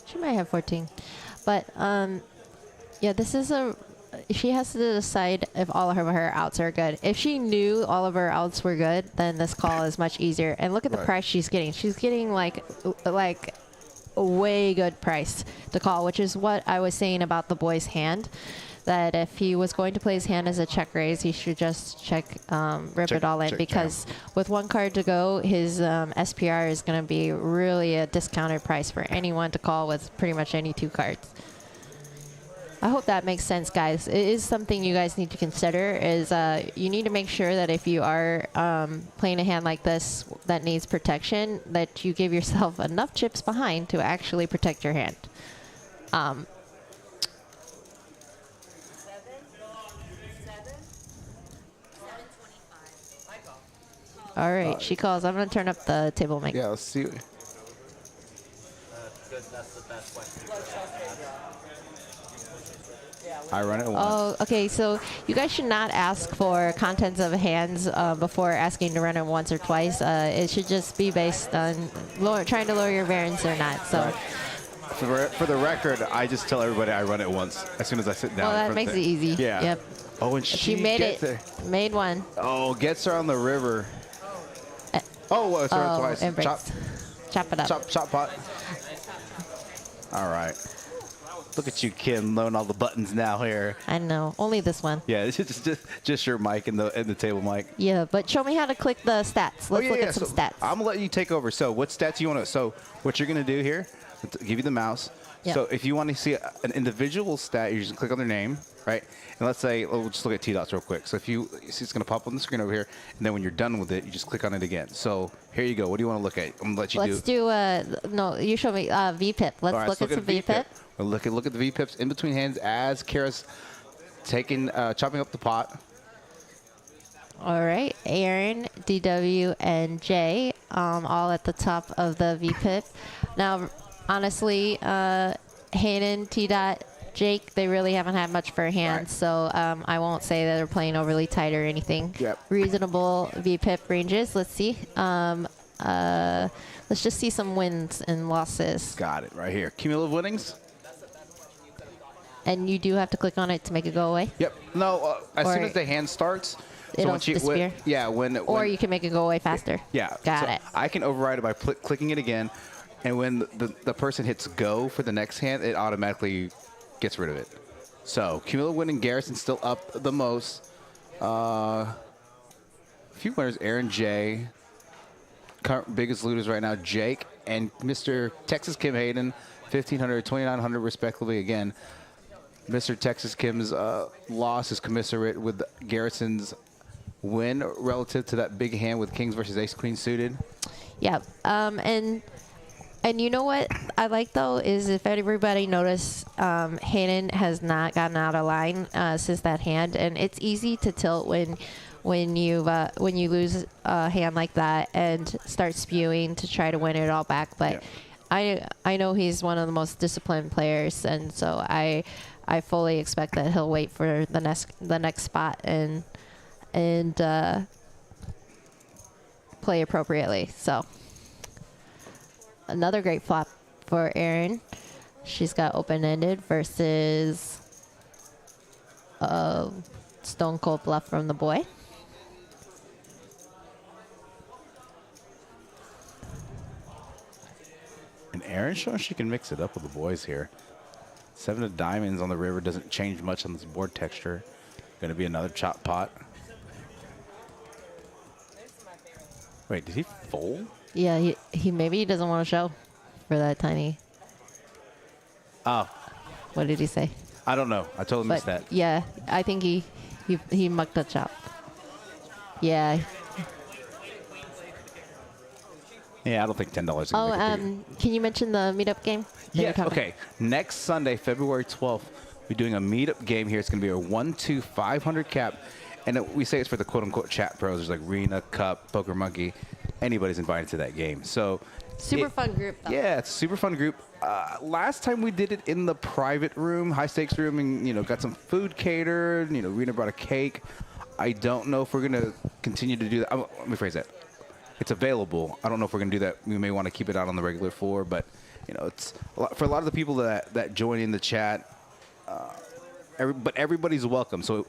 She might have 14, but yeah, this is she has to decide if all of her outs are good. If she knew all of her outs were good, then this call is much easier. And look at the Right. price she's getting. She's getting like a way good price to call, which is what I was saying about the boy's hand. That if he was going to play his hand as a check raise, he should just rip it all in, check because with 1 card to go, his SPR is going to be really a discounted price for anyone to call with pretty much any 2 cards. I hope that makes sense, guys. It is something you guys need to consider. Is you need to make sure that if you are playing a hand like this that needs protection, that you give yourself enough chips behind to actually protect your hand. All right, she calls. I'm going to turn up the table mic. Yeah, let's see. Good, that's the best way. I run it once. Oh, okay. So you guys should not ask for contents of hands before asking to run it once or twice. It should just be based on trying to lower your variance or not. So. For the record, I just tell everybody I run it once as soon as I sit down. Well, that makes it easy. Yeah. Yep. Oh, and She made it. Made one. Oh, gets her on the river. Oh, sorry, twice. And breaks. Chop it up. Chop pot. All right. Look at you, Kim, knowing all the buttons now here. I know. Only this one. Yeah, it's just your mic and the table mic. Yeah, but show me how to click the stats. Let's look at some stats. I'm gonna let you take over. So, what stats you want to? So, what you're gonna do here? Give you the mouse. Yep. So, if you want to see an individual stat, you just click on their name, right? And let's say we'll just look at T-dots real quick. So, if you see, it's gonna pop on the screen over here, and then when you're done with it, you just click on it again. So, here you go. What do you want to look at? I'm gonna let you Let's do no. You show me VPIP. Let's All right, look at some VPIP. We'll look at the VPIPs in between hands as Kara's chopping up the pot. All right, Aaron, DW, and Jay, all at the top of the VPIP. Now, honestly, Hayden, T-Dot, Jake, they really haven't had much for a hand, Right. so I won't say that they're playing overly tight or anything. Yep. Reasonable VPIP ranges. Let's see. Let's just see some wins and losses. Got it right here. Cumulative winnings. And you do have to click on it to make it go away. Yep. No, as soon Or as the hand starts, it'll once you disappear? when Or you can make it go away faster. yeah. Got so it. I can override it by clicking it again, and when the person hits go for the next hand, it automatically gets rid of it. So cumulative winning, Garrison's still up the most. A few winners, Aaron J. Current biggest looters right now, Jake and Mr. Texas Kim Hayden, 1,500, 2,900 respectively. Again, Mr. Texas Kim's loss is commensurate with Garrison's win relative to that big hand with Kings versus Ace Queen suited. Yeah. And you know what I like, though, is if everybody noticed, Hayden has not gotten out of line since that hand. And it's easy to tilt when you lose a hand like that and start spewing to try to win it all back. But Yeah. I know he's one of the most disciplined players, and so I fully expect that he'll wait for the next spot and play appropriately. So another great flop for Erin. She's got open-ended versus Stone Cold Bluff from the boy. And Aaron showing she can mix it up with the boys here. 7 of diamonds on the river doesn't change much on this board texture. Going to be another chop pot. Wait, did he fold? Yeah, he maybe he doesn't want to show for that tiny. Oh, What did he say? I don't know. I totally missed that. Yeah, I think he mucked the chop. Yeah. Yeah, I don't think $10 is Oh, going to make a big. can you mention the meetup game? that you're Yes, talking okay. Next Sunday, February 12th, we're doing a meetup game here. It's going to be a 1-2-500 cap. And we say it's for the quote-unquote chat pros. There's like Rena, Cup, Poker Monkey. Anybody's invited to that game. So Super fun group, though. Yeah, it's a super fun group. Last time we did it in the private room, high stakes room, and got some food catered. Rena brought a cake. I don't know if we're gonna continue to do that. Let me phrase that. It's available. I don't know if we're gonna do that. We may want to keep it out on the regular floor, but it's for a lot of the people that join in the chat. But everybody's welcome. So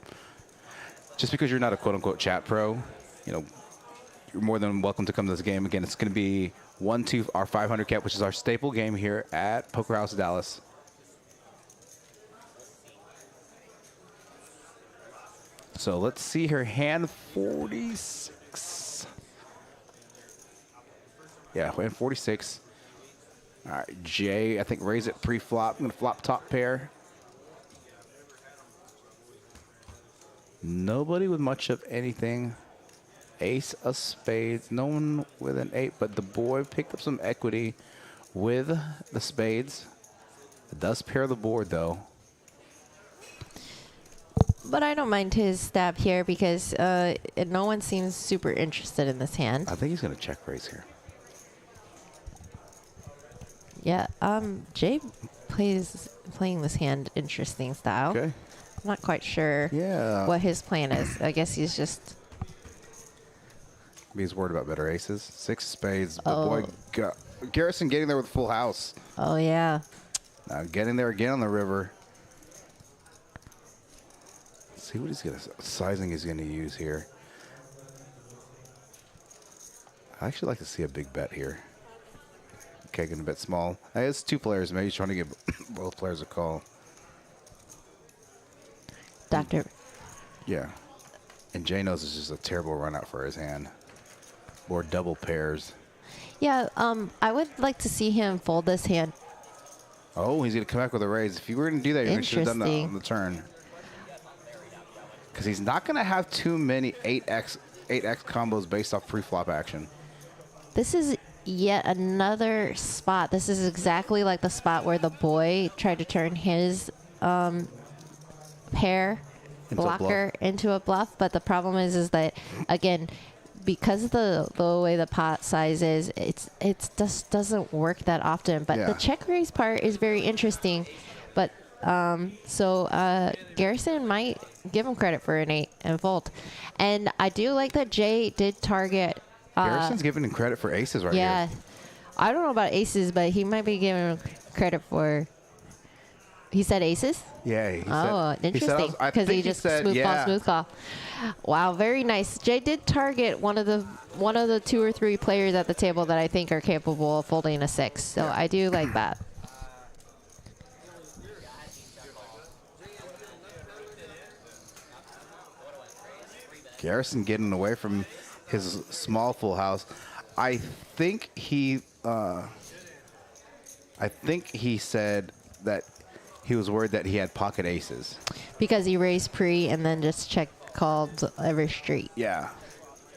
just because you're not a quote unquote chat pro, you're more than welcome to come to this game. Again, it's going to be 1-2 our 500 cap, which is our staple game here at Poker House Dallas. So let's see her hand 46. Yeah, hand 46. All right, Jay, I think raise it pre-flop. I'm going to flop top pair. Nobody with much of anything. Ace of spades. No one with an 8, but the boy picked up some equity with the spades. It does pair the board, though. But I don't mind his stab here because no one seems super interested in this hand. I think he's going to check raise here. Yeah, Jay playing this hand interesting style. Okay. I'm not quite sure what his plan is. I guess he's just... He's worried about better aces. 6 spades. But boy, Garrison getting there with full house. Oh, yeah. Now getting there again on the river. Let's see what sizing he's going to use here. I actually like to see a big bet here. Okay, going to bet small. It's 2 players. Maybe he's trying to give both players a call. Doctor. Yeah. And Jay knows it's just a terrible run out for his hand. Or double pairs. Yeah, I would like to see him fold this hand. Oh, he's going to come back with a raise. If you were going to do that, you should have done that on the turn. Because he's not going to have too many 8x combos based off pre-flop action. This is yet another spot. This is exactly like the spot where the boy tried to turn his pair blocker into a bluff. But the problem is that, again, because of the way the pot size is, it just doesn't work that often. But the check raise part is very interesting. But So Garrison might give him credit for an 8 and fold. And I do like that Jay did target. Garrison's giving him credit for aces right Yeah. here. I don't know about aces, but he might be giving him credit for. He said aces? Yeah. He Oh, said, interesting. I Because think he just said, smooth call. Wow, very nice. Jay did target one of the 2 or 3 players at the table that I think are capable of folding a 6. So I do like that. Garrison getting away from his small full house. I think he said that he was worried that he had pocket aces. Because he raised pre and then just check called every street. Yeah.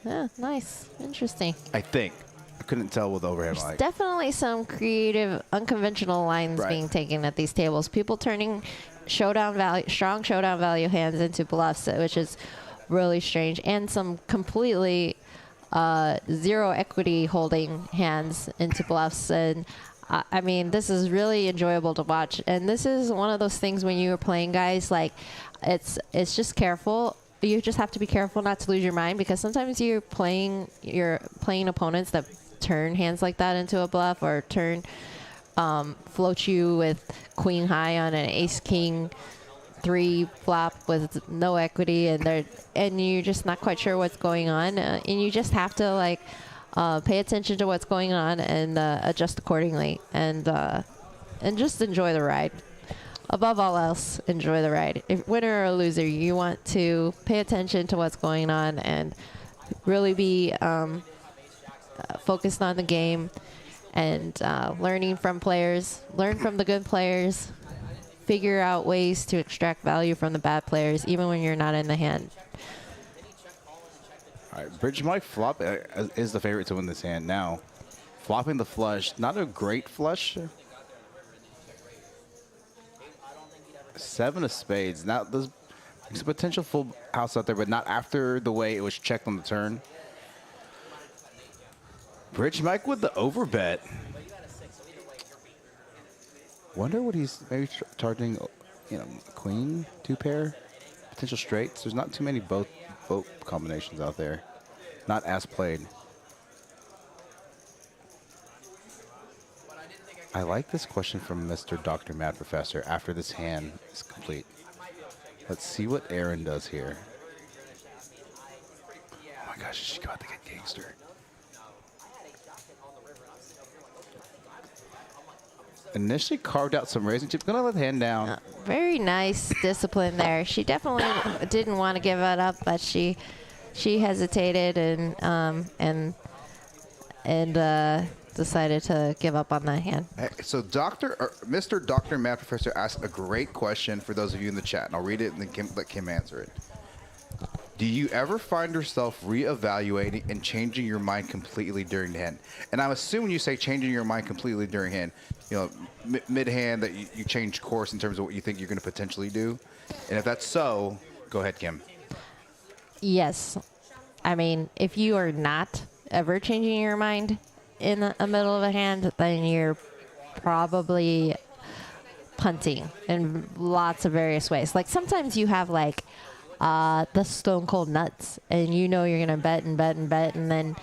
Yeah, nice. Interesting. I think. I couldn't tell with overhead light. Definitely some creative, unconventional lines Right. being taken at these tables. People turning strong showdown value hands into bluffs, which is really strange, and some completely zero equity holding hands into bluffs. And I mean, this is really enjoyable to watch. And this is one of those things when you are playing, guys, like it's just careful. You just have to be careful not to lose your mind, because sometimes you're playing opponents that turn hands like that into a bluff, or float you with queen high on an ace king 3 flop with no equity, and you're just not quite sure what's going on, and you just have to like pay attention to what's going on and adjust accordingly, and just enjoy the ride. Above all else, enjoy the ride. If winner or loser, you want to pay attention to what's going on and really be focused on the game, and learning from players. Learn from the good players. Figure out ways to extract value from the bad players, even when you're not in the hand. All right, Bridge Mike flop is the favorite to win this hand now. Flopping the flush, not a great flush. 7 of spades. Now there's a potential full house out there, but not after the way it was checked on the turn. Bridge Mike with the overbet. Wonder what he's maybe charging. Queen 2 pair, potential straights. There's not too many both combinations out there. Not as played. I like this question from Mr. Dr. Mad Professor after this hand is complete. Let's see what Aaron does here. Oh my gosh, she's about to get gangster. Initially carved out some raising chips. Gonna let the hand down. Very nice discipline there. She definitely didn't want to give it up, but she hesitated and decided to give up on that hand. So Mr. Dr. Math Professor asked a great question for those of you in the chat, and I'll read it and then let Kim answer it. Do you ever find yourself reevaluating and changing your mind completely during the hand? And I'm assuming you say changing your mind completely during hand, mid-hand, that you change course in terms of what you think you're going to potentially do. And if that's so, go ahead, Kim. Yes. I mean, if you are not ever changing your mind in the middle of a hand, then you're probably punting in lots of various ways. Like sometimes you have like the stone cold nuts, and you're gonna bet and bet and bet, and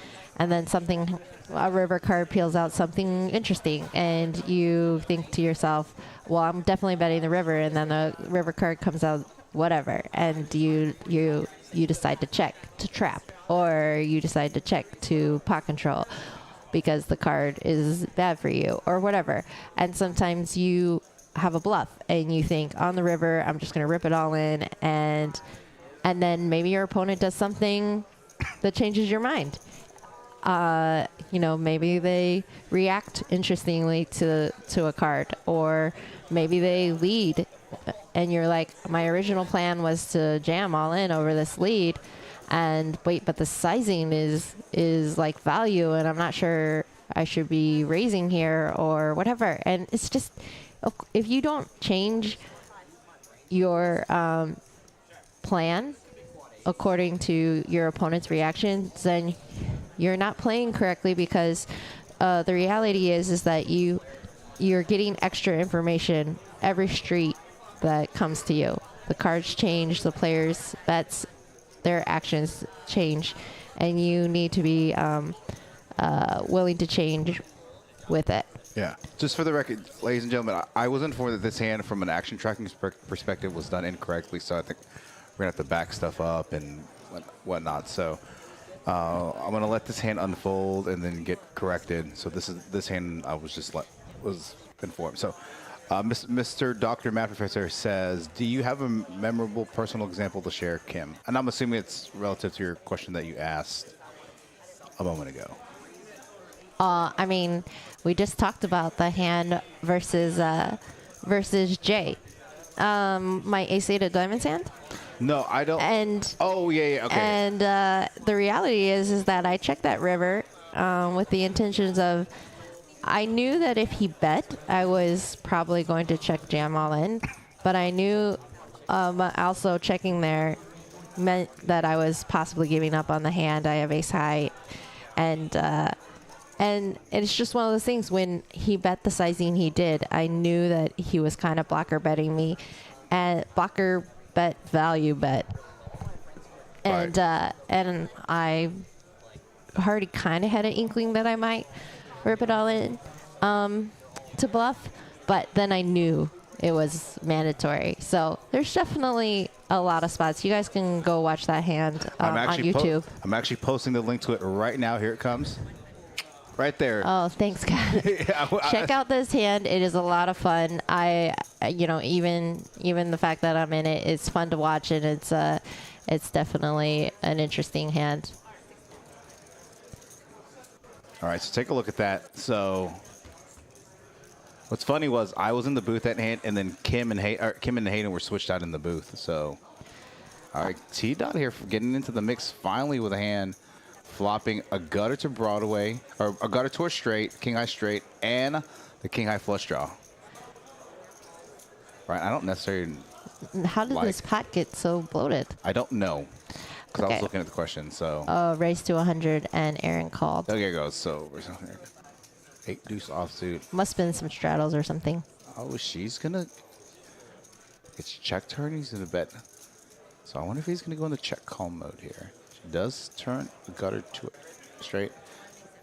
then something, a river card peels out something interesting, and you think to yourself, well, I'm definitely betting the river, and then the river card comes out whatever, and you decide to check to trap, or you decide to check to pot control because the card is bad for you or whatever. And sometimes you have a bluff and you think, on the river, I'm just going to rip it all in, and then maybe your opponent does something that changes your mind. Maybe they react interestingly to a card, or maybe they lead and you're like, my original plan was to jam all in over this lead, and wait, but the sizing is like value, and I'm not sure I should be raising here or whatever. And it's just, if you don't change your plan according to your opponent's reactions, then you're not playing correctly, because the reality is that you're getting extra information every street that comes to you. The cards change, the players' bets, their actions change, and you need to be willing to change with it. Yeah. Just for the record, ladies and gentlemen, I was informed that this hand, from an action tracking perspective, was done incorrectly. So I think we're gonna have to back stuff up and whatnot. So I'm gonna let this hand unfold and then get corrected. So this hand I was just was informed. So Mr. Dr. Math Professor says, do you have a memorable personal example to share, Kim? And I'm assuming it's relative to your question that you asked a moment ago. I mean, we just talked about the hand versus Jay. My ace-8 of diamonds hand. No, I don't. And oh yeah, okay. And the reality is that I checked that river with the intentions of, I knew that if he bet, I was probably going to check jam all in, but I knew also checking there meant that I was possibly giving up on the hand. I have ace high, and it's just one of those things. When he bet the sizing he did, I knew that he was kind of blocker betting me, and blocker bet value bet, and and I already kind of had an inkling that I might rip it all in to bluff, but then I knew it was mandatory. So there's definitely a lot of spots. You guys can go watch that hand on YouTube. I'm actually posting the link to it right now. Here it comes. Right there. Oh, thanks, God. Check out this hand. It is a lot of fun. Even the fact that I'm in it, it's fun to watch, and it's definitely an interesting hand. All right, so take a look at that. So what's funny was I was in the booth that hand, and then Kim and Hayden were switched out in the booth. So, all right, T-Dot here for getting into the mix finally with a hand, flopping a gutter to Broadway, or a gutter to a straight, king high straight, and the king high flush draw. Right, I don't necessarily. How did this pot get so bloated? I don't know, because I was looking at the question. So. Raise to 100, and Aaron called. There it goes. So where's 8 deuce offsuit. Must have been some straddles or something. Oh, she's gonna. It's check turn. He's gonna bet. So I wonder if he's gonna go into check call mode here. She does turn the gutter to a straight.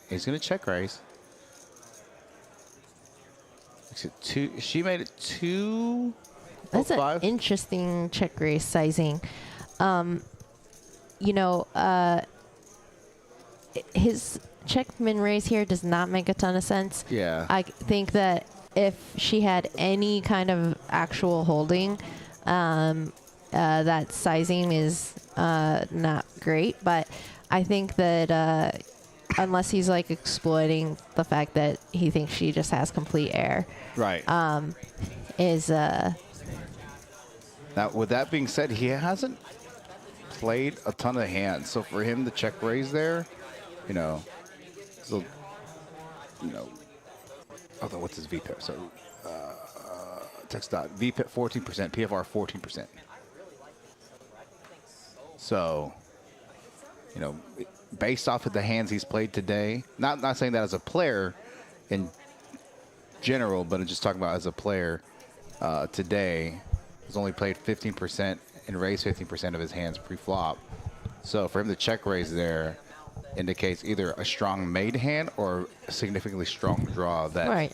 He's gonna check raise. She made it 2. That's an interesting check raise sizing. His check min raise here does not make a ton of sense. Yeah. I think that if she had any kind of actual holding, that sizing is not great. But I think that unless he's like exploiting the fact that he thinks she just has complete air, right? Now, with that being said, he hasn't played a ton of hands. So for him to check raise there, what's his VPIP? So text dot VPIP 14%, PFR 14%. So, based off of the hands he's played today, not saying that as a player in general, but I'm just talking about as a player today, he's only played 15% and raised 15% of his hands pre-flop. So for him to check raise there indicates either a strong made hand or a significantly strong draw that, right.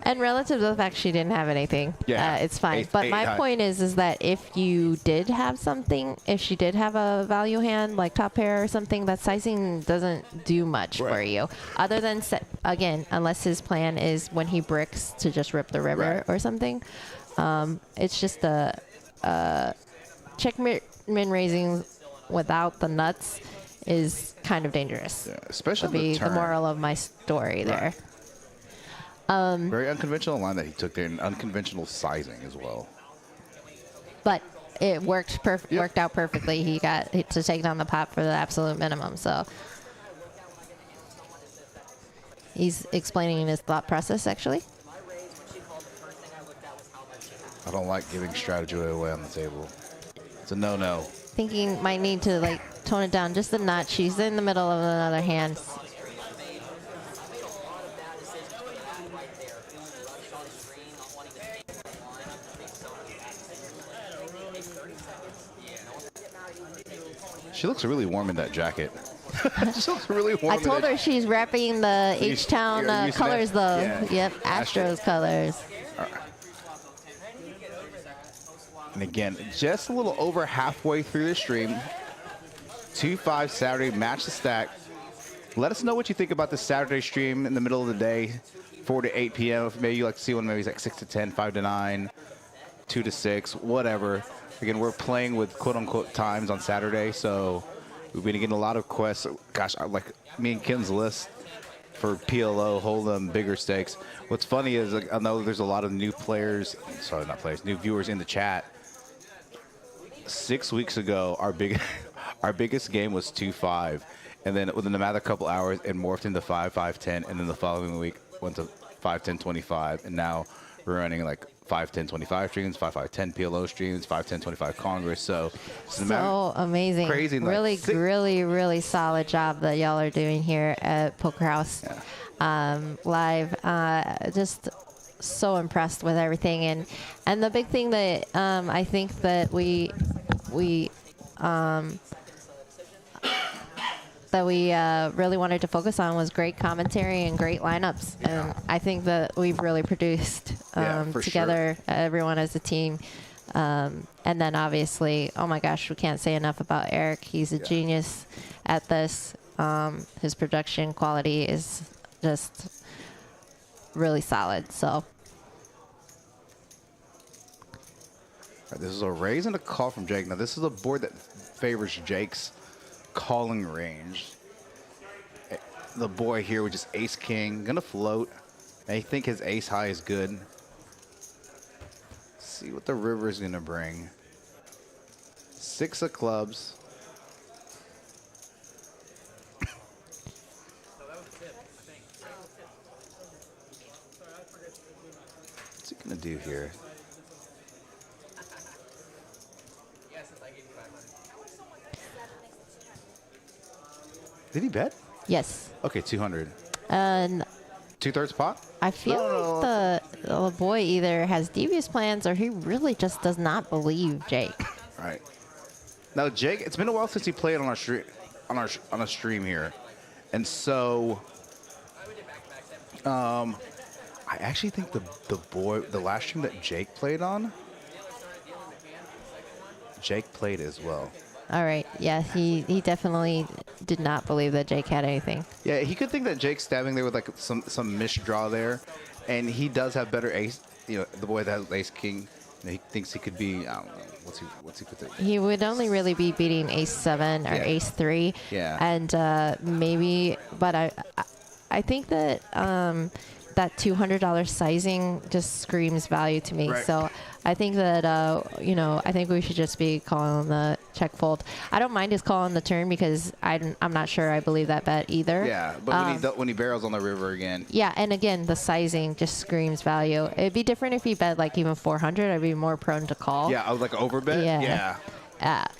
And relative to the fact she didn't have anything, it's fine. But my point is that if you did have something, if she did have a value hand like top pair or something, that sizing doesn't do much for you. Other than, again, unless his plan is when he bricks to just rip the river or something. It's just a check min raising without the nuts is kind of dangerous. Yeah, especially would be the moral of my story there. Very unconventional line that he took there, and unconventional sizing as well. But it worked worked out perfectly. He got to take down the pot for the absolute minimum. So he's explaining his thought process, actually. I don't like giving strategy away on the table. It's a no-no. Thinking might need to tone it down just a notch. She's in the middle of another hand. She looks really warm in that jacket. She looks really warm. I told her she's repping the H-Town you're using colors, that? though. Yeah. Yep, Astros colors. And again, just a little over halfway through the stream. 2-5 Saturday, match the stack. Let us know what you think about this Saturday stream in the middle of the day, 4 to 8 p.m. If maybe you like to see one, maybe it's like 6 to 10, 5 to 9, 2 to 6, whatever. Again, we're playing with quote-unquote times on Saturday, so we've been getting a lot of requests. Gosh, like me and Kim's list for PLO, Hold'em, bigger stakes. What's funny is like, I know there's a lot of new players, sorry, not players, new viewers in the chat. 6 weeks ago, our biggest game was 2-5. And then within a matter of couple hours, it morphed into 5-5-10. And then the following week went to 5-10-25. And now we're running like 5-10-25 streams, 5-5-10 PLO streams, 5-10-25 Congress. So it's So amazing. Crazy. Really, really solid job that y'all are doing here at Poker House Live. Just so impressed with everything. And the big thing that I think that we really wanted to focus on was great commentary and great lineups. And I think that we've really produced together, everyone as a team. And then obviously, oh my gosh, we can't say enough about Eric. He's a genius at this. His production quality is just really solid. So. All right, this is a raise and a call from Jake. Now, this is a board that favors Jake's calling range. The boy here with just ace king, gonna float. I think his ace high is good. Let's see what the river is gonna bring. 6 of clubs. What's he gonna do here? Did he bet? Yes. Okay, 200. And 2/3 pot? I feel like the boy either has devious plans or he really just does not believe Jake. Right. Now, Jake, it's been a while since he played on our stream, on a stream here, and so I actually think the last stream that Jake played on, Jake played as well. All right. Yeah, he definitely did not believe that Jake had anything. Yeah, he could think that Jake's stabbing there with like some misdraw there, and he does have better ace. You know, the boy that has ace king, he thinks he could be. I don't know. What's he could think? He would only really be beating ace 7 or ace 3. Yeah. And maybe, but I think that that $200 sizing just screams value to me. Right. So I think that, I think we should just be calling the check fold. I don't mind his call on the turn because I'm not sure I believe that bet either. Yeah, but when he barrels on the river again. Yeah, and again, the sizing just screams value. It'd be different if he bet like even 400. I'd be more prone to call. Yeah, I was like overbet. Yeah.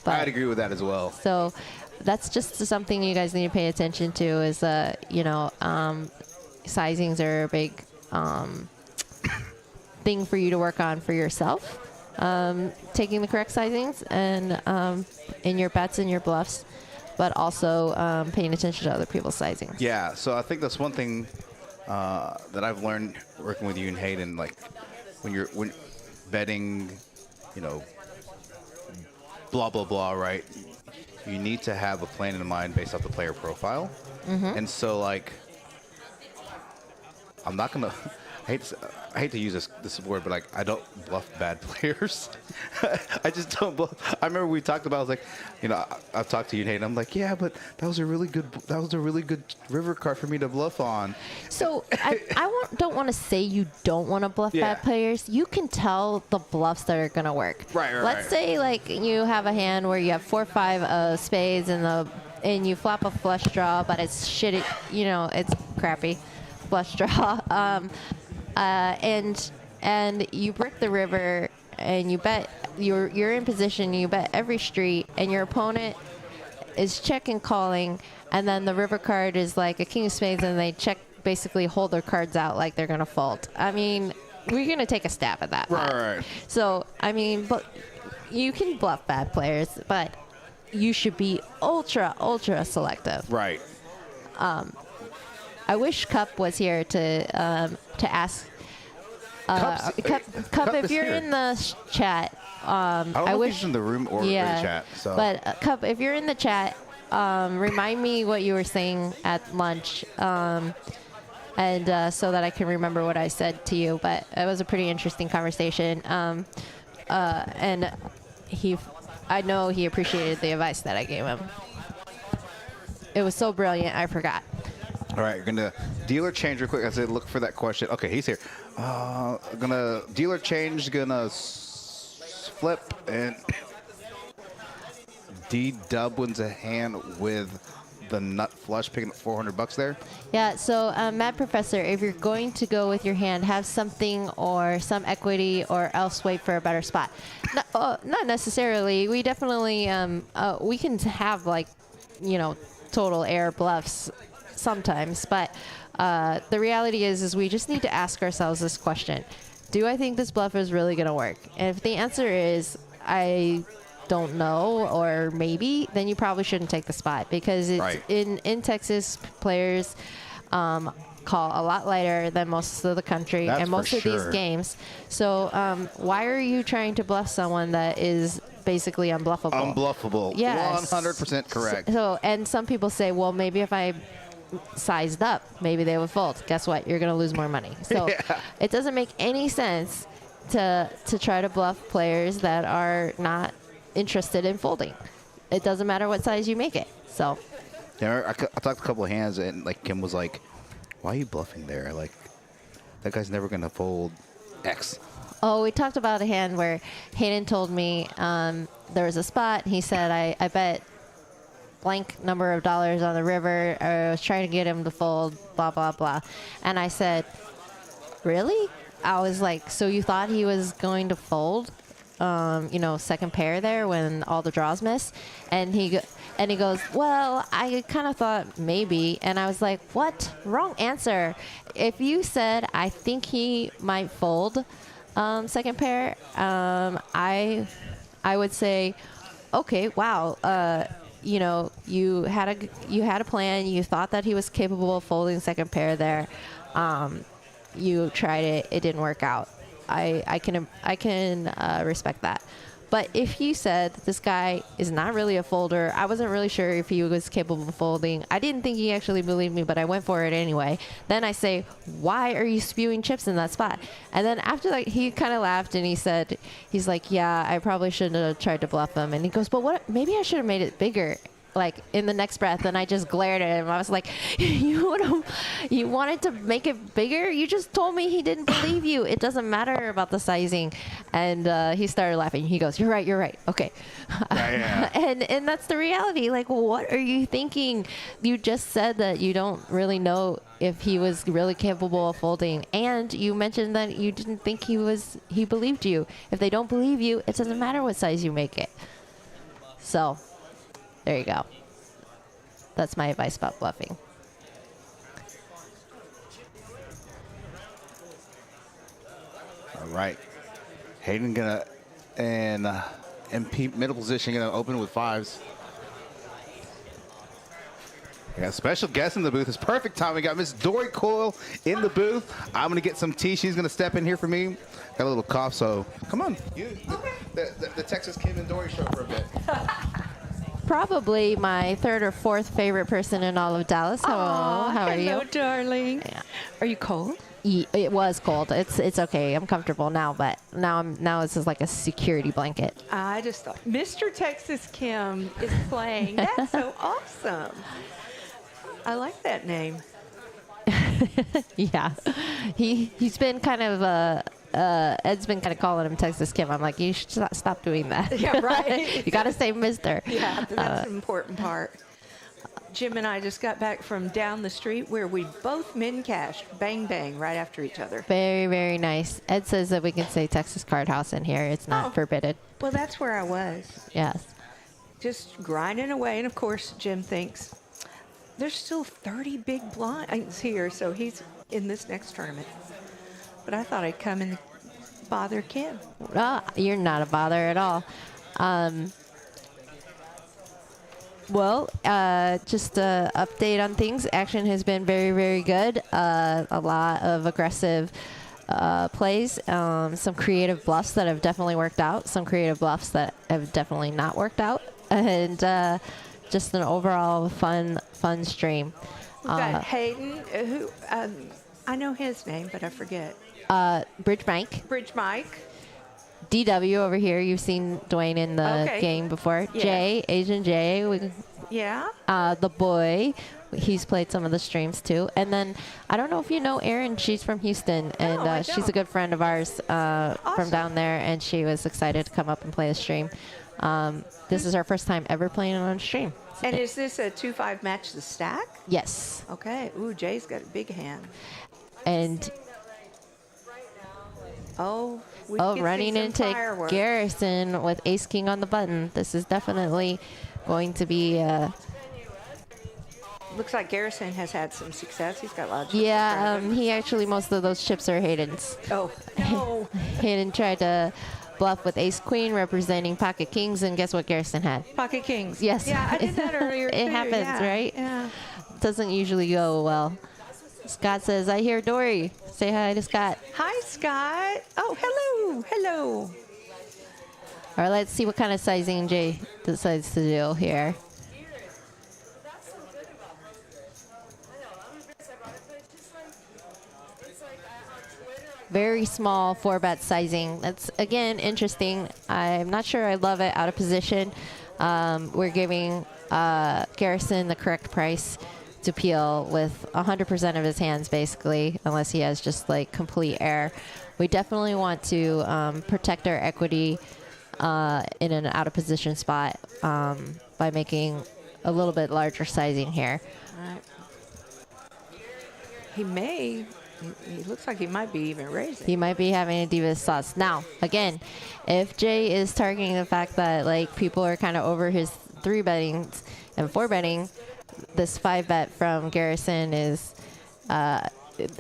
But I'd agree with that as well. So that's just something you guys need to pay attention to is, sizings are a big thing for you to work on for yourself. Taking the correct sizings and in your bets and your bluffs, but also paying attention to other people's sizings. Yeah, so I think that's one thing that I've learned working with you and Hayden, like when betting, blah, blah, blah, right? You need to have a plan in mind based off the player profile. Mm-hmm. And so, like, I'm not going to... I hate to use this word, but like I don't bluff bad players. I just don't bluff. I remember we talked about. I was like, I've talked to you, Nate. I'm like, yeah, but that was a really good river card for me to bluff on. So don't want to say you don't want to bluff bad players. You can tell the bluffs that are gonna work. Right. Let's say like you have a hand where you have 4-5 spades and you flop a flush draw, but it's shitty. It's crappy flush draw. And you brick the river and you bet you're in position, you bet every street and your opponent is checking calling, and then the river card is like a king of spades and they basically hold their cards out like they're gonna fold. I mean, we're gonna take a stab at that. Right. So but you can bluff bad players, but you should be ultra selective. Right. I wish Cup was here to ask. Cup, if is you're here. in the chat, I don't know if he's in the room or in the chat. So. But Cup, if you're in the chat, remind me what you were saying at lunch, and so that I can remember what I said to you. But it was a pretty interesting conversation, and I know he appreciated the advice that I gave him. It was so brilliant, I forgot. All right, you're gonna dealer change real quick. I said look for that question. Okay, he's here. Gonna dealer change. Gonna flip and D-Dub wins a hand with the nut flush, picking up $400 there. Yeah, so Mad Professor, if you're going to go with your hand, have something or some equity or else wait for a better spot. Not necessarily. We definitely, we can have like, total air bluffs sometimes, but the reality is we just need to ask ourselves this question. Do I think this bluff is really going to work? And if the answer is I don't know or maybe, then you probably shouldn't take the spot, because it's Right. in Texas, players call a lot lighter than most of the country. That's and most for of these sure. games. So why are you trying to bluff someone that is basically unbluffable? Unbluffable. Yes. 100% correct. So, and some people say, well, maybe if I sized up, maybe they would fold. Guess what? You're going to lose more money. So it doesn't make any sense to try to bluff players that are not interested in folding. It doesn't matter what size you make it. So Yeah, I talked a couple of hands, and like Kim was like, "Why are you bluffing there? Like, that guy's never gonna fold X." oh, we talked about a hand where Hayden told me there was a spot. He said, I bet blank number of dollars on the river. I was trying to get him to fold, blah, blah, blah. And I said, really? I was like, so you thought he was going to fold, second pair there when all the draws miss? And he goes, well, I kind of thought maybe. And I was like, what? Wrong answer. If you said, I think he might fold second pair, I would say, okay, wow. You had a plan. You thought that he was capable of folding second pair there. You tried it. It didn't work out. I can respect that. But if you said this guy is not really a folder, I wasn't really sure if he was capable of folding. I didn't think he actually believed me, but I went for it anyway. Then I say, why are you spewing chips in that spot? And then after that, he kind of laughed and he said, he's like, yeah, I probably shouldn't have tried to bluff him. And he goes, but what? Maybe I should have made it bigger. Like in the next breath, and I just glared at him. I was like, you wanted to make it bigger? You just told me he didn't believe you. It doesn't matter about the sizing. And he started laughing. He goes, you're right. Okay. Yeah. and that's the reality. Like, what are you thinking? You just said that you don't really know if he was really capable of folding. And you mentioned that you didn't think he believed you. If they don't believe you, it doesn't matter what size you make it. So there you go. That's my advice about bluffing. All right. Hayden gonna and MP middle position gonna open with fives. We got a special guest in the booth. It's perfect time. We got Miss Dory Coyle in the booth. I'm gonna get some tea. She's gonna step in here for me. Got a little cough, so come on. The Texas Kim and Dory show for a bit. Probably my third or fourth favorite person in all of Dallas. Hello, how are you? Hello, darling. Yeah. Are you cold? It was cold. It's okay. I'm comfortable now, but now it's just like a security blanket. I just thought Mr. Texas Kim is playing. That's so awesome. I like that name. Yeah, he's been kind of Ed's been kind of calling him Texas Kim. I'm like, you should stop doing that. Yeah, right. You got to say Mister. Yeah, that's an important part. Jim and I just got back from down the street where we both min cashed, bang bang, right after each other. Very, very nice. Ed says that we can say Texas Card House in here. It's not forbidden. Well, that's where I was, Yes. just grinding away. And of course, Jim thinks there's still 30 big blinds here, so he's in this next tournament. But I thought I'd come and bother Kim. You're not a bother at all. Well, just an update on things. Action has been very, very good. A lot of aggressive plays, some creative bluffs that have definitely worked out, some creative bluffs that have definitely not worked out, and just an overall fun stream. We've got Hayden, who I know his name, but I forget. Bridge Mike. Bridge Mike. DW over here. You've seen Dwayne in the game before. Yeah. Jay, Asian Jay. Yeah. The boy. He's played some of the streams too. And then I don't know if you know Erin. She's from Houston, and I she's don't. a good friend of ours from down there, and she was excited to come up and play the stream. This is our first time ever playing on stream. And is this a 2-5 match the stack? Yes. Okay. Ooh, Jay's got a big hand. And We could see running some into fireworks. Garrison with Ace King on the button. This is definitely going to be. Looks like Garrison has had some success. He's got a lot of chips in Yeah, front of him. he actually, most of those chips are Hayden's. Oh, no. Hayden tried to bluff with Ace Queen representing Pocket Kings, and guess what Garrison had? Pocket Kings. Yes. Yeah, I did that earlier, It too. happens, Yeah, right? Yeah. Doesn't usually go well. Scott says, I hear Dory. Say hi to Scott. Hi, Scott. Oh, hello. Hello. All right, let's see what kind of sizing Jay decides to do here. Very small 4-bet sizing. That's, again, interesting. I'm not sure I love it out of position. We're giving Garrison the correct price to peel with 100% of his hands, basically, unless he has just like complete air. We definitely want to protect our equity in an out of position spot by making a little bit larger sizing here. All right. He looks like he might be even raising. He might be having a Divas sauce. Now, again, if Jay is targeting the fact that like people are kind of over his 3-betting and 4-betting, this 5-bet from Garrison is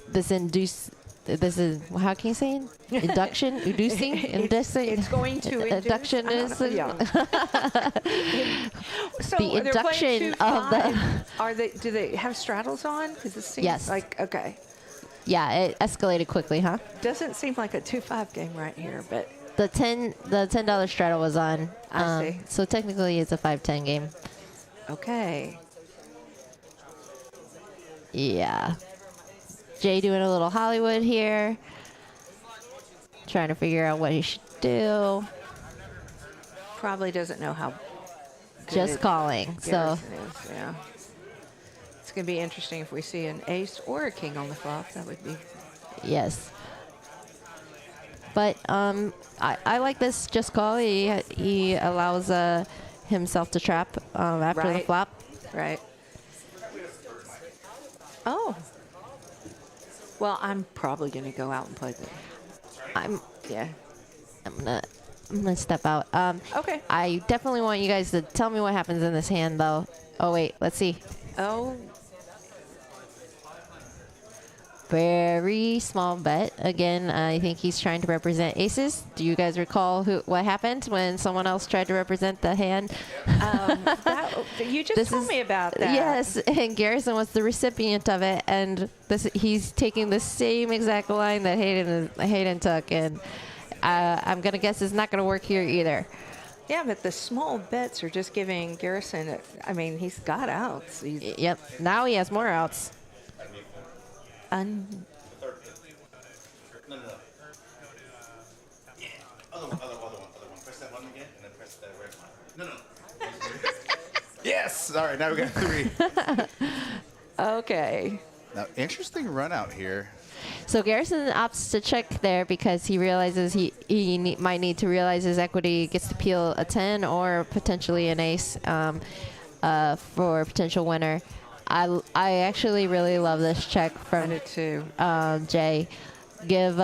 this is, how can you say it? Induction? Inducing? Inducing? It's going to induce. Induction is Yeah. So the they're playing induction of the. Do they have straddles on? Because it seems Yes. like, okay. Yeah, it escalated quickly, huh? Doesn't seem like a 2-5 game right here, but The $10 straddle was on. I see. So technically it's a 5-10 game. okay. Yeah. Jay doing a little Hollywood here. Trying to figure out what he should do. Probably doesn't know how good Just calling. So Garrison is, yeah. It's going to be interesting if we see an ace or a king on the flop. That would be. yes. But I like this just call. He allows himself to trap after the Right. flop. Right. Oh. Well, I'm probably going to go out and play the. Yeah. I'm gonna step out. Okay. I definitely want you guys to tell me what happens in this hand, though. Oh wait, let's see. Oh. Very small bet. Again, I think he's trying to represent aces. Do you guys recall what happened when someone else tried to represent the hand? You just told me about that. Yes, and Garrison was the recipient of it, and he's taking the same exact line that Hayden took, and I'm gonna guess it's not gonna work here either. Yeah, but the small bets are just giving Garrison. I mean, he's got outs. Yep. Now he has more outs. No. Other one. Press that one again, and then press that red one. No. Yes. All right. Now we got 3. Okay. Now, interesting run out here. So Garrison opts to check there because he realizes he might need to realize his equity gets to peel a 10 or potentially an ace for a potential winner. I actually really love this check from I do too. Jay. Give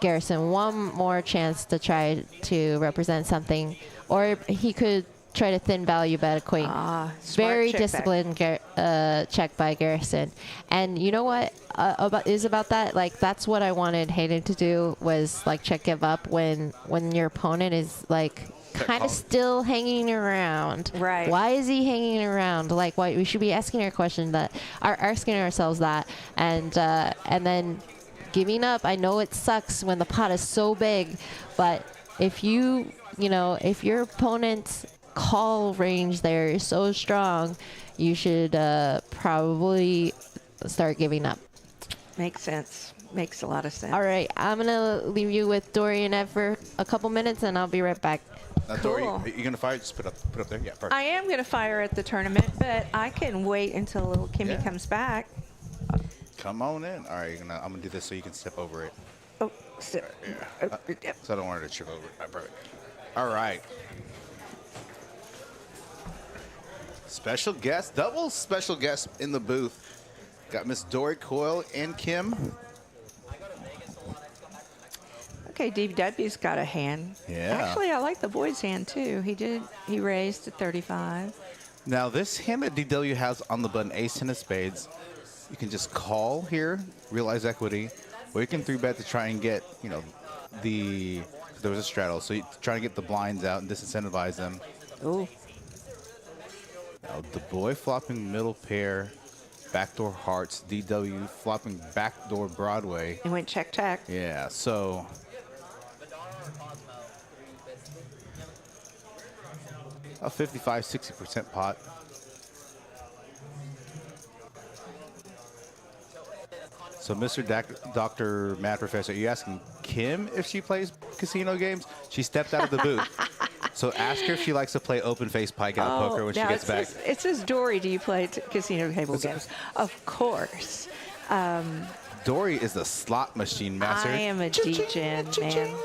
Garrison one more chance to try to represent something, or he could try to thin value bet a queen. Smart Very check disciplined check by Garrison. And you know what about that? Like, that's what I wanted Hayden to do, was like check give up when your opponent is like kind of still hanging around. Right. Why is he hanging around? Like, why we should be asking asking ourselves that, and then giving up. I know it sucks when the pot is so big, but if if your opponent's call range there is so strong, you should probably start giving up. Makes sense. Makes a lot of sense. All right, I'm gonna leave you with Dory and Ed for a couple minutes, and I'll be right back. Dory, Cool. are you gonna fire? Just put up there. Yeah, perfect. I am going to fire at the tournament, but I can wait until little Kimmy Yeah. comes back. Come on in. All right, I'm gonna do this so you can step over it. Oh, sit. Yep. So I don't want her to trip over it. All right, perfect. All right. Special guest, double special guest in the booth. Got Miss Dory Coyle and Kim. Okay, DW's got a hand. Yeah. Actually, I like the boy's hand too. He raised to 35. Now this hand that DW has on the button, ace ten of spades, you can just call here, realize equity, or you can 3-bet to try and get, there was a straddle, so you try to get the blinds out and disincentivize them. Oh, Now the boy flopping middle pair, backdoor hearts, DW flopping backdoor Broadway. he went check. Yeah, so a 55-60% pot. So, Mr. Dr. Mad Professor, are you asking Kim if she plays casino games? She stepped out of the booth. So ask her if she likes to play open face pike out poker when she now gets back. It says, Dory, do you play casino table games? Of course. Dory is the slot machine master. I am a degen, man.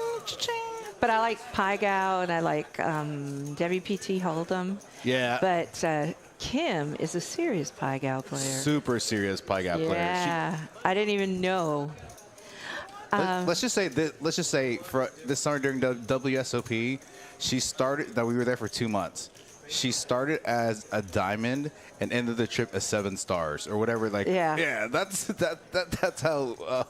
But I like Pygow and I like WPT Hold'em. Yeah. But Kim is a serious Pygow player. Super serious pike out player. Yeah, I didn't even know. Let's just say for this summer during WSOP, she started. That we were there for 2 months. She started as a diamond and ended the trip as 7 stars or whatever. Like, Yeah. that's how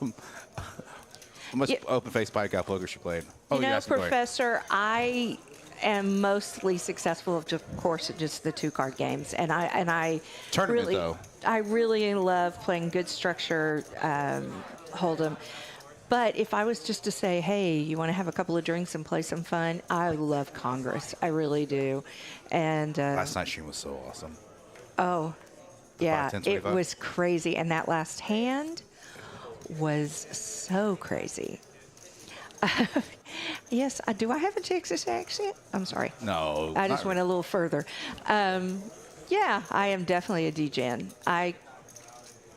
much open face pike out poker she played. Oh, You know, you're asking Dory. Professor, I am mostly successful, of course, at just the 2-card games, and I Tournament, really, though. I really love playing good structure Hold'em. But if I was just to say, hey, you want to have a couple of drinks and play some fun, I love Congress. I really do. And Last night's stream was so awesome. oh, yeah, 10, it 25. was crazy. And that last hand was so crazy. Yes, do I have a Texas accent? I'm sorry. No, I just not went a little further. Yeah, I am definitely a degen. I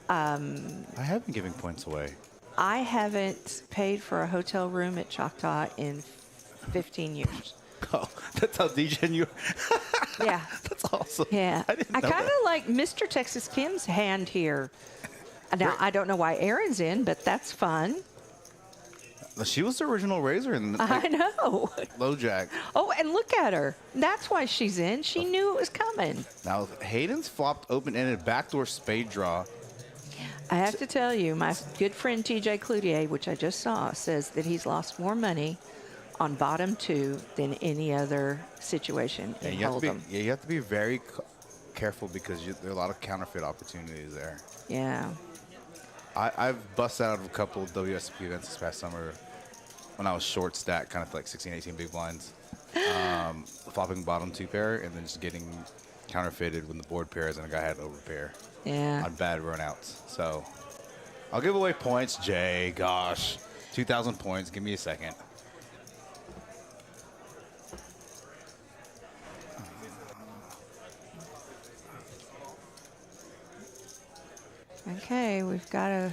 have been giving points away. I haven't paid for a hotel room at Choctaw in 15 years. Oh, that's how DJ you. Yeah. That's awesome. Yeah. I didn't know kind of that. like Mr. Texas Kim's hand here. Now, I don't know why Aaron's in, but that's fun. She was the original raiser in I know. low jack. Oh, and look at her. That's why she's in. She knew it was coming. Now Hayden's flopped open-ended backdoor spade draw. I have to tell you, my good friend TJ Cloutier, which I just saw, says that he's lost more money on bottom 2 than any other situation in Hold'em. You have to be very careful because there are a lot of counterfeit opportunities there. Yeah. I've busted out of a couple of WSP events this past summer when I was short stack, kind of like 16, 18 big blinds, flopping bottom 2 pair and then just getting counterfeited when the board pairs and a guy had over pair Yeah. on bad runouts. So I'll give away points, Jay. Gosh, 2,000 points. Give me a second. Okay, we've got a.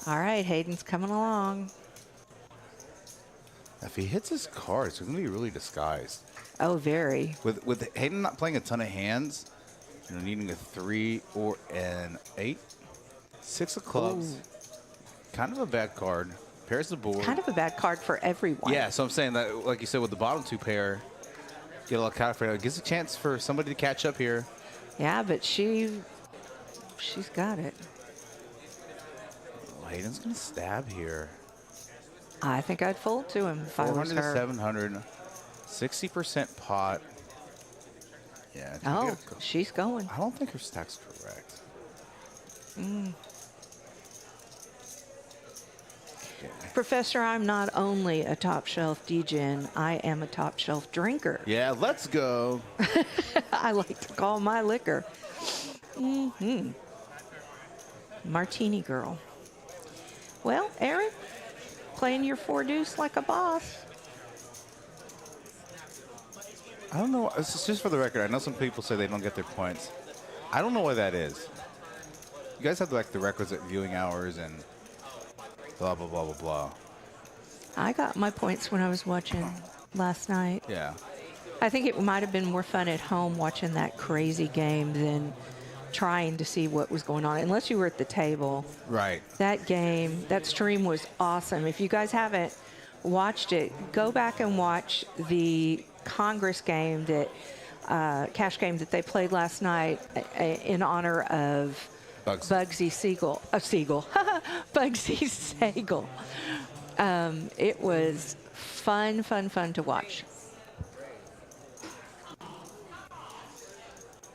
All right, Hayden's coming along. If he hits his cards, it's going to be really disguised. Oh, very. With Hayden not playing a ton of hands, needing a 3 or an 8, 6 of clubs, kind of a bad card. Pairs the board. Kind of a bad card for everyone. Yeah, so I'm saying that, like you said, with the bottom 2 pair, get a little counterfeit. It gives a chance for somebody to catch up here. Yeah, but she's got it. Oh, Hayden's going to stab here. I think I'd fold to him if I was 400 to her. 700, 60% pot. Yeah. Oh, she's going. I don't think her stack's correct. Professor, I'm not only a top shelf DGen, I am a top shelf drinker. Yeah, let's go. I like to call my liquor. Martini girl. Well, Aaron, playing your 4-deuce like a boss. I don't know. It's just for the record. I know some people say they don't get their points. I don't know why that is. You guys have like the requisite viewing hours and blah, blah, blah, blah, blah. I got my points when I was watching last night. Yeah. I think it might have been more fun at home watching that crazy game than trying to see what was going on, unless you were at the table. Right. That game, that stream was awesome. If you guys haven't watched it, go back and watch the Congress game, that cash game that they played last night in honor of Bugsy Siegel. Bugsy Siegel. It was fun to watch.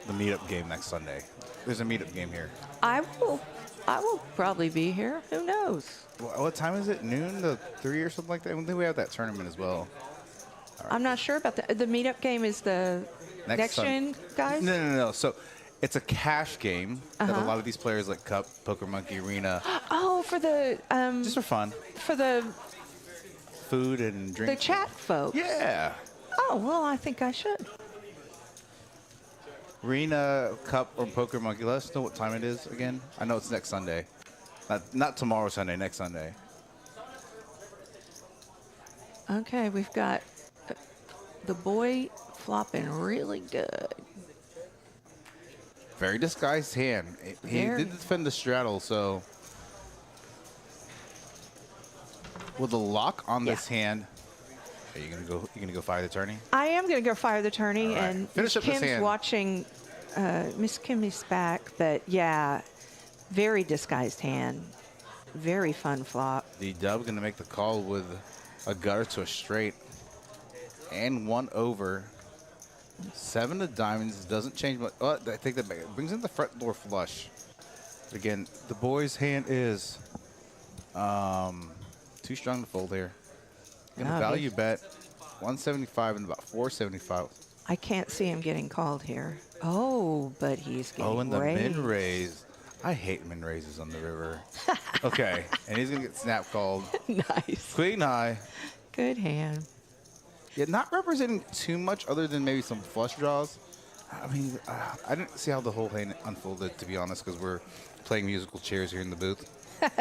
The meetup game next Sunday. There's a meetup game here. I will probably be here. Who knows? What time is it? Noon to 3 or something like that? I think we have that tournament as well. I'm not sure about the meetup game. Is the next gen guys? No. So it's a cash game that a lot of these players like Cup, Poker Monkey, Arena. Oh, for the Just for fun. for the Food and drink. the chat folks. Yeah. Oh well, I think I should. Arena, Cup, or Poker Monkey. Let us know what time it is again. I know it's next Sunday. Not tomorrow Sunday, next Sunday. Okay, we've got the boy flopping really good. Very disguised hand. He Very. did defend the straddle, so with a lock on this hand, are you gonna go fire the tourney? I am going to go fire the tourney, All right. and Finish Miss up this Kim's hand. watching. Miss Kimmy's back, but yeah, very disguised hand. Very fun flop. The dub gonna make the call with a gutter to a straight and 1 over. 7 of diamonds doesn't change much. Oh, I take that back. It brings in the front door flush. But again, the boy's hand is too strong to fold here. Gonna No, value bet 175 and about 475. I can't see him getting called here. Oh, but he's getting Oh, and the raised. min raise. I hate min raises on the river. Okay, and he's gonna get snap called. Nice. Queen high. Good hand. Yeah, not representing too much other than maybe some flush draws. I mean, I didn't see how the whole hand unfolded, to be honest, because we're playing musical chairs here in the booth.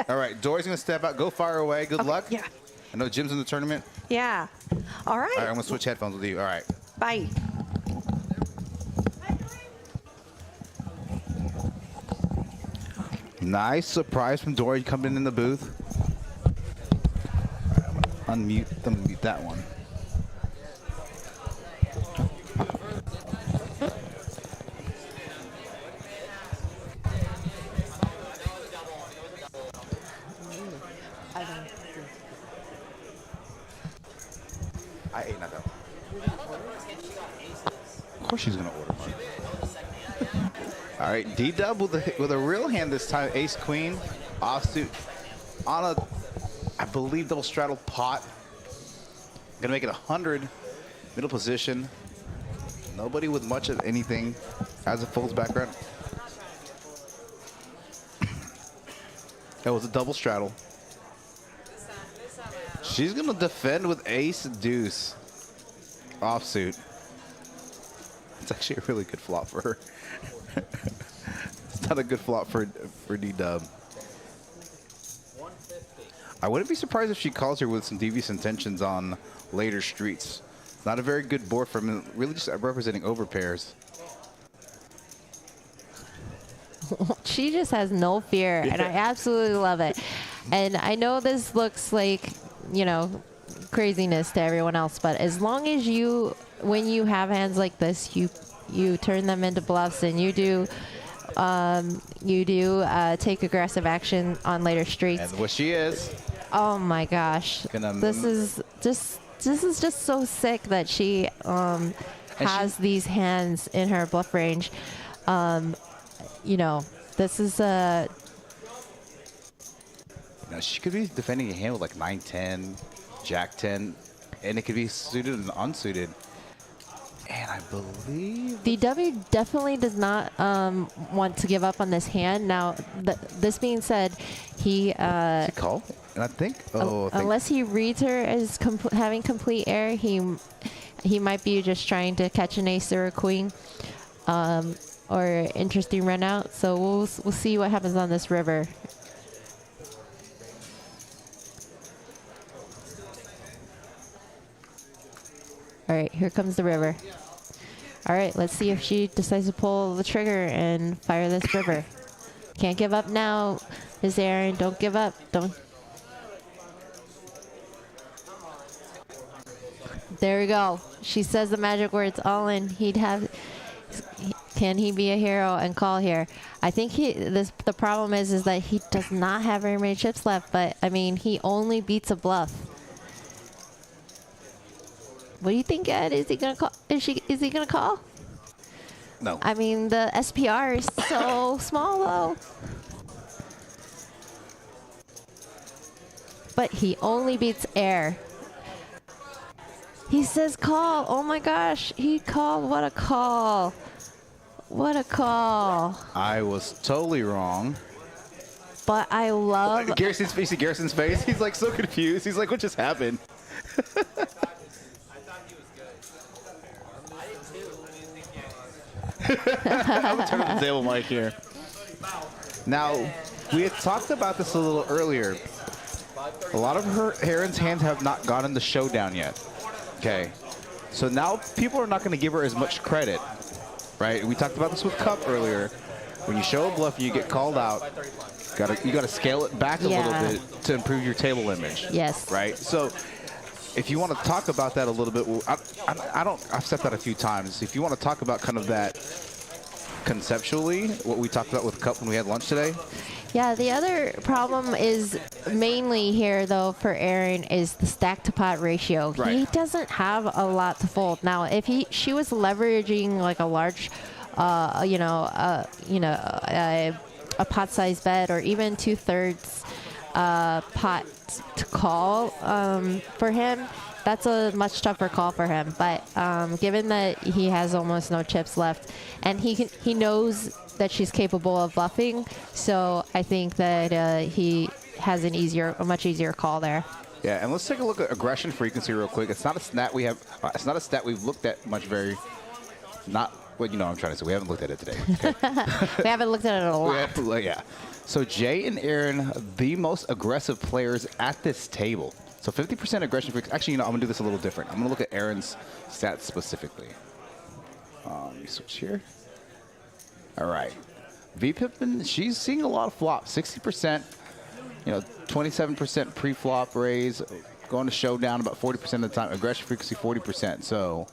All right, Dory's going to step out. Go fire away. Good luck. Yeah. I know Jim's in the tournament. Yeah. All right. All right, I'm going to switch headphones with you. All right. Bye. Nice surprise from Dory coming in the booth. All right, I'm going to unmute that one. I ate not that one. Of course she's gonna order one. All right, D-Dub with a real hand this time. Ace Queen, offsuit on a, I believe, double straddle pot. Gonna make it 100. Middle position. Nobody with much of anything as a folds background. That was a double straddle. She's gonna defend with ace deuce offsuit. It's actually a really good flop for her. It's not a good flop for D-Dub. I wouldn't be surprised if she calls her with some devious intentions on later streets. It's not a very good board for me, really just representing overpairs. She just has no fear, and I absolutely love it. And I know this looks like, you know, craziness to everyone else, but as long as you, when you have hands like this, you turn them into bluffs, and you do take aggressive action on later streets. And what she is. Oh my gosh. This is just so sick that she has these hands in her bluff range. You know, this is a. Now she could be defending a hand with like 9-10, Jack-10, and it could be suited and unsuited. And I believe DW definitely does not want to give up on this hand. Now, this being said, he call, and I think unless he reads her as having complete air, he might be just trying to catch an ace or a queen, or interesting run out. So we'll see what happens on this river. All right, here comes the river. All right, let's see if she decides to pull the trigger and fire this river. Can't give up now, Miss Aaron. Don't give up. Don't. There we go. She says the magic words, all in. Can he be a hero and call here? I think the problem is that he does not have very many chips left, but I mean, he only beats a bluff. What do you think, Ed? Is he gonna call? Is he gonna call? no. I mean, the SPR is so small, though. But he only beats air. He says call. Oh my gosh, he called. What a call! What a call! I was totally wrong. But I love. Garrison's face. See Garrison's face. He's like so confused. He's like, what just happened? I'm gonna turn up the table mic here. Now, we had talked about this a little earlier. A lot of Aaron's hands have not gotten the showdown yet. Okay, so now people are not going to give her as much credit, right? We talked about this with Cup earlier. When you show a bluff, you get called out. You gotta scale it back a little bit to improve your table image. Yes. Right. So, if you want to talk about that a little bit, I've said that a few times. If you want to talk about kind of that conceptually, what we talked about with Cup when we had lunch today. Yeah, the other problem is mainly here, though, for Aaron is the stack to pot ratio. Right. He doesn't have a lot to fold. Now, if she was leveraging like a large, a pot-sized bet or even 2/3 pot to call for him, that's a much tougher call for him. But given that he has almost no chips left, and he knows that she's capable of bluffing, so I think that he has a much easier call there. Yeah, and let's take a look at aggression frequency real quick. It's not a stat we have. It's not a stat we've looked at much. Well, you know what I'm trying to say. We haven't looked at it today. Okay? We haven't looked at it a lot. Yeah. So Jay and Aaron, the most aggressive players at this table. So 50% aggression frequency. Actually, I'm gonna do this a little different. I'm gonna look at Aaron's stats specifically. Let me switch here. All right. V-Pippin, she's seeing a lot of flops. 60%, 27% pre-flop raise, going to showdown about 40% of the time. Aggression frequency 40%. So,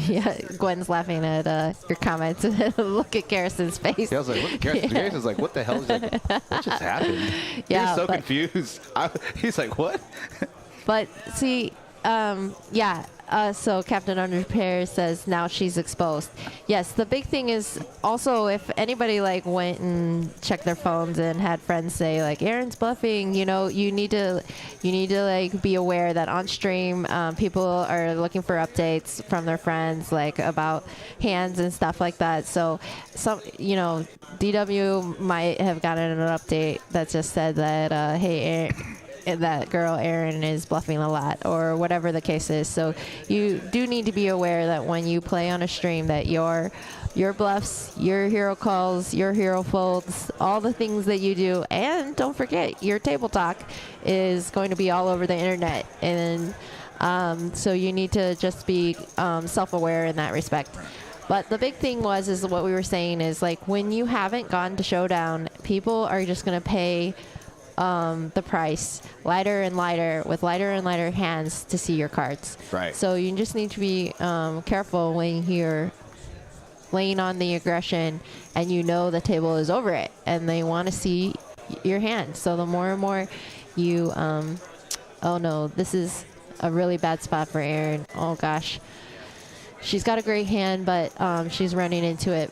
yeah, Gwen's laughing at your comments. Look at Garrison's face. yeah, I was like, look at Garrison. Yeah. Garrison's like, what the hell? He's like, what just happened? Yeah, He's so but- confused. He's like, what? But see, so Captain Underpair says now she's exposed. Yes, the big thing is also if anybody like went and checked their phones and had friends say like Aaron's bluffing, you need to like be aware that on stream people are looking for updates from their friends like about hands and stuff like that. So DW might have gotten an update that just said that hey, that girl Erin is bluffing a lot or whatever the case is. So you do need to be aware that when you play on a stream that your bluffs, your hero calls, your hero folds, all the things that you do, and don't forget your table talk is going to be all over the internet. And so you need to just be self-aware in that respect. But the big thing is what we were saying is like when you haven't gone to showdown, people are just going to pay the price lighter and lighter with lighter and lighter hands to see your cards. Right. So you just need to be careful when you're laying on the aggression, and you know the table is over it, and they want to see your hand. So the more and more you, oh no, this is a really bad spot for Erin. Oh gosh. She's got a great hand, but she's running into it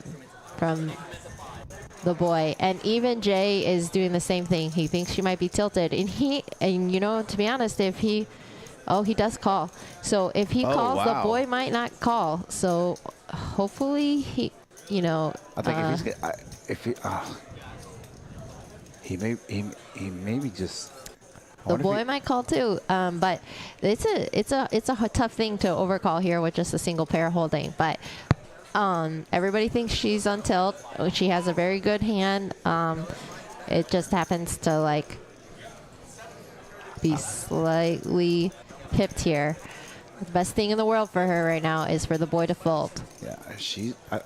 from the boy. And even Jay is doing the same thing. He thinks she might be tilted. And you know, to be honest, if he, oh, he does call. So if he calls, wow. the boy might not call. So hopefully he, you know. I think if he may be just. The boy might call too, but it's a tough thing to overcall here with just a single pair holding. But everybody thinks she's on tilt. She has a very good hand. It just happens to like be slightly pipped here. The best thing in the world for her right now is for the boy to fold. Yeah,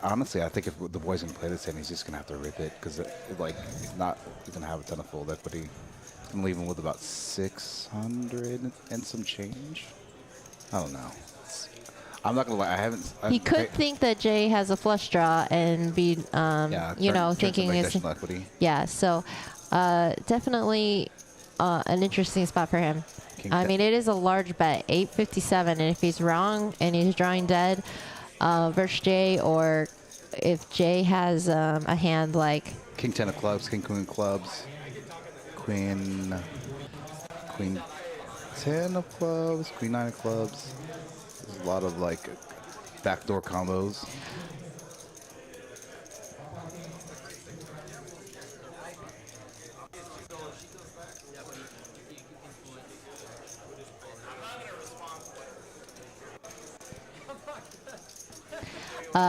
honestly, I think if the boy's gonna play this hand, he's just gonna have to rip it because he's gonna have a ton of fold equity. I'm leaving with about 600 and some change. I don't know. I'm not gonna lie. He could think that Jay has a flush draw and be, thinking it's equity. Yeah. So definitely an interesting spot for him. It is a large bet, 857, and if he's wrong and he's drawing dead versus Jay, or if Jay has a hand like King 10 of clubs, King Queen of clubs. Queen 10 of clubs, Queen 9 of clubs. There's a lot of like backdoor combos.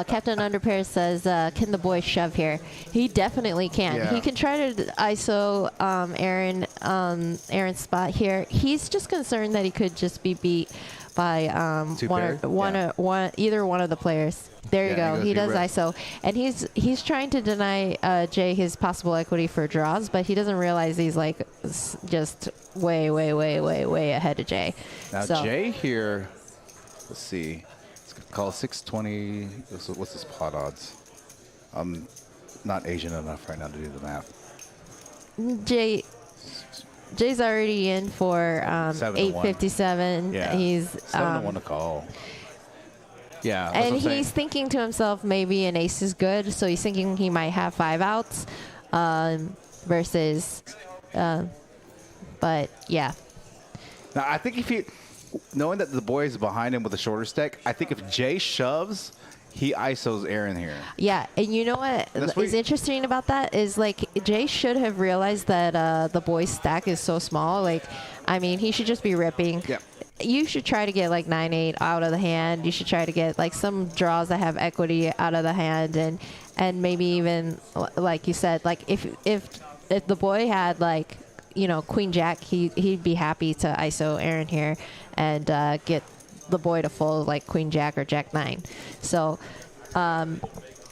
Captain Underpair says, can the boy shove here? He definitely can. Yeah. He can try to ISO Aaron's spot here. He's just concerned that he could just be beat by either one of the players. There you go. He does ISO. And he's trying to deny Jay his possible equity for draws, but he doesn't realize he's like just way ahead of Jay. Now Jay here, let's see. Call 620. What's his pot odds? I'm not Asian enough right now to do the math. Jay's already in for 857. Yeah. He's 7-1 to call. Yeah. And he's thinking to himself, maybe an ace is good, so he's thinking he might have 5 outs versus. But yeah. Now I think if he. Knowing that the boy is behind him with a shorter stack, I think if Jay shoves, he ISOs Aaron here. Yeah, and you know what is interesting about that is like Jay should have realized that the boy's stack is so small. Like, I mean, he should just be ripping. Yeah. You should try to get like 9-8 out of the hand. You should try to get like some draws that have equity out of the hand, and maybe even like you said, like if the boy had like, you know, Queen Jack, he'd be happy to ISO Aaron here and get the boy to fold like Queen Jack or Jack 9. So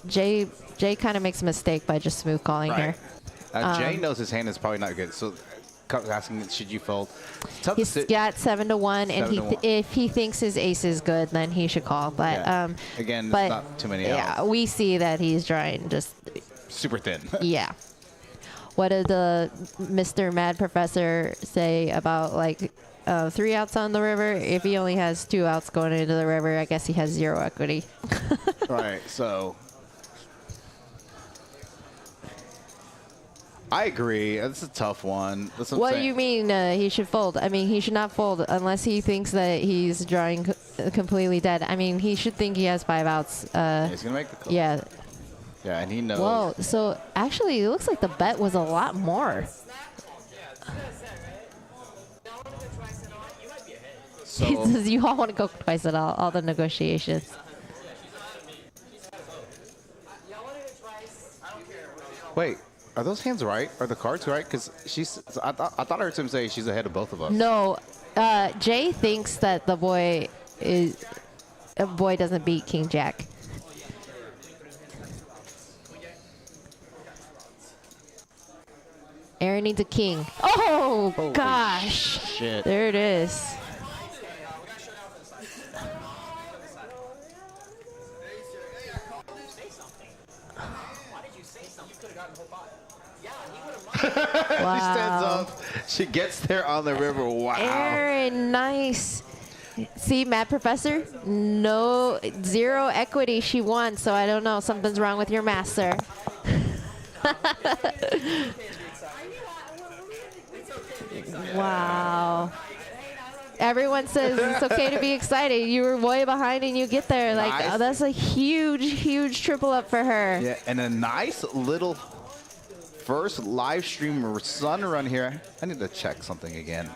Jay kind of makes a mistake by just smooth calling here. Jay knows his hand is probably not good, so asking should you fold. He's got 7-1, and if he thinks his ace is good, then he should call. But again, it's not too many outs. Yeah, we see that he's drawing just super thin. Yeah. What did the Mr. Mad Professor say about like 3 outs on the river? If he only has 2 outs going into the river, I guess he has 0 equity. Right. So I agree. This is a tough one. What do you mean he should fold? I mean, he should not fold unless he thinks that he's drawing completely dead. I mean, he should think he has 5 outs. He's going to make the call. Yeah. Yeah, and he knows. Whoa, so actually it looks like the bet was a lot more. So He says you all want to go twice at all the negotiations. wait, are those hands right? Are the cards right? Because I thought I heard him say she's ahead of both of us. No, Jay thinks that the boy doesn't beat King Jack. Aaron needs a king. Oh, Holy gosh. shit. There it is. Wow. She stands up. She gets there on the river. Wow. Aaron, nice. See, Mad Professor, no, zero equity. She won, so I don't know. Something's wrong with your master. Wow. Everyone says it's okay to be excited. You were way behind and you get there. Like, Nice. oh, that's a huge, huge triple up for her. Yeah, and a nice little first live stream sun run here. I need to check something again.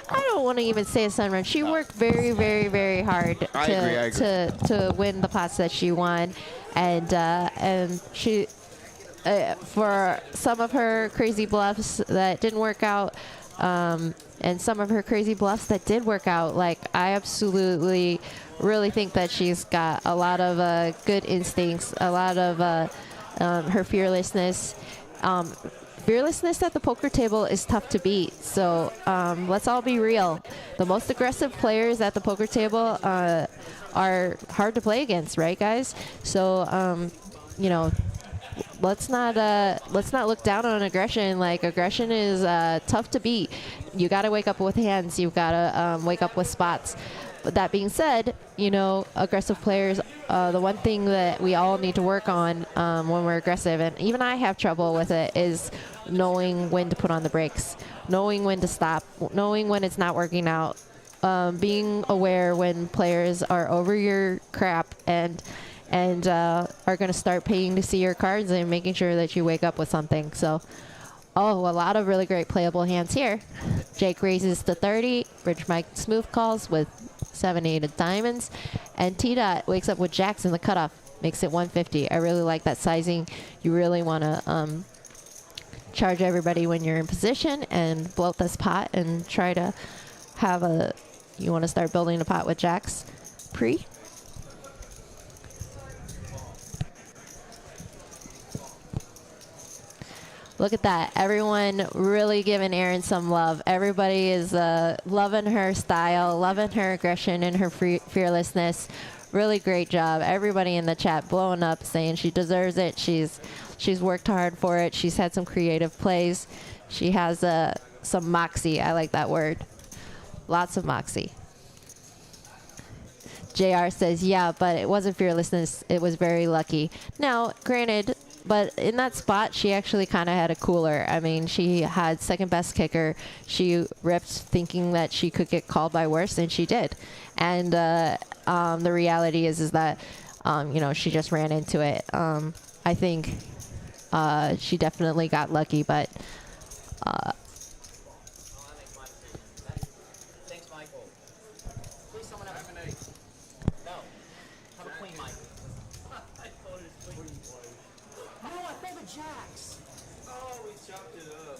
I don't want to even say a sun run. She worked very, very, very hard I agree. to win the pots that she won, and she for some of her crazy bluffs that didn't work out, and some of her crazy bluffs that did work out. Like, I absolutely really think that she's got a lot of good instincts, a lot of her fearlessness. Fearlessness at the poker table is tough to beat. So let's all be real. The most aggressive players at the poker table are hard to play against, right, guys? So you know, let's not look down on aggression. Like, aggression is tough to beat. You got to wake up with hands. You've got to wake up with spots. But that being said, you know, aggressive players, the one thing that we all need to work on when we're aggressive, and even I have trouble with it, is knowing when to put on the brakes, knowing when to stop, knowing when it's not working out, being aware when players are over your crap and are going to start paying to see your cards, and making sure that you wake up with something. So, oh, a lot of really great playable hands here. Jake raises to 30. Rich Mike smooth calls with 7-8 of diamonds. And T-Dot wakes up with jacks in the cutoff. Makes it 150. I really like that sizing. You really want to charge everybody when you're in position and bloat this pot and try to have a... You want to start building a pot with jacks pre. Look at that. Everyone really giving Erin some love. Everybody is loving her style, loving her aggression and her fearlessness. Really great job. Everybody in the chat blowing up, saying she deserves it. She's worked hard for it. She's had some creative plays. She has some moxie. I like that word. Lots of moxie. JR says, yeah, but it wasn't fearlessness. It was very lucky. Now, granted, but in that spot, she actually kind of had a cooler. I mean, she had second best kicker. She ripped thinking that she could get called by worse, and she did. And the reality is that, you know, she just ran into it. I think she definitely got lucky, but... Thanks, Michael. Please, someone have an 8. No. Have a queen, Mike. No, I folded jacks. Oh, we chopped it up.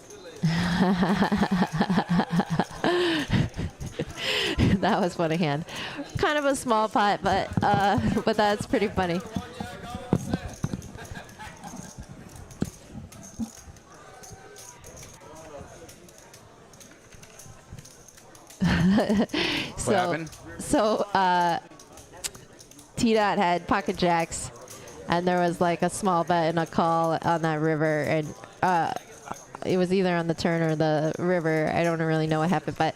That was funny hand. Kind of a small pot, but that's pretty funny. What happened? So T-Dot had pocket jacks, and there was like a small bet and a call on that river, and it was either on the turn or the river. I don't really know what happened, but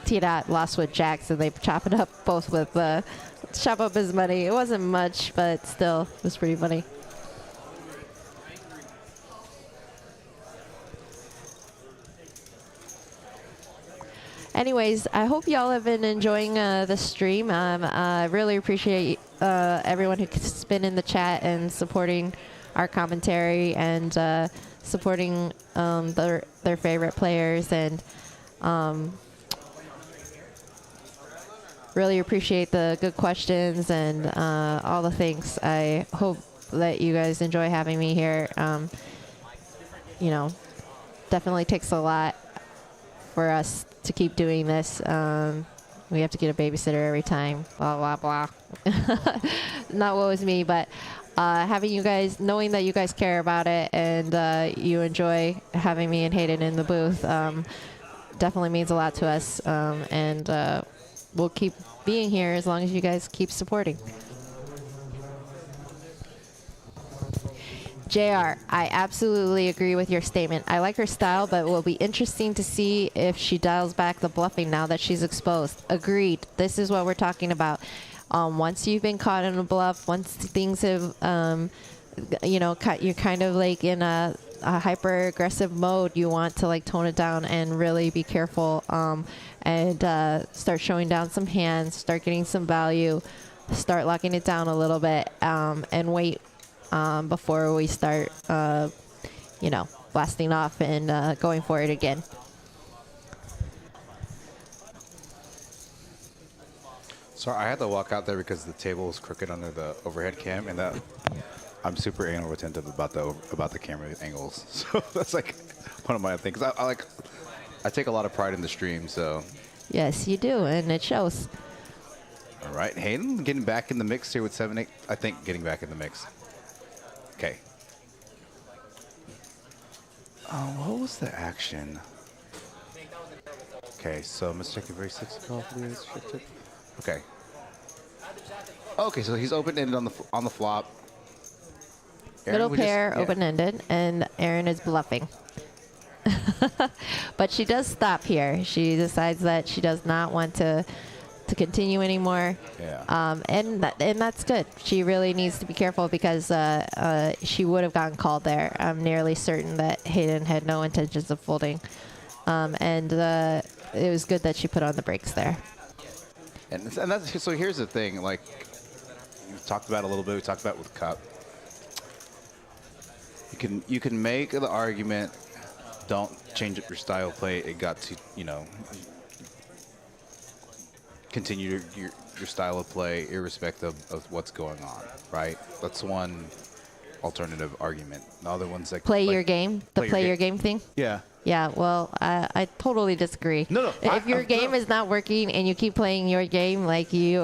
T-Dot lost with jacks, and they chop it up both with chop up his money. It wasn't much, but still, it was pretty funny. Anyways, I hope y'all have been enjoying the stream. I really appreciate everyone who's been in the chat and supporting our commentary and supporting their favorite players, and really appreciate the good questions and all the things. I hope that you guys enjoy having me here. You know, definitely takes a lot for us to keep doing this. We have to get a babysitter every time, blah, blah, blah. Not what was me, but having you guys, knowing that you guys care about it and you enjoy having me and Hayden in the booth, definitely means a lot to us. And we'll keep being here as long as you guys keep supporting. JR, I absolutely agree with your statement. I like her style, but it will be interesting to see if she dials back the bluffing now that she's exposed. Agreed. This is what we're talking about. Once you've been caught in a bluff, once things have, you know, you're kind of like in a hyper aggressive mode, you want to like tone it down and really be careful, and start showing down some hands, start getting some value, start locking it down a little bit, and wait before we start, you know, blasting off and going for it again. Sorry, I had to walk out there because the table was crooked under the overhead cam, and that I'm super anal retentive about the camera angles. So that's like one of my things. I take a lot of pride in the stream. So Yes, you do, and it shows. all right, Hayden getting back in the mix here with 7-8. I think getting back in the mix. Okay. What was the action? Okay, so mistake very 6 call, please. Okay. Okay, so he's open-ended on the flop. Aaron, Middle pair, yeah. open-ended, and Erin is bluffing. But she does stop here. She decides that she does not want to continue anymore. Yeah. And that's good. She really needs to be careful because she would have gotten called there. I'm nearly certain that Hayden had no intentions of folding. And it was good that she put on the brakes there. And that's so. Here's the thing. Like we talked about a little bit. We talked about with Cup. You can make the argument. Don't change up your style of play. It got to, you know, continue your style of play irrespective of what's going on, right? That's one alternative argument. The other one's like Play your game. The play your game thing. Yeah. Yeah, well, I totally disagree. No. If your game is not working and you keep playing your game, like you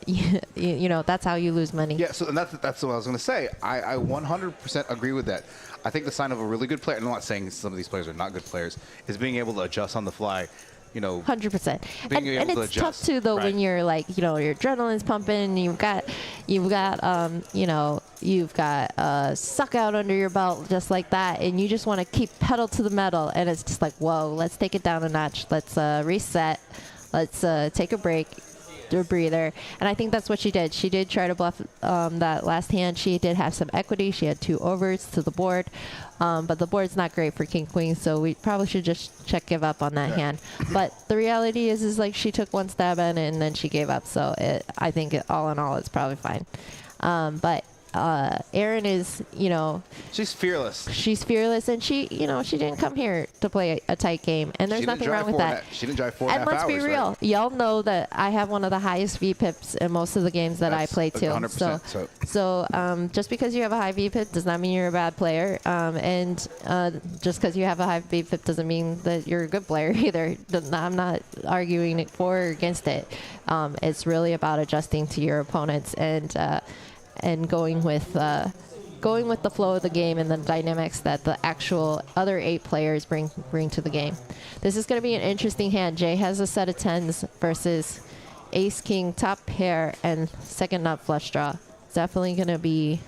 know, that's how you lose money. Yeah, so and that's what I was going to say. I 100% agree with that. I think the sign of a really good player, and I'm not saying some of these players are not good players, is being able to adjust on the fly. You know, 100%. being able And to it's tough adjust. too, though, Right. when you're like, you know, your adrenaline's pumping, you've got suck out under your belt just like that, and you just want to keep pedal to the metal, and it's just like, whoa, let's take it down a notch. Let's reset. Let's take a break. A breather, and I think that's what she did. She did try to bluff that last hand. She did have some equity. She had 2 overs to the board, but the board's not great for king queen, so we probably should just give up on that hand. But the reality is like she took one stab at it and then she gave up. So I think all in all, it's probably fine. But Erin is, you know, she's fearless. She's fearless, and she didn't come here to play a tight game, and there's nothing wrong with that. She didn't drive 4.5 And hours. let's be real, right? y'all know that I have one of the highest VPIPs in most of the games that I play too. 100%, So just because you have a high VPIP does not mean you're a bad player, and just because you have a high VPIP doesn't mean that you're a good player either. I'm not arguing for or against it. It's really about adjusting to your opponents and going with the flow of the game and the dynamics that the actual other 8 players bring to the game. This is going to be an interesting hand. Jay has a set of 10s versus ace king top pair and second nut flush draw. It's definitely going to be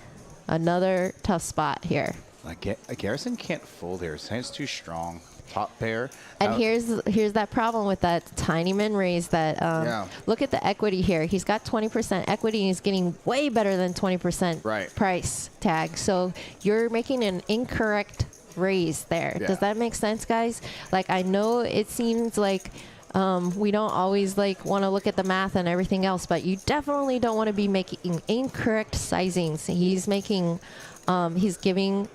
another tough spot here. Like Garrison can't fold here. His hand's too strong. Top pair. And here's that problem with that tiny min raise that look at the equity here. He's got 20% equity and he's getting way better than 20% price tag. So you're making an incorrect raise there. Yeah. Does that make sense, guys? Like, I know it seems like we don't always like want to look at the math and everything else, but you definitely don't want to be making incorrect sizings. He's giving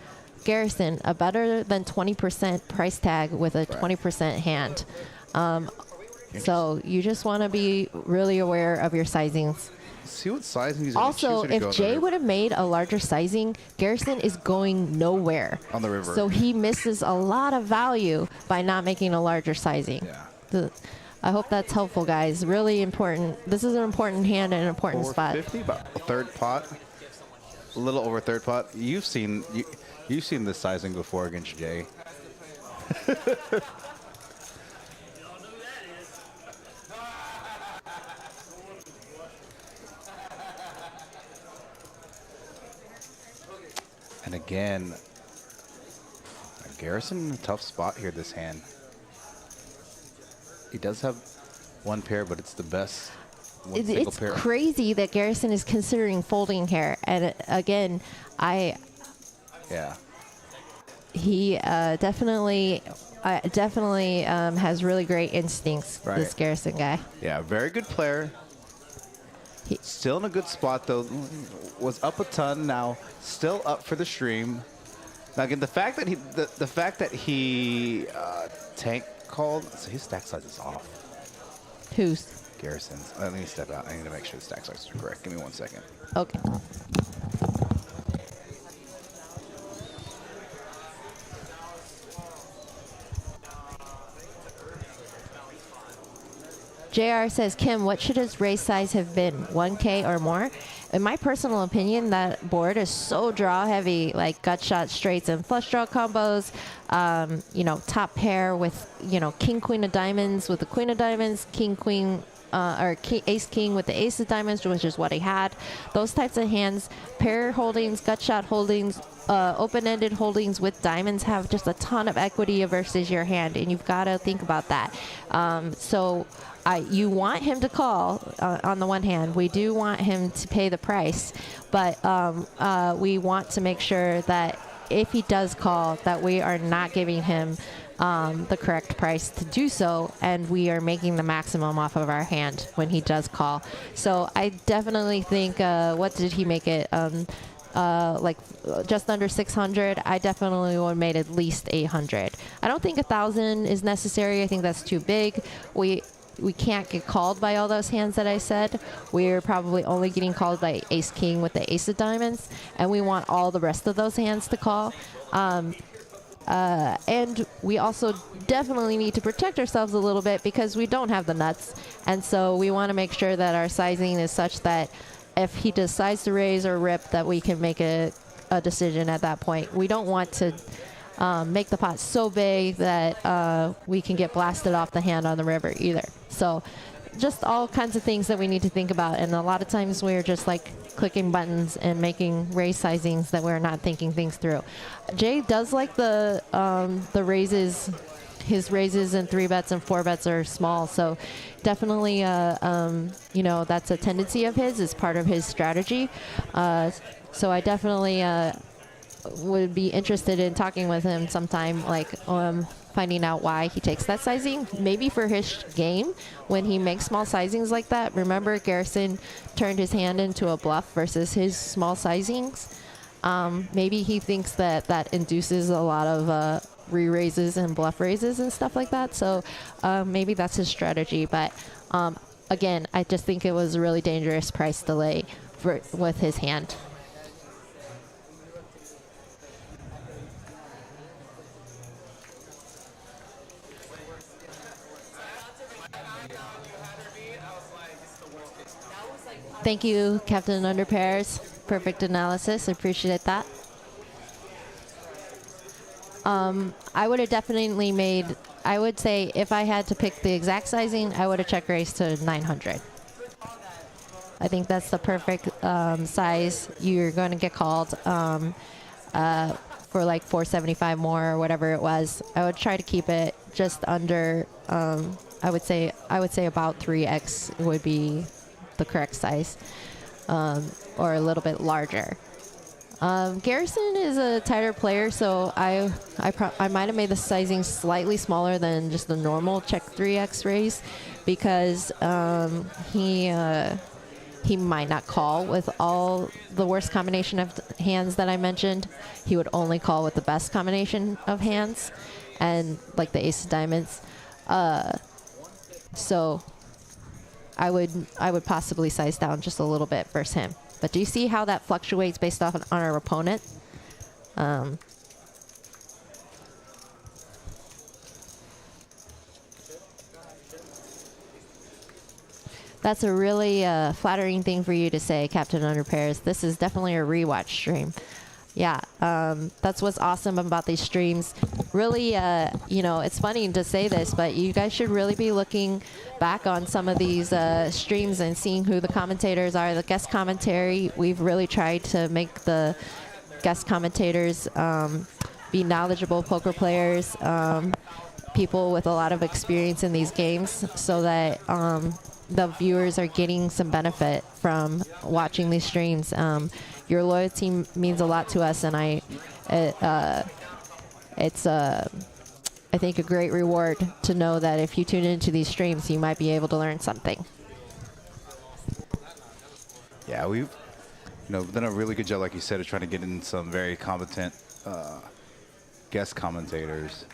Garrison a better than 20% price tag with a 20% hand. So you just want to be really aware of your sizings. See what sizing he's Also, if Jay would have made a larger sizing, Garrison is going nowhere on the river. So he misses a lot of value by not making a larger sizing. Yeah. I hope that's helpful, guys. Really important. This is an important hand and an important spot. 450, about a third pot. A little over third pot. You've seen this sizing before against Jay. And again, Garrison in a tough spot here this hand. He does have one pair, but it's the best one single It's pair. crazy that Garrison is considering folding here. And again, Yeah. he definitely has really great instincts, Right. this Garrison guy. Yeah, very good player. Still in a good spot, though. Was up a ton, now still up for the stream. Now, again, the fact that he tank called, so his stack size is off. Who's? Garrison's. Let me step out. I need to make sure the stack size is correct. Give me 1 second. Okay. JR says, Kim, what should his raise size have been? 1K or more? In my personal opinion, that board is so draw heavy, like gut shot straights and flush draw combos, top pair with, king, queen of diamonds with the queen of diamonds, king, queen, or ace, king with the ace of diamonds, which is what he had. Those types of hands, pair holdings, gut shot holdings, open-ended holdings with diamonds have just a ton of equity versus your hand, and you've got to think about that. You want him to call on the one hand. We do want him to pay the price, but we want to make sure that if he does call, that we are not giving him the correct price to do so, and we are making the maximum off of our hand when he does call. So I definitely think, what did he make it? Like just under 600. I definitely would have made at least 800. I don't think 1,000 is necessary. I think that's too big. We can't get called by all those hands that I said. We're probably only getting called by ace king with the ace of diamonds, and we want all the rest of those hands to call. And we also definitely need to protect ourselves a little bit because we don't have the nuts, and so we want to make sure that our sizing is such that if he decides to raise or rip, that we can make a decision at that point. We don't want to make the pot so big that we can get blasted off the hand on the river either. So just all kinds of things that we need to think about. And a lot of times we're just like clicking buttons and making raise sizings that we're not thinking things through. Jay does like the raises. His raises and 3-bets and 4-bets are small. So definitely, that's a tendency of his. It's part of his strategy. So I definitely would be interested in talking with him sometime, finding out why he takes that sizing. Maybe for his game, when he makes small sizings like that. Remember, Garrison turned his hand into a bluff versus his small sizings. Maybe he thinks that induces a lot of re-raises and bluff raises and stuff like that. So maybe that's his strategy. But again, I just think it was a really dangerous price delay with his hand. Thank you, Captain Underpairs. Perfect analysis. I appreciate that. I would have definitely made, I would say if I had to pick the exact sizing, I would have check raised to 900. I think that's the perfect size. You're going to get called for like 475 more or whatever it was. I would try to keep it just under, I would say about 3x would be the correct size, or a little bit larger. Garrison is a tighter player, so I might have made the sizing slightly smaller than just the normal check 3x raise, because he might not call with all the worst combination of hands that I mentioned. He would only call with the best combination of hands, and like the ace of diamonds. So I would possibly size down just a little bit versus him. But do you see how that fluctuates based off on our opponent? That's a really flattering thing for you to say, Captain Underpairs. This is definitely a rewatch stream. Yeah, that's what's awesome about these streams. Really, it's funny to say this, but you guys should really be looking back on some of these streams and seeing who the commentators are, the guest commentary. We've really tried to make the guest commentators, be knowledgeable poker players, people with a lot of experience in these games, so that the viewers are getting some benefit from watching these streams. Your loyalty means a lot to us, and it's I think a great reward to know that if you tune into these streams, you might be able to learn something. Yeah, we've done a really good job, like you said, of trying to get in some very competent guest commentators.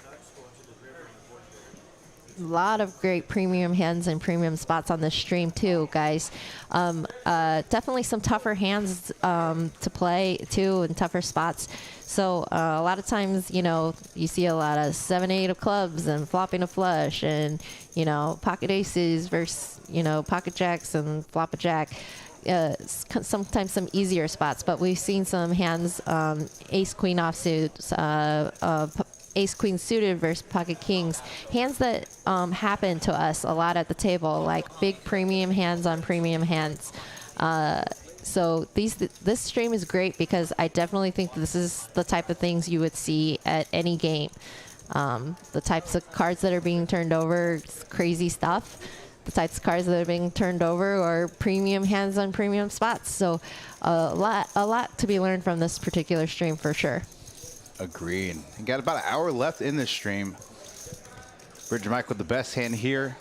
A lot of great premium hands and premium spots on this stream too, guys. Definitely some tougher hands to play too, and tougher spots. So a lot of times, you see a lot of 7-8 of clubs and flopping a flush, and pocket aces versus pocket jacks and flop a jack. Sometimes some easier spots, but we've seen some hands, ace queen offsuit, ace queen suited versus pocket kings, hands that happen to us a lot at the table, like big premium hands on premium hands. So this stream is great because I definitely think this is the type of things you would see at any game. The types of cards that are being turned over, crazy stuff. The types of cards that are being turned over are premium hands on premium spots. So a lot to be learned from this particular stream for sure. Agreed. You got about an hour left in this stream. Bridger Mike with the best hand here.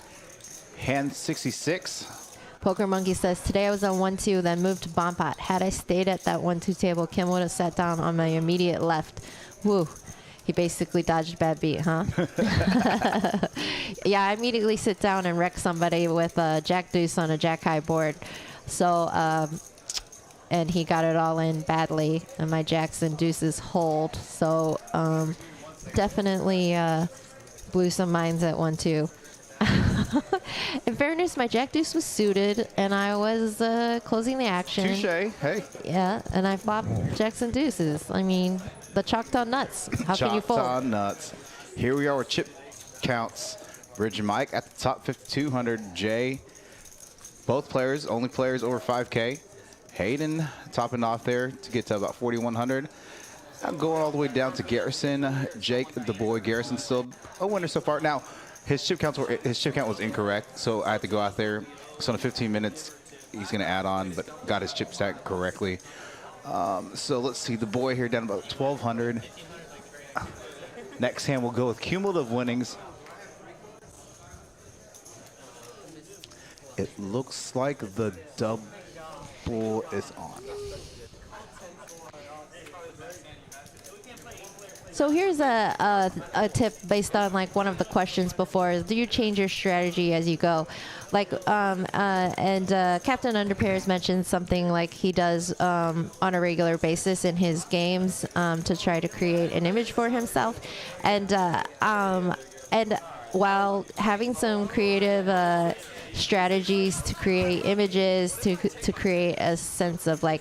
Hand 66. Poker Monkey says, today I was on 1-2, then moved to bomb pot. Had I stayed at that 1-2 table, Kim would have sat down on my immediate left. Woo. He basically dodged a bad beat, huh? Yeah, I immediately sit down and wreck somebody with a jack deuce on a jack high board. So, and he got it all in badly, and my jacks and deuces hold. So, definitely blew some minds at 1-2. In fairness, my jack deuce was suited, and I was closing the action. Touche. Hey. Yeah, and I flopped jacks and deuces. I mean, the Choctaw Nuts. How can you fold? Choctaw Nuts. Here we are with chip counts. Bridger Mike at the top 5,200. Jay, both players, only players over 5K. Hayden topping off there to get to about 4,100. I'm going all the way down to Garrison. Jake, the boy Garrison, still a winner so far. Now, his chip count was incorrect, so I had to go out there. So in 15 minutes, he's going to add on, but got his chip stack correctly. So let's see, the boy here down about 1,200. Next hand we'll go with cumulative winnings. It looks like the double is on. So here's a tip based on like one of the questions before. Do you change your strategy as you go? Like, Captain Underpairs mentioned something like he does on a regular basis in his games to try to create an image for himself. And while having some creative strategies to create images, to create a sense of like,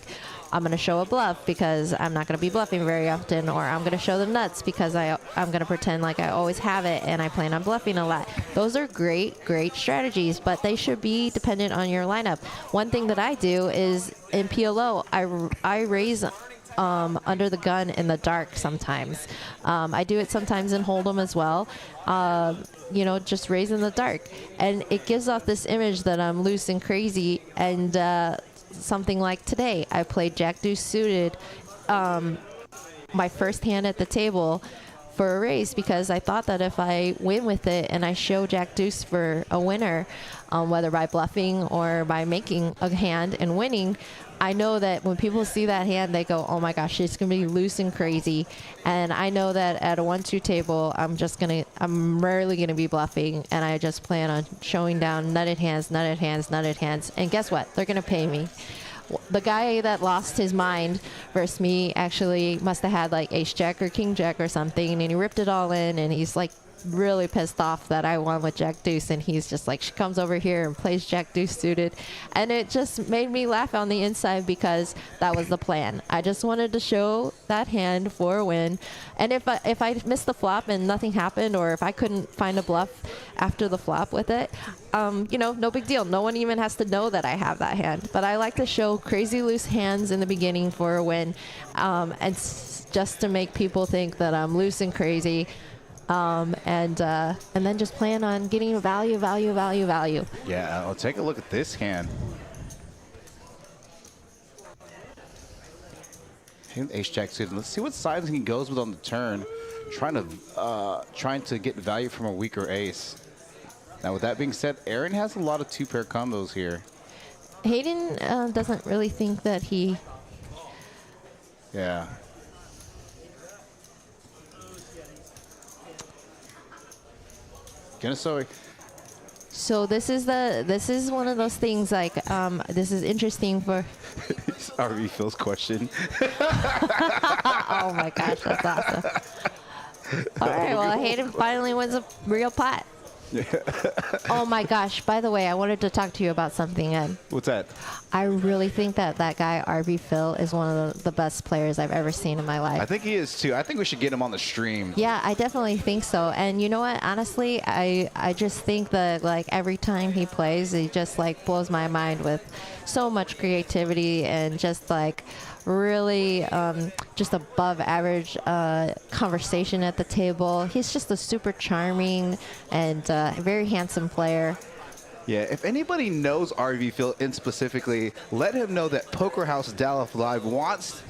I'm going to show a bluff because I'm not going to be bluffing very often, or I'm going to show the nuts because I'm going to pretend like I always have it and I plan on bluffing a lot. Those are great strategies, but they should be dependent on your lineup. One thing that I do is in PLO, I raise under the gun in the dark sometimes. I do it sometimes in Hold'em as well. Just raise in the dark. And it gives off this image that I'm loose and crazy, and something like today, I played Jack Deuce suited, my first hand at the table for a raise, because I thought that if I win with it and I show Jack Deuce for a winner, whether by bluffing or by making a hand and winning, I know that when people see that hand, they go, oh my gosh, it's going to be loose and crazy. And I know that at a 1-2 table, I'm rarely going to be bluffing, and I just plan on showing down nutted hands. And guess what? They're going to pay me. The guy that lost his mind versus me actually must have had like ace jack or king jack or something, and he ripped it all in, and he's like really pissed off that I won with Jack Deuce, and he's just like, she comes over here and plays Jack Deuce suited, and it just made me laugh on the inside because that was the plan. I just wanted to show that hand for a win. And if I missed the flop and nothing happened, or if I couldn't find a bluff after the flop with it, you know, no big deal. No one even has to know that I have that hand. But I like to show crazy loose hands in the beginning for a win, and just to make people think that I'm loose and crazy. And then just plan on getting value. Yeah, I'll take a look at this hand. Ace Jack suited. Let's see what sides he goes with on the turn. Trying to get value from a weaker ace. Now, with that being said, Aaron has a lot of two-pair combos here. Hayden doesn't really think that he. Yeah. So this is one of those things like this is interesting for. RV Phil's question. Oh my gosh, that's awesome. All right, well, Hayden finally wins a real pot. Oh my gosh, by the way, I wanted to talk to you about something, Ed. What's that? I really think that guy, RV Phil, is one of the best players I've ever seen in my life. I think he is too. I think we should get him on the stream. Yeah, I definitely think so. And you know what? Honestly, I just think that like every time he plays, he just like blows my mind with so much creativity and just like really just above average conversation at the table. He's just a super charming and very handsome player. Yeah, if anybody knows RV Phil in specifically, let him know that Poker House Dallas Live wants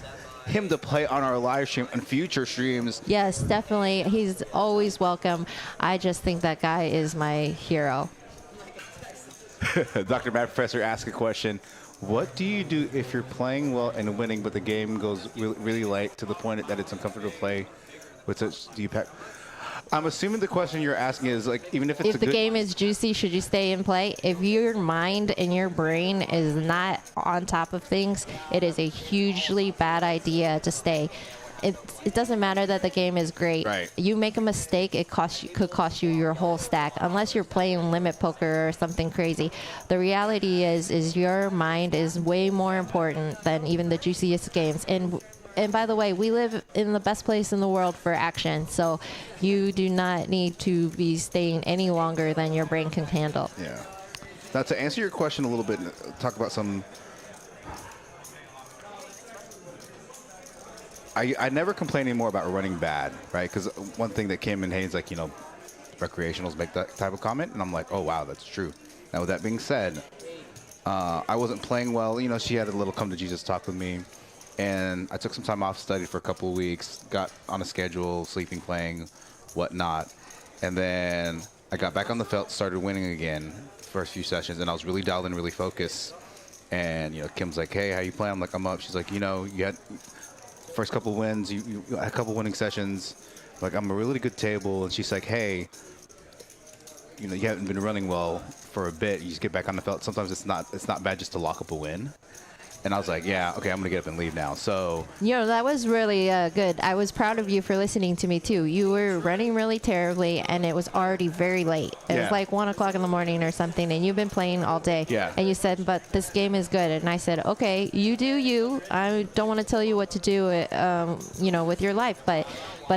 him to play on our live stream and future streams. Yes, definitely. He's always welcome. I just think that guy is my hero. Dr. Mad Professor asked a question. What do you do if you're playing well and winning, but the game goes really late to the point that it's uncomfortable to play with such deep pack? I'm assuming the question you're asking is like, even if it's if the game is juicy, should you stay and play? If your mind and your brain is not on top of things, it is a hugely bad idea to stay. It doesn't matter that the game is great. Right. You make a mistake, could cost you your whole stack, unless you're playing limit poker or something crazy. The reality is your mind is way more important than even the juiciest games. And by the way, we live in the best place in the world for action, so you do not need to be staying any longer than your brain can handle. Yeah. Now, to answer your question a little bit, talk about some. I never complain anymore about running bad, right? Because one thing that Kim and Haynes, like, you know, recreationals make that type of comment, and I'm like, oh, wow, that's true. Now, with that being said, I wasn't playing well. You know, she had a little come to Jesus talk with me, and I took some time off, studied for a couple of weeks, got on a schedule, sleeping, playing, whatnot. And then I got back on the felt, started winning again first few sessions, and I was really dialed in, really focused. And, you know, Kim's like, hey, how you playing? I'm like, I'm up. She's like, you know, you had first couple wins, you had a couple winning sessions. Like, I'm a really good table. And she's like, hey, you know, you haven't been running well for a bit. You just get back on the felt. Sometimes it's not bad just to lock up a win. And I was like, yeah, okay, I'm going to get up and leave now. So, You know, that was really good. I was proud of you for listening to me, too. You were running really terribly, and it was already very late. It was like 1 o'clock in the morning or something, and you've been playing all day. Yeah. And you said, but this game is good. And I said, okay, you do you. I don't want to tell you what to do, you know, with your life, but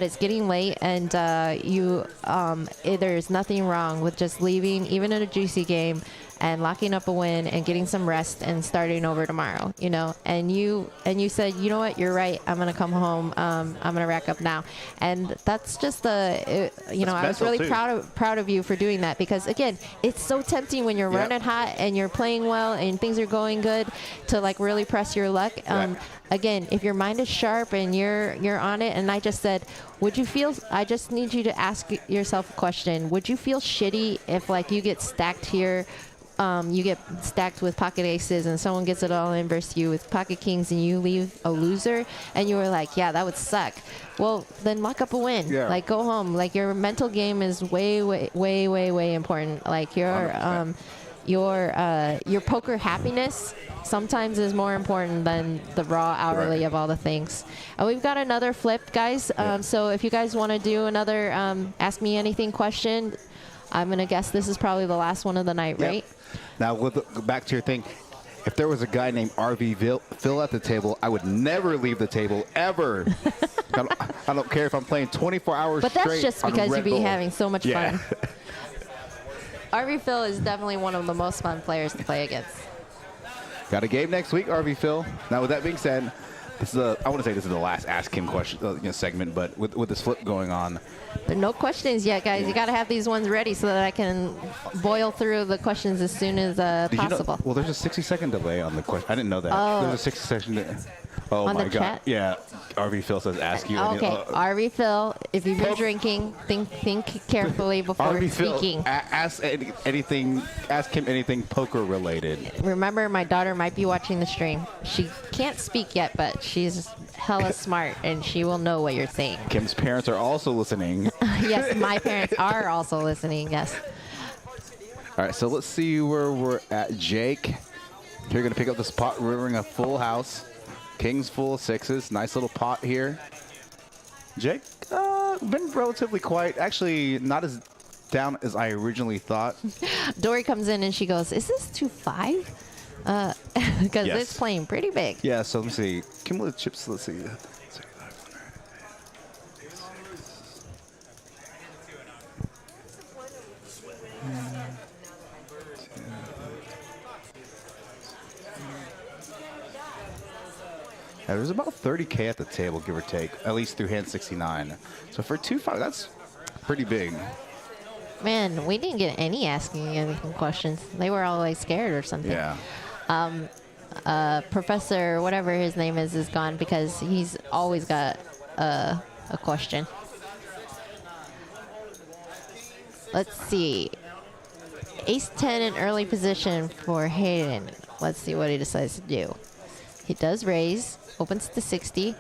it's getting late, and there's nothing wrong with just leaving, even in a juicy game, and locking up a win and getting some rest and starting over tomorrow, you know. And you said, you know what, you're right. I'm gonna come home. I'm gonna rack up now, and that's just I was really proud of you for doing that, because again, it's so tempting when you're running hot and you're playing well and things are going good to like really press your luck. Again, if your mind is sharp and you're on it, and I just said, I just need you to ask yourself a question. Would you feel shitty if like you get stacked here? You get stacked with pocket aces and someone gets it all in versus you with pocket kings and you leave a loser, and you were like, yeah, that would suck. Well, then lock up a win. Yeah. Like, go home. Like, your mental game is way, way, way, way, way important. Like, your poker happiness sometimes is more important than the raw hourly of all the things. We've got another flip, guys. So if you guys want to do another Ask Me Anything question, I'm going to guess this is probably the last one of the night, right? Now, back to your thing. if there was a guy named Phil at the table, I would never leave the table ever. I don't care if I'm playing 24 hours But straight. that's just on because Red you'd be Bull. having so much Yeah. fun. RV Phil is definitely one of the most fun players to play against. Got a game next week, RV Phil. Now, with that being said, this is I want to say this is the last Ask Him question segment, but with this flip going on, There are no questions yet, guys. You got to have these ones ready so that I can boil through the questions as soon as did you know? possible. Well, there's a 60-second delay on the question. I didn't know that. Oh. There's a 60-second. Oh On my the God! chat? Yeah, RV Phil says ask you. Okay, RV Phil, if you've been drinking, think carefully before RV Phil, speaking. ask anything. Ask him anything poker related. Remember, my daughter might be watching the stream. She can't speak yet, but she's hella smart, and she will know what you're saying. Kim's parents are also listening. Yes, my parents are also listening, yes. All right, so let's see where we're at. Jake, you're going to pick up this pot. We're in a full house. Kings full of sixes. Nice little pot here. Jake, been relatively quiet. Actually, not as down as I originally thought. Dory comes in, and she goes, is this 2-5? Because Yes. it's playing pretty big. Yeah, so let me see. Cumulative chips, let's see. Yeah, there's about 30K at the table, give or take, at least through hand 69. So for 2-5, that's pretty big. Man, we didn't get any asking anything questions. They were all like scared or something. Yeah. Professor, whatever his name is gone because he's always got a question. Let's see. Ace 10 in early position for Hayden. Let's see what he decides to do. He does raise, opens to 60.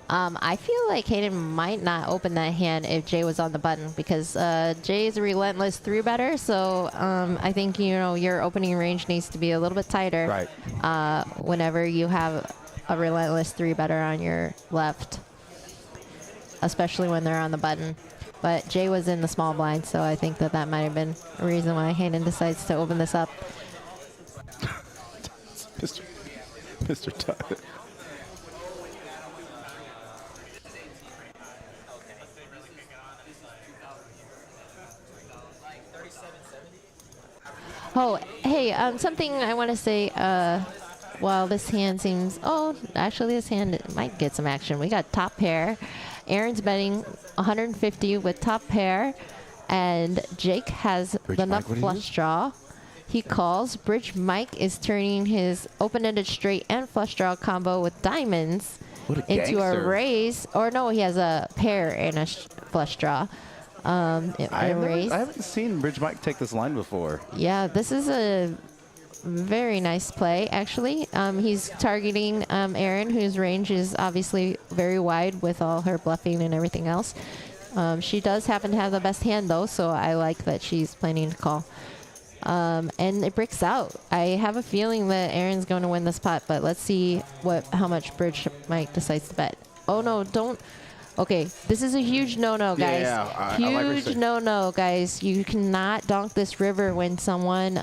I feel like Hayden might not open that hand if Jay was on the button because Jay is a relentless 3-better. So I think, your opening range needs to be a little bit tighter. Right. Whenever you have a relentless 3-better on your left, especially when they're on the button. But Jay was in the small blind, so I think that might have been a reason why Hayden decides to open this up. Mr. Todd. Oh, hey, something I want to say. While this hand seems, actually this hand might get some action. We got top pair. Aaron's betting 150 with top pair, and Jake has Bridge the Mike, nut what do you flush draw. He calls. Bridge Mike is turning his open-ended straight and flush draw combo with diamonds What a into a gangster. raise. Or no, he has a pair and a flush draw. I Raise. haven't seen Bridge Mike take this line before. Yeah, this is a very nice play, actually. He's targeting Erin, whose range is obviously very wide with all her bluffing and everything else. She does happen to have the best hand, though, so I like that she's planning to call. And it breaks out. I have a feeling that Erin's going to win this pot, but let's see how much Bridge Mike decides to bet. Oh, no, don't. Okay, this is a huge no-no, guys. Yeah, I like what you're huge saying. no-no, guys. You cannot donk this river when someone,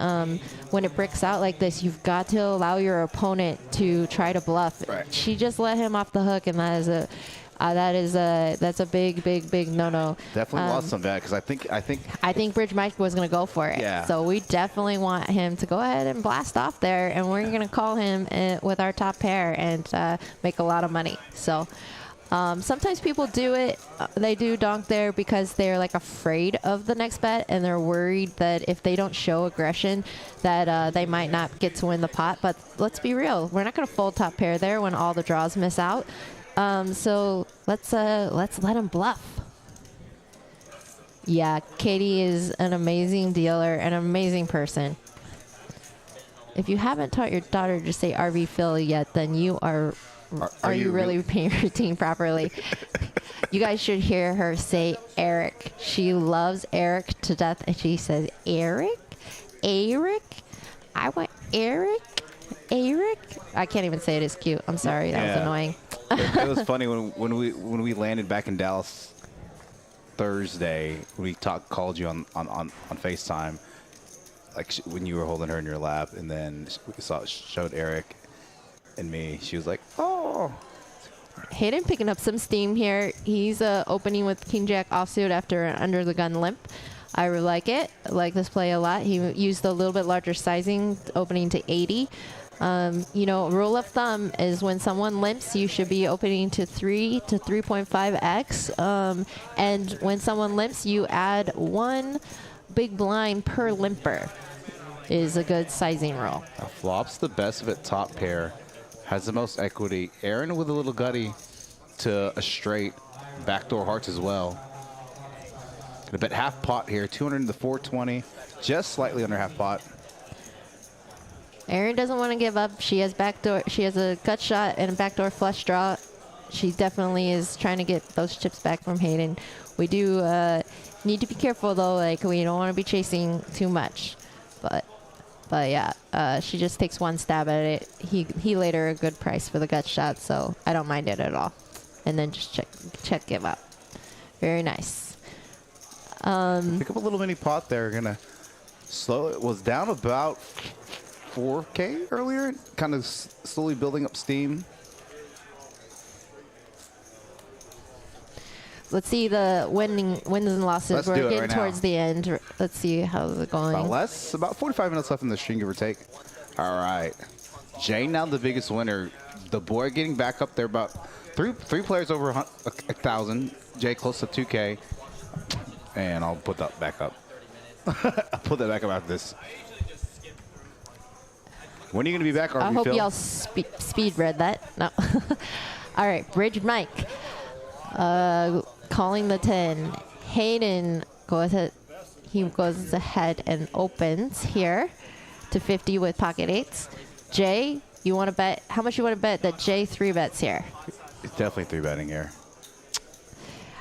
when it bricks out like this. You've got to allow your opponent to try to bluff. Right. She just let him off the hook, and that's a big no-no. Definitely lost some bet because I think Bridge Mike was going to go for it. Yeah. So we definitely want him to go ahead and blast off there, and we're going to call him with our top pair and make a lot of money. So sometimes people do it. They do donk there because they're like afraid of the next bet, and they're worried that if they don't show aggression that they might not get to win the pot. But let's be real. We're not going to fold top pair there when all the draws miss out. So let's let him bluff. Yeah, Katie is an amazing dealer, an amazing person. If you haven't taught your daughter to say RV Phil yet, then you are you really parenting properly? You guys should hear her say Eric. She loves Eric to death, and she says Eric. I want Eric. I can't even say it as cute. I'm sorry, that was annoying. It was funny when we landed back in like when you were holding her in your lap, and then we showed Eric and me. She was like, "Oh." Hayden picking up some steam here. He's opening with King Jack offsuit after an under the gun limp. I really like it. I like this play a lot. He used a little bit larger sizing, opening to 80. You know, rule of thumb is when someone limps, you should be opening to 3 to 3.5x. And when someone limps, you add 1 big blind per limper. Is a good sizing rule. Flop's the best of it. Top pair has the most equity. Aaron with a little gutty to a straight backdoor hearts as well. Gonna bet half pot here. 200 to 420, just slightly under half pot. Erin doesn't want to give up. She has backdoor. She has a gut shot and a backdoor flush draw. She definitely is trying to get those chips back from Hayden. We do need to be careful though. Like we don't want to be chasing too much, but yeah, she just takes 1 stab at it. He laid her a good price for the gut shot, so I don't mind it at all. And then just check give up. Very nice. Pick up a little mini pot there. Gonna slow it. Was down about 4K earlier. Kind of slowly building up steam. Let's see the wins and losses. Let's We're do it getting right now. towards the end. Let's see how's it going. About 45 minutes left in the stream, give or take. All right. Jay now the biggest winner. The boy getting back up there about three players over 1,000. Jay close to 2K. And I'll put that back up. I'll put that back up after this. When are you going to be back, RB I hope Phil? y'all speed read that. No. All right, Bridge Mike. Calling the 10. Hayden goes ahead and opens here to 50 with pocket 8s. Jay, you want to bet? How much you want to bet that Jay 3-bets here? It's definitely 3-betting here.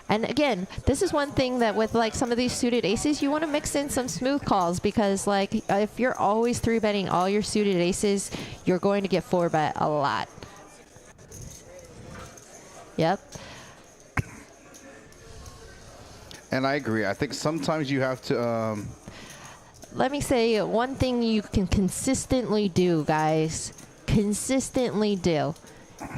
And again, this is one thing that with like some of these suited aces, you want to mix in some smooth calls because like if you're always 3-betting all your suited aces, you're going to get 4-bet a lot. Yep. And I agree. I think sometimes you have to. Let me say one thing you can consistently do, guys. Consistently do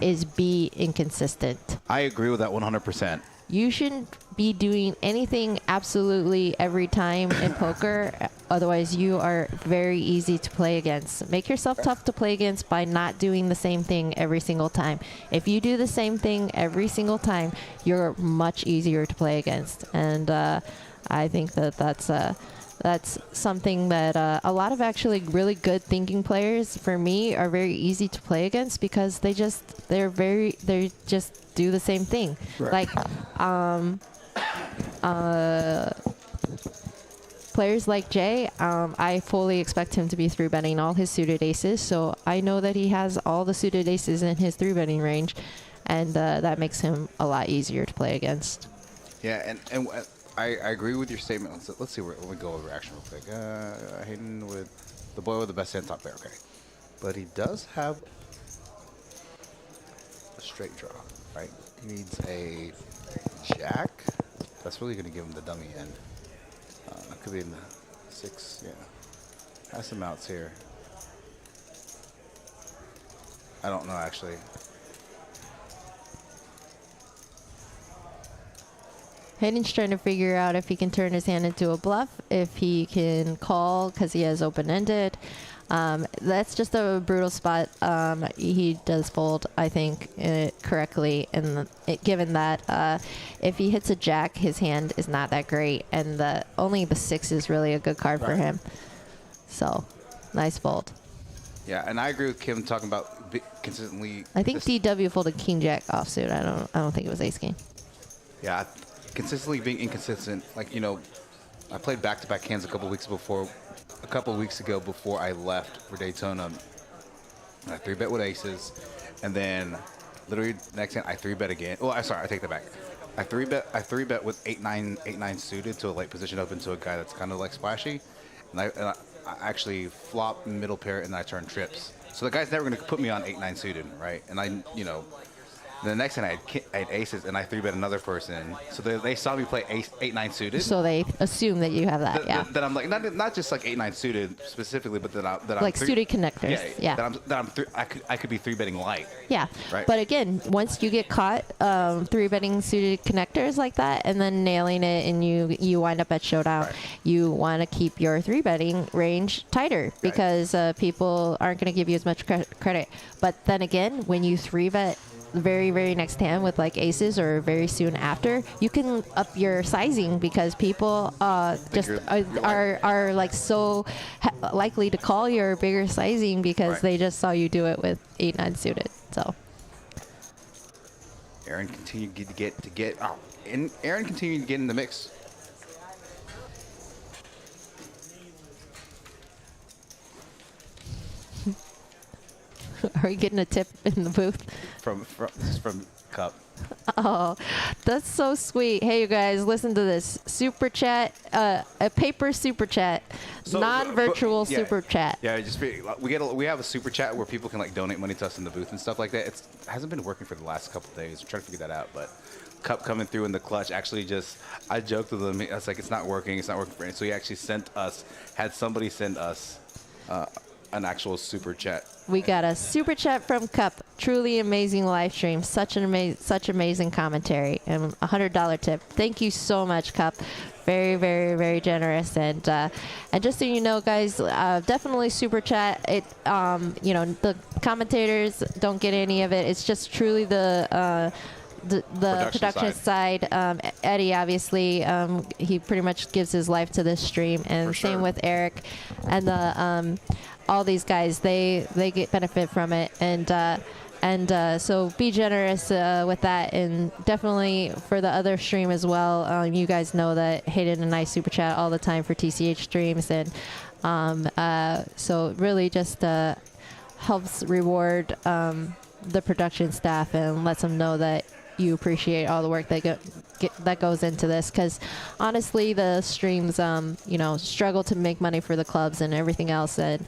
is be inconsistent. I agree with that 100%. You shouldn't be doing anything absolutely every time in poker. Otherwise, you are very easy to play against. Make yourself tough to play against by not doing the same thing every single time. If you do the same thing every single time, you're much easier to play against. And I think that that's something that a lot of actually really good thinking players, for me, are very easy to play against because they just do the same thing. Right. Like players like Jay, I fully expect him to be 3-betting all his suited aces. So I know that he has all the suited aces in his 3-betting range, and that makes him a lot easier to play against. Yeah, and I agree with your statement. Let's see where. Let me go over action real quick. Hayden with the boy with the best hand top pair. Okay, but he does have a straight draw, right? He needs a jack. That's really going to give him the dummy end. Could be in the 6. Yeah, has some outs here. I don't know actually. Hayden's trying to figure out if he can turn his hand into a bluff, if he can call because he has open-ended. That's just a brutal spot. He does fold, I think, correctly. And given that if he hits a jack, his hand is not that great. And only the 6 is really a good card for him. So, nice fold. Yeah, and I agree with Kim talking about consistently. I think DW folded King Jack offsuit. I don't think it was Ace King. Yeah, consistently being inconsistent. Like, you know, I played back-to-back hands a couple weeks ago before I left for Daytona. I 3-bet with aces, and then literally next hand I 3-bet again. Oh, I'm sorry, I take that back. I 3-bet with 8-9 suited to a late position up into a guy that's kind of like splashy, and I actually flop middle pair and then I turn trips. So the guy's never going to put me on 8-9 suited, right? And I, you know, The next hand I had aces, and I 3-bet another person. So they saw me play ace 8-9 suited. So they assume that you have that, yeah. That I'm like not just like 8-9 suited specifically, but that I'm Like suited connectors, yeah. I could be 3-betting light. Yeah, Right. but again, once you get caught 3-betting suited connectors like that and then nailing it and you wind up at showdown, Right. you want to keep your 3-betting range tighter because people aren't going to give you as much credit. But then again, when you 3-bet the very, very next hand with like aces or very soon after, you can up your sizing because people just are like so likely to call your bigger sizing because Right. they just saw you do it with 8-9 suited. So Aaron continued Aaron continued to get in the mix. are we getting a tip in the booth? From Cup. Oh, that's so sweet. Hey, you guys, listen to this. Super chat, a paper super chat, So, non-virtual yeah. super chat. Yeah, we have a super chat where people can like donate money to us in the booth and stuff like that. It hasn't been working for the last couple of days. I'm trying to figure that out, but Cup coming through in the clutch actually I joked with him. I was like, it's not working for him. So he actually had somebody send us an actual super chat. We got a super chat from Cup. Truly amazing live stream. Such amazing commentary. And $100 tip. Thank you so much, Cup. Very, very, very generous. And just so you know, guys, definitely super chat. It the commentators don't get any of it. It's just truly the production side. Eddie, obviously, he pretty much gives his life to this stream, and For same sure. with Eric and the all these guys. They get benefit from it, and so be generous with that, and definitely for the other stream as well. You guys know that Hayden and I super chat all the time for TCH streams, and so really just helps reward the production staff and lets them know that you appreciate all the work that goes into this, because honestly the streams struggle to make money for the clubs and everything else, and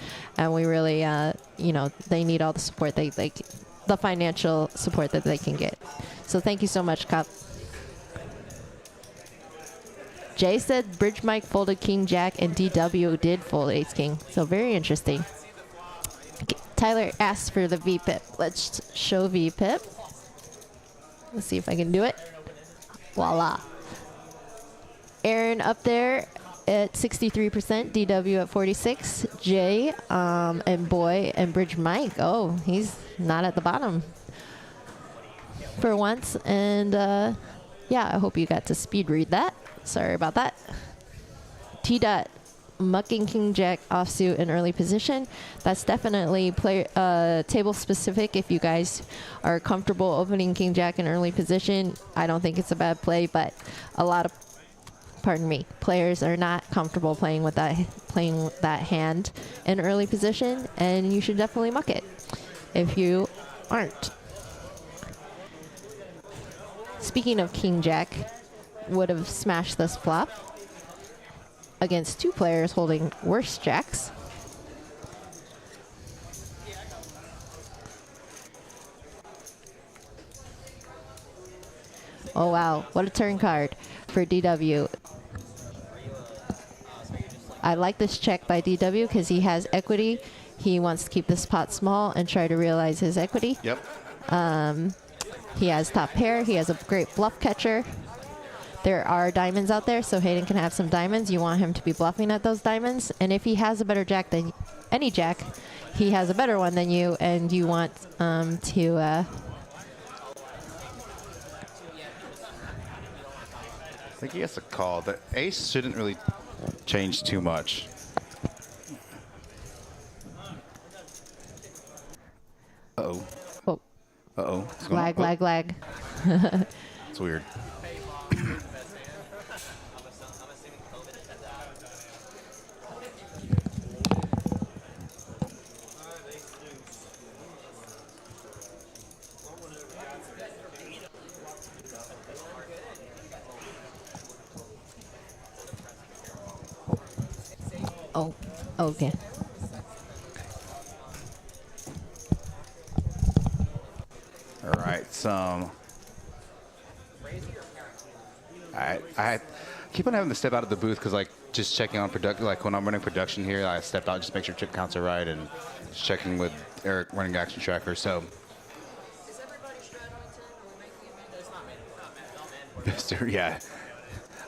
we really they need all the support the financial support that they can get. So thank you so much, Cup. Jay said Bridge Mike folded King Jack and DW did fold Ace King, so very interesting. Tyler asked for the VPIP. Let's show VPIP. Let's see if I can do it. Voila. Aaron up there at 63%, DW at 46, Jay and Boy and Bridge Mike. Oh, he's not at the bottom for once. And yeah, I hope you got to speed read that. Sorry about that. T-Dot mucking King Jack offsuit in early position. That's definitely table specific. If you guys are comfortable opening King Jack in early position, I don't think it's a bad play, but a lot of players are not comfortable playing that hand in early position, and you should definitely muck it if you aren't. Speaking of King Jack, would have smashed this flop against two players holding worse jacks. Oh wow, what a turn card for DW. I like this check by DW because he has equity. He wants to keep this pot small and try to realize his equity. Yep. He has top pair. He has a great bluff catcher. There are diamonds out there, so Hayden can have some diamonds. You want him to be bluffing at those diamonds. And if he has a better jack than any jack, he has a better one than you, and you want to... I think he has to call. The ace shouldn't really change too much. Uh-oh. Oh, Uh-oh. What's going on? lag. It's weird. Oh, okay. All right. some. I keep on having to step out of the booth because like just checking on production. Like when I'm running production here, I step out just to make sure chip counts are right and just checking with Eric running action tracker. So. Yeah.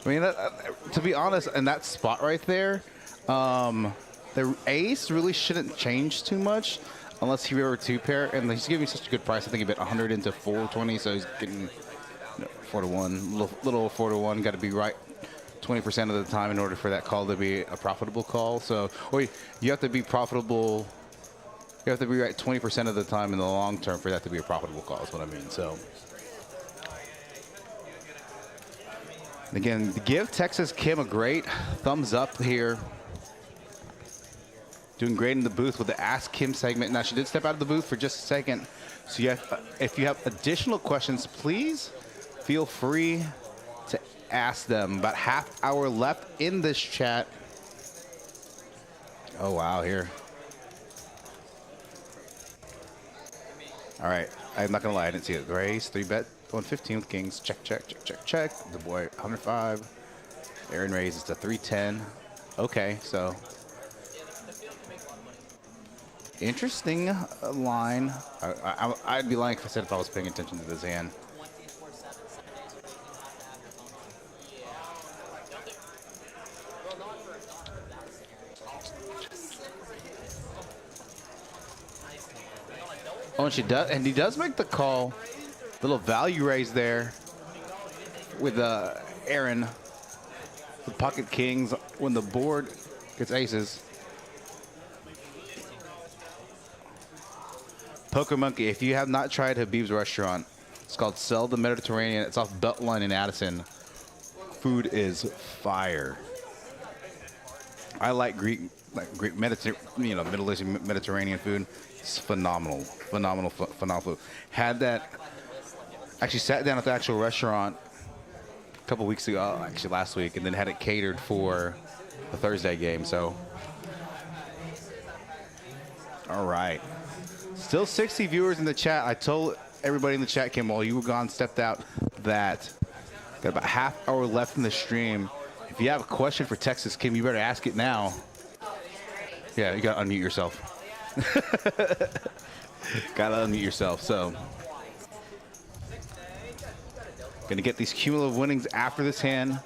I mean, to be honest, in that spot right there, the ace really shouldn't change too much unless he were two pair. And he's giving me such a good price. I think he bet 100 into 420, so he's getting 4 to 1, little 4 to 1. Got to be right 20% of the time in order for that call to be a profitable call. So, or you have to be profitable. You have to be right 20% of the time in the long term for that to be a profitable call. Is what I mean. So. Again, give Texas Kim a great thumbs up here. Doing great in the booth with the Ask Kim segment. Now, she did step out of the booth for just a second. So if you have additional questions, please feel free to ask them. About half hour left in this chat. Oh, wow, here. All right, I'm not going to lie, I didn't see it. Raise, 3-bet. 115 with kings. Check, check, check, check, check. The boy, 105. Aaron raises to 310. Okay, so. Interesting line. I'd be lying if I said if I was paying attention to this hand. Oh, and he does make the call. Little value raise there with Aaron with pocket kings when the board gets aces. Poker Monkey, if you have not tried Habib's restaurant, it's called Sell the Mediterranean. It's off Beltline in Addison. Food is fire. I like Greek Middle Eastern Mediterranean food. It's phenomenal, phenomenal food. Had that. Actually sat down at the actual restaurant a couple weeks ago, actually last week, and then had it catered for the Thursday game. So, all right. Still 60 viewers in the chat. I told everybody in the chat, Kim, while you were gone, stepped out, that got about half hour left in the stream. If you have a question for Texas Kim, you better ask it now. Yeah, you got to unmute yourself. Got to unmute yourself. So. Going to get these cumulative winnings after this hand.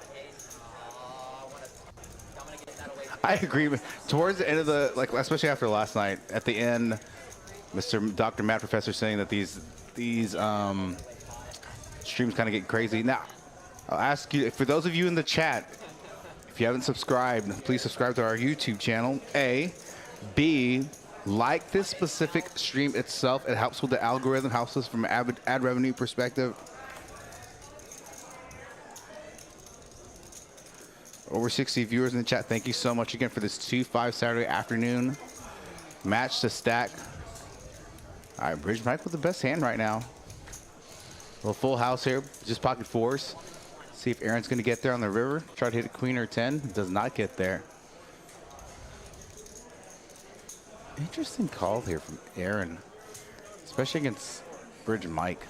I agree. Towards the end of the, like, especially after last night, at the end, Mr. Dr. Matt Professor saying that these streams kind of get crazy. Now, I'll ask you, for those of you in the chat, if you haven't subscribed, please subscribe to our YouTube channel. A. B. Like this specific stream itself. It helps with the algorithm, helps us from an ad revenue perspective. Over 60 viewers in the chat. Thank you so much again for this 2-5 Saturday afternoon match to stack. All right, Bridge Mike with the best hand right now. A little full house here, just pocket fours. See if Aaron's going to get there on the river. Try to hit a queen or 10. Does not get there. Interesting call here from Aaron, especially against Bridge Mike.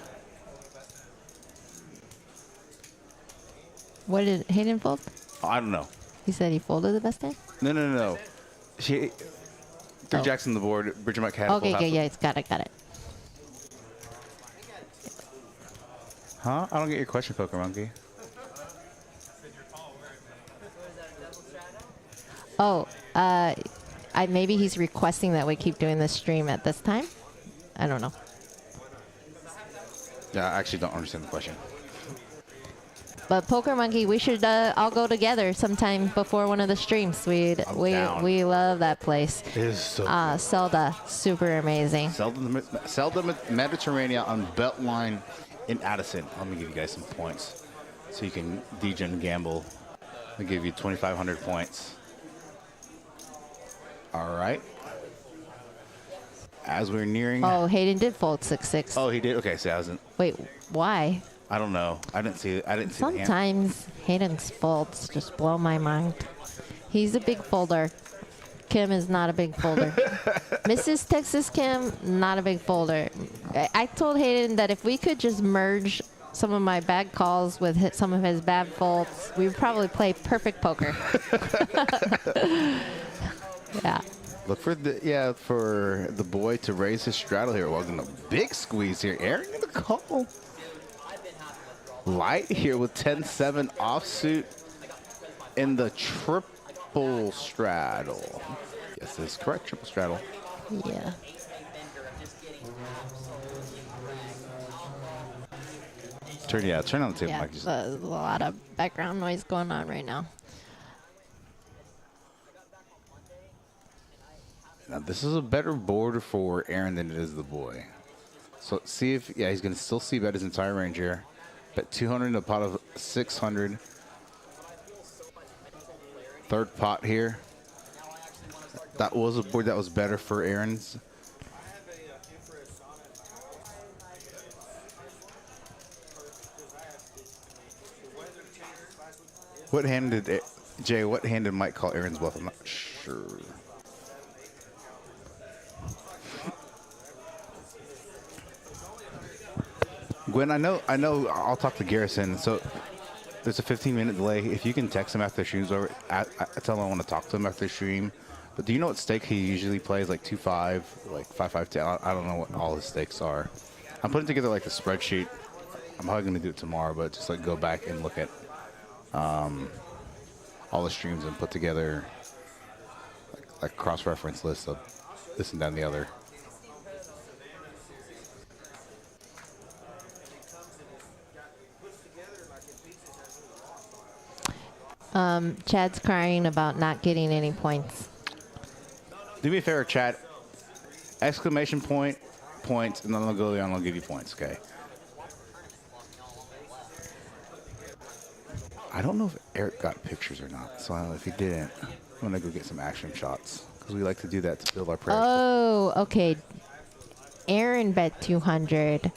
What did Hayden fold? I don't know. He said he folded the best hand? No. Three jacks on the board. Bridge Mike had Okay, yeah, it's got it. Huh? I don't get your question, Poker Monkey. Oh, maybe he's requesting that we keep doing this stream at this time. I don't know. Yeah, I actually don't understand the question. But Poker Monkey, we should all go together sometime before one of the streams. We love that place. It is so Zelda, super amazing. Zelda Mediterranean on Beltline in Addison. Let me give you guys some points so you can DJ gamble. I'll give you 2,500 points. All right. As we're nearing. Oh, Hayden did fold 6-6. Oh, he did. Okay, so I wasn't. Wait, why? I don't know. I didn't see it. Sometimes Hayden's folds just blow my mind. He's a big folder. Kim is not a big folder. Mrs. Texas Kim, not a big folder. I told Hayden that if we could just merge some of my bad calls with some of his bad folds, we would probably play perfect poker. Yeah. Look for the boy to raise his straddle here. Welcome to big squeeze here. Aaron in the call. Light here with 10-7 offsuit in the triple straddle. Yes, this is correct. Triple straddle. Yeah. Turn on the table, Yeah, Mike. there's a lot of background noise going on right now. Now, this is a better board for Aaron than it is the boy. So see if, he's going to still see bet his entire range here. Bet 200 in a pot of 600. Third pot here. That was a board that was better for Aaron's. What hand did Jay? What hand did Mike call Aaron's bluff? I'm not sure. Gwen, I know. I'll talk to Garrison. So there's a 15-minute delay. If you can text him after the stream's over, I tell him I want to talk to him after the stream. But do you know what stake he usually plays? Like 2-5, like 5-5-10. I don't know what all his stakes are. I'm putting together like a spreadsheet. I'm probably going to do it tomorrow, but just like go back and look at all the streams and put together like cross-reference lists of this and that and the other. Chad's crying about not getting any points. Do me a favor, chat. Exclamation point, points, and then I'll go down and I'll give you points, okay? I don't know if Eric got pictures or not, so if he didn't, I'm going to go get some action shots because we like to do that to build our prayers. Oh, okay. Aaron bet 200.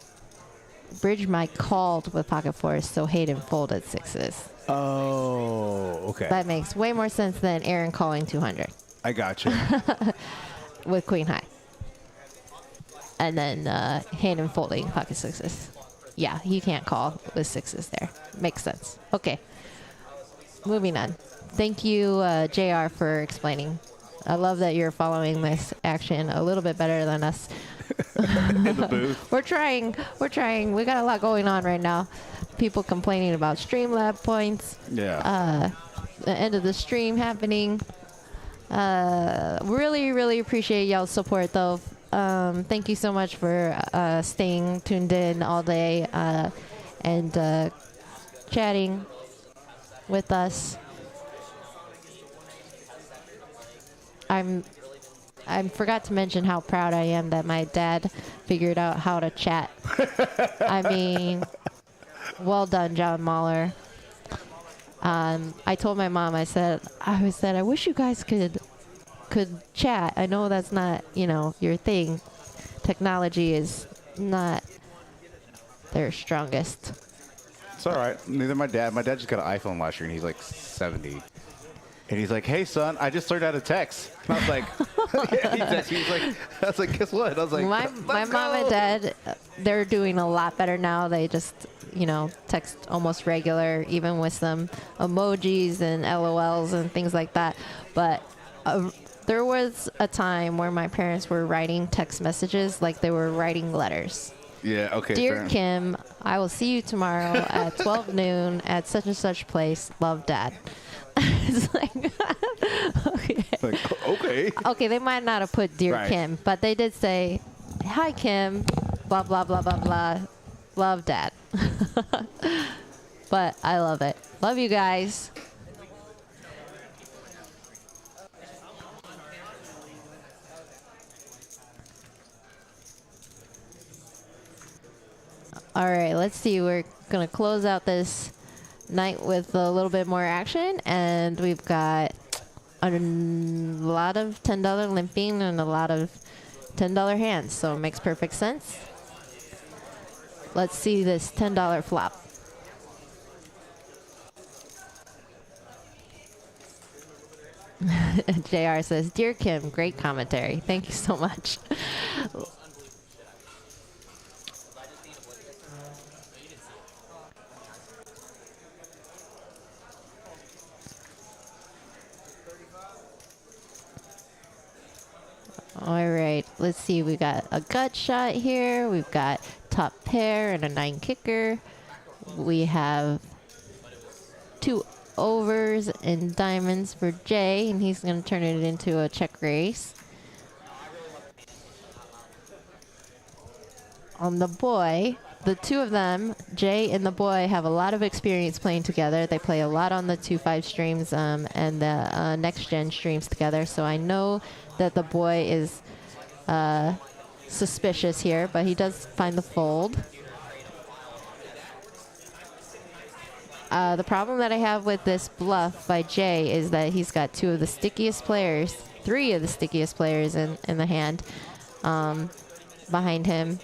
Bridge Mike called with pocket fours, so Hayden folded sixes. Oh, okay. That makes way more sense than Aaron calling 200 I got you. with queen high. And then Hayden folding pocket sixes. Yeah, you can't call with sixes there. Makes sense. Okay. Moving on. Thank you, JR, for explaining. I love that you're following this action a little bit better than us. In the booth. We're trying. We got a lot going on right now. People complaining about Streamlab points. Yeah. The end of the stream happening. Really, really appreciate y'all's support, though. Thank you so much for staying tuned in all day and chatting with us. I forgot to mention how proud I am that my dad figured out how to chat. I mean, well done, John Mahler. I told my mom, I said, I wish you guys could chat. I know that's not, your thing. Technology is not their strongest. It's all right. Neither my dad. My dad just got an iPhone last year, and he's like 70. And he's like, "Hey, son, I just learned how to text." And I was like, he texted me. He's like, I was like, "Guess what?" I was like, my mom and dad, they're doing a lot better now. They just, text almost regular, even with some emojis and LOLs and things like that. But there was a time where my parents were writing text messages like they were writing letters. Yeah, okay. Dear Kim, I will see you tomorrow at 12 noon at such and such place. Love, Dad. It's like, okay. Like, okay. Okay, they might not have put Dear Right. Kim, but they did say, hi, Kim, blah, blah, blah, blah, blah. Love, Dad. But I love it. Love you guys. All right, let's see. We're going to close out this night with a little bit more action, and we've got a lot of $10 limping and a lot of $10 hands, so it makes perfect sense. Let's see this $10 flop. JR says, Dear Kim, great commentary. Thank you so much. All right, let's see. We got a gut shot here. We've got top pair and a 9 kicker. We have 2 overs and diamonds for Jay, and he's going to turn it into a check race. On the boy, the two of them, Jay and the boy, have a lot of experience playing together. They play a lot on the 2-5 streams and the next gen streams together. So I know that the boy is suspicious here, but he does find the fold. The problem that I have with this bluff by Jay is that he's got 3 of the stickiest players in the hand behind him.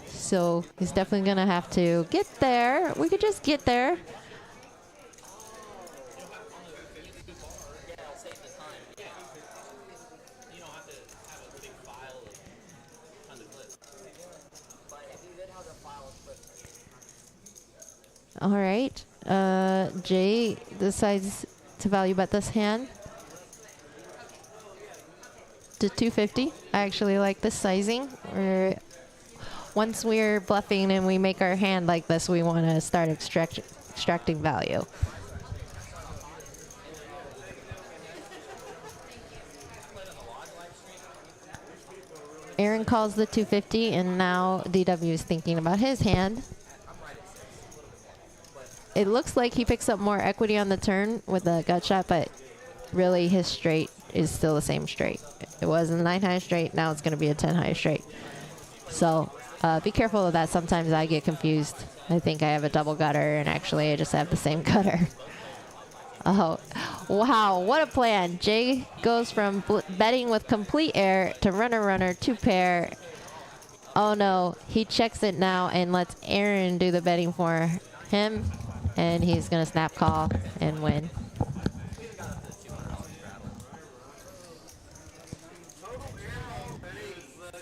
So he's definitely going to have to get there. We could just get there. All right. Jay decides to value bet this hand to 250. I actually like this sizing. Once we're bluffing and we make our hand like this, we want to start extracting value. Aaron calls the 250, and now DW is thinking about his hand. It looks like he picks up more equity on the turn with the gut shot, but really his straight is still the same straight. It was a 9 high straight, now it's going to be a 10 high straight. So be careful of that. Sometimes I get confused. I think I have a double gutter, and actually I just have the same gutter. Oh, wow, what a plan. Jay goes from betting with complete air to runner, 2 pair. Oh no, he checks it now and lets Aaron do the betting for him, and he's going to snap call and win.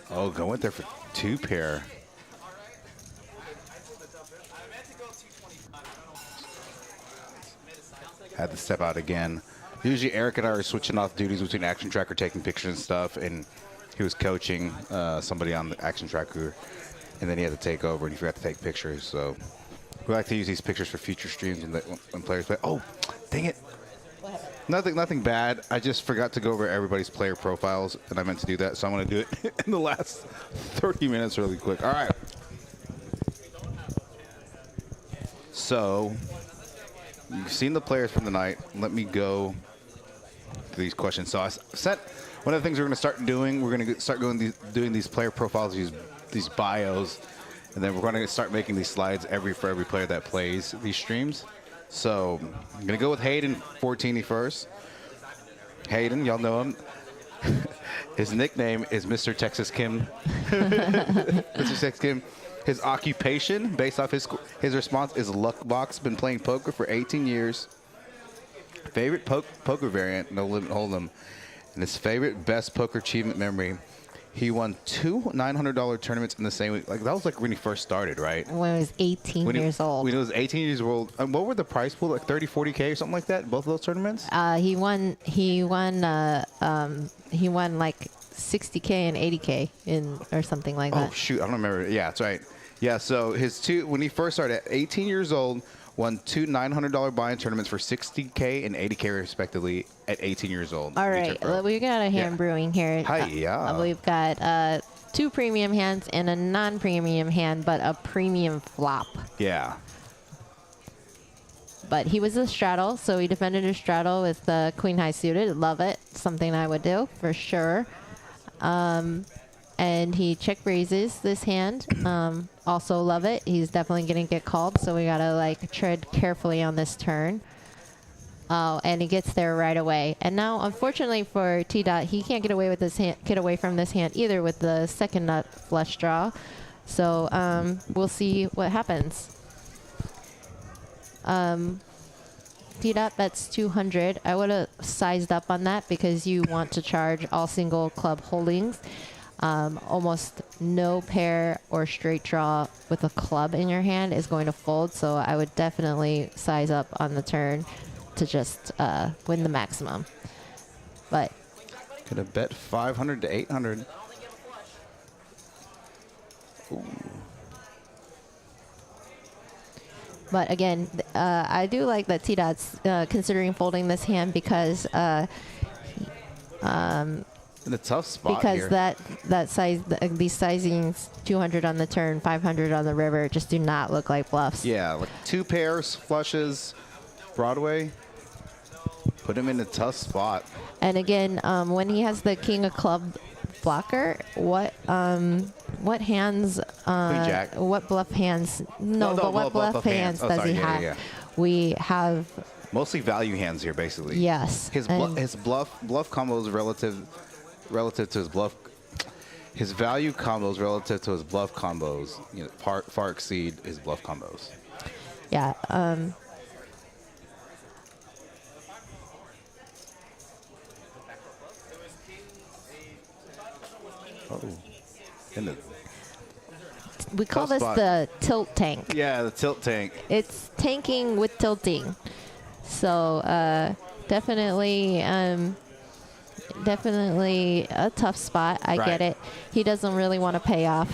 Oh, going there for 2 pair. Had to step out again. Usually Eric and I are switching off duties between Action Tracker, taking pictures and stuff, and he was coaching somebody on the Action Tracker, and then he had to take over, and he forgot to take pictures. So we like to use these pictures for future streams and when players play. Oh, dang it. Nothing bad. I just forgot to go over everybody's player profiles, and I meant to do that, so I'm going to do it in the last 30 minutes really quick. All right. So you've seen the players from the night. Let me go to these questions. So I set one of the things we're going to start doing. We're going to start doing these player profiles, these bios, and then we're going to start making these slides for every player that plays these streams. So I'm going to go with Hayden Fortini first. Hayden, y'all know him. His nickname is Mr. Texas Kim. Mr. Texas Kim. His occupation, based off his response, is Luckbox. Been playing poker for 18 years. Favorite poker variant, no limit hold'em. And his favorite best poker achievement memory. He won 2 $900 tournaments in the same week. Like that was like when he first started, right? When he was 18 years old. When he was 18 years old. And what were the prize pool? Like 30, 40K or something like that? Both of those tournaments? He won like 60K and 80K or something like that. Oh shoot, I don't remember. Yeah, that's right. Yeah, so when he first started at 18 years old, won 2 $900 buy-in tournaments for 60K and 80K respectively at 18 years old. All right, we got a hand brewing here. Hi, yeah. We've got 2 premium hands and a non-premium hand, but a premium flop. Yeah. But he was a straddle, so he defended his straddle with the queen high suited. Love it. Something I would do for sure. And he check raises this hand. Also love it. He's definitely going to get called, so we got to like tread carefully on this turn. Oh, and he gets there right away. And now, unfortunately for T-Dot, he can't get away with this hand, from this hand either with the second nut flush draw. So we'll see what happens. T-Dot bets 200. I would have sized up on that because you want to charge all single club holdings. Almost no pair or straight draw with a club in your hand is going to fold, so I would definitely size up on the turn to just win the maximum. But Could have bet 500 to 800. But again, I do like that T-Dot's considering folding this hand because In a tough spot here. that size, these sizings, 200 on the turn, 500 on the river, just do not look like bluffs. Yeah, like 2 pairs, flushes, Broadway. Put him in a tough spot. And again, when he has the king of club blocker, what hands? Queen jack. What bluff hands? No, but what bluff hands Oh, does sorry, he yeah, have? yeah. We have Mostly value hands here, basically. yes. His and- bluff combos relative to his bluff. His value combos relative to his bluff combos, far exceed his bluff combos. yeah. Oh, in the We call tough this spot. the tilt tank. yeah, the tilt tank. It's tanking with tilting. So definitely a tough spot. I Right. get it. He doesn't really want to pay off.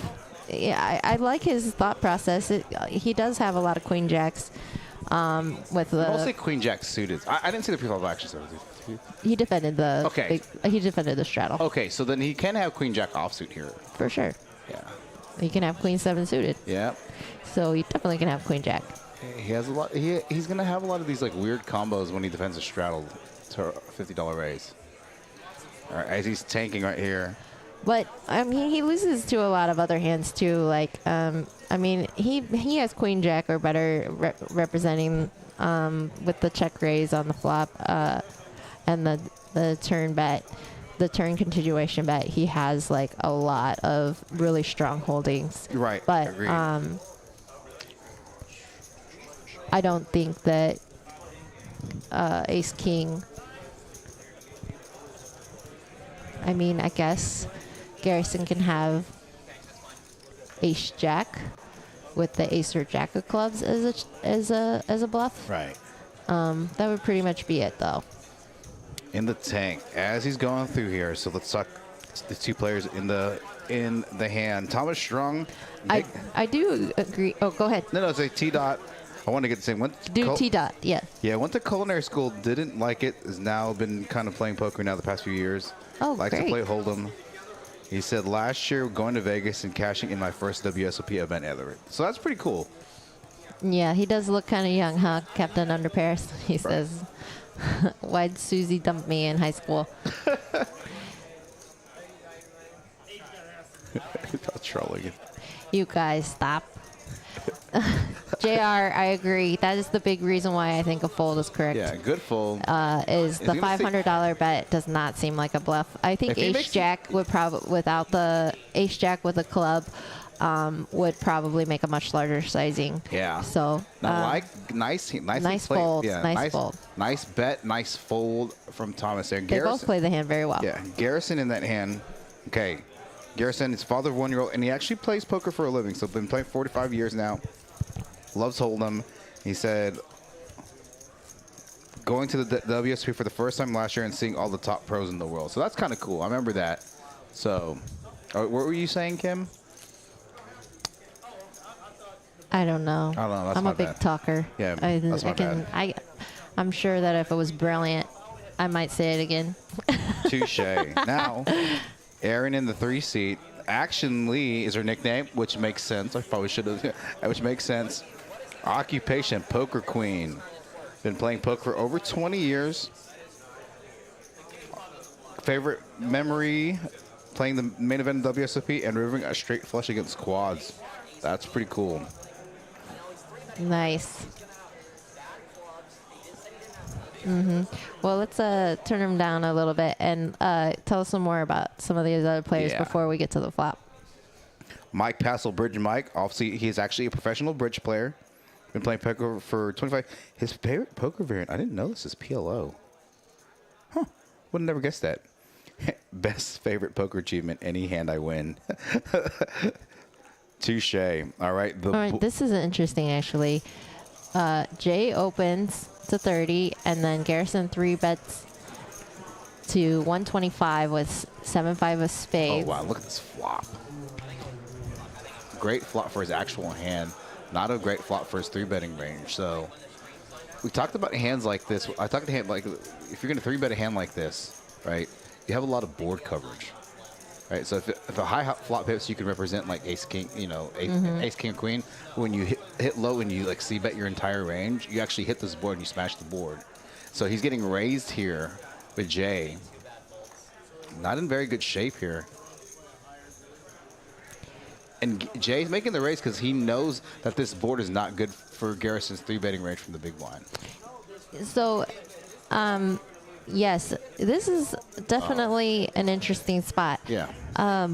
Yeah, I like his thought process. He does have a lot of queen jacks with the. Mostly queen jack suited. I didn't see the pre-flop action. So He defended the. Okay. He defended the straddle okay, so then he can have queen jack offsuit here. for sure. Yeah. He can have queen 7 suited, Yeah. so he definitely can have queen jack. He has a lot. He's gonna have a lot of these like weird combos when he defends a straddle to a $50 raise. All right, as he's tanking right here. But I mean, he loses to a lot of other hands too. Like, I mean, he has queen jack or better representing with the check raise on the flop and the turn bet, the turn continuation bet. He has like a lot of really strong holdings. Right. But agreed. I don't think that ace king. I mean, I guess Garrison can have ace jack with the ace or jack of clubs as a bluff. right. That would pretty much be it, though. In the tank as he's going through here. So let's talk the 2 players in the hand. Thomas Strong. I do agree. Oh, go ahead. No, it's a T-Dot. I want to get the same one. Do T-Dot, yeah. Yeah, went to culinary school, didn't like it, has now been kind of playing poker now the past few years. Oh, Likes to great. play Hold'em. He said, last year going to Vegas and cashing in my first WSOP event ever. So that's pretty cool. Yeah, he does look kind of young, huh, Captain Underpairs? He says, why'd Susie dump me in high school? Not trolling. You guys, stop. JR, I agree. That is the big reason why I think a fold is correct. Yeah, good fold. Is the he gonna say- $500 bet does not seem like a bluff. I think If he ace makes- jack would probably, without the ace jack with a club, would probably make a much larger sizing. Yeah. So Now, nice nice play. fold, Yeah, nice fold. Nice bet, nice fold from Thomas there. they both play the hand very well. Yeah, Garrison in that hand. Okay, Garrison is father of 1-year-old, and he actually plays poker for a living. So been playing 45 years now. Loves Hold'em. He said going to the WSP for the first time last year and seeing all the top pros in the world. So that's kind of cool. I remember that. So, what were you saying, Kim? I don't know. I don't know, that's I'm my a big bad. talker. Yeah, that's my bad. I'm sure that if it was brilliant, I might say it again. Touche. Now, Aaron in the 3 seat. Action Lee is her nickname, which makes sense. I probably should have, which makes sense. Occupation, poker queen. Been playing poker for over 20 years. Favorite memory, playing the main event in WSOP and rivering a straight flush against quads. That's pretty cool. Nice. Well, let's turn him down a little bit and tell us some more about some of these other players Yeah. before we get to the flop. Mike Passel, Bridge Mike. Obviously, he's actually a professional bridge player. Been playing poker for 25. His favorite poker variant, I didn't know this, is PLO. Huh. Would have never guessed that. Best favorite poker achievement, any hand I win. Touche. All right. All right, this is interesting, actually. Jay opens to 30, and then Garrison 3 bets to 125 with 7-5 of Oh, spades. wow. Look at this flop. Great flop for his actual hand. Not a great flop for his 3-betting range. So we talked about hands like this. I talked to him like if you're going to 3-bet a hand like this, right, you have a lot of board coverage. Right, so if a high flop hits, you can represent like ace king, you know, ace king queen. When you hit low and you like c-bet your entire range, you actually hit this board and you smash the board. So he's getting raised here with Jay. Not in very good shape here. And Jay's making the raise because he knows that this board is not good for Garrison's 3-betting range from the big blind. So, yes, this is definitely an interesting spot. Yeah. I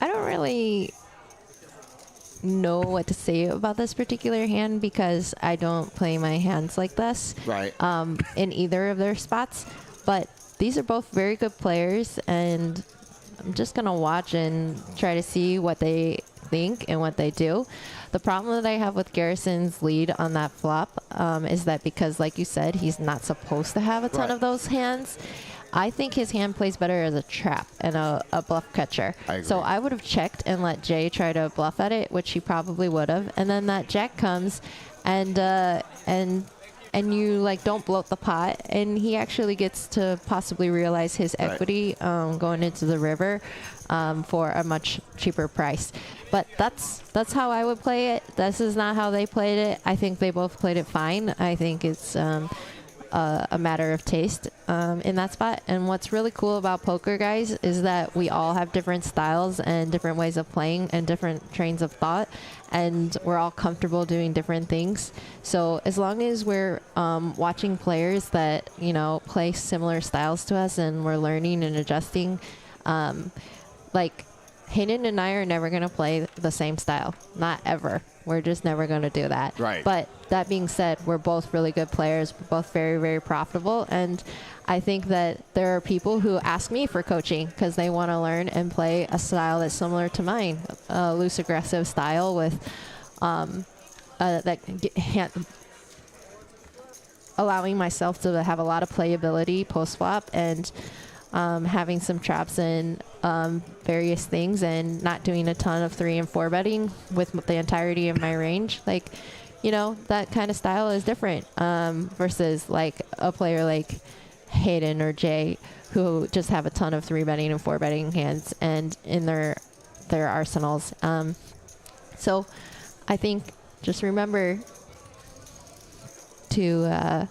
don't really know what to say about this particular hand because I don't play my hands like this. Right. In either of their spots. But these are both very good players, and I'm just going to watch and try to see what they think and what they do. The problem that I have with Garrison's lead on that flop is that because, like you said, he's not supposed to have a ton of those hands. I think his hand plays better as a trap and a bluff catcher. So I would have checked and let Jay try to bluff at it, which he probably would have. And then that jack comes, and you like don't bloat the pot, and he actually gets to possibly realize his equity going into the river for a much cheaper price. But that's how I would play it. This is not how they played it. I think they both played it fine. I think it's a matter of taste in that spot. And what's really cool about poker, guys, is that we all have different styles and different ways of playing and different trains of thought, and we're all comfortable doing different things. So as long as we're watching players that, you know, play similar styles to us and we're learning and adjusting, like Hayden and I are never going to play the same style. Not ever. We're just never going to do that. Right. But that being said, we're both really good players. We're both very, very profitable. And I think that there are people who ask me for coaching because they want to learn and play a style that's similar to mine, a loose, aggressive style with allowing myself to have a lot of playability post-flop and having some traps and various things and not doing a ton of 3 and 4 betting with the entirety of my range. Like, you know, that kind of style is different versus like a player like Hayden or Jay who just have a ton of 3 betting and 4 betting hands and in their arsenals. So I think just remember to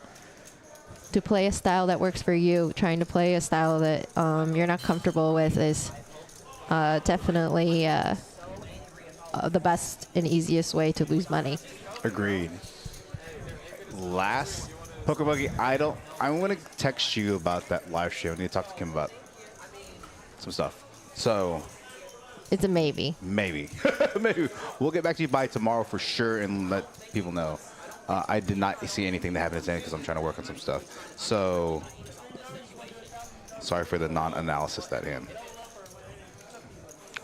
play a style that works for you. Trying to play a style that you're not comfortable with is definitely the best and easiest way to lose money. Agreed. Last Poker Buggy, I'm going to text you about that live show. I need to talk to Kim about some stuff. So It's a maybe. maybe. Maybe. We'll get back to you by tomorrow for sure and let people know. I did not see anything that happened today because I'm trying to work on some stuff. So sorry for the non-analysis that in.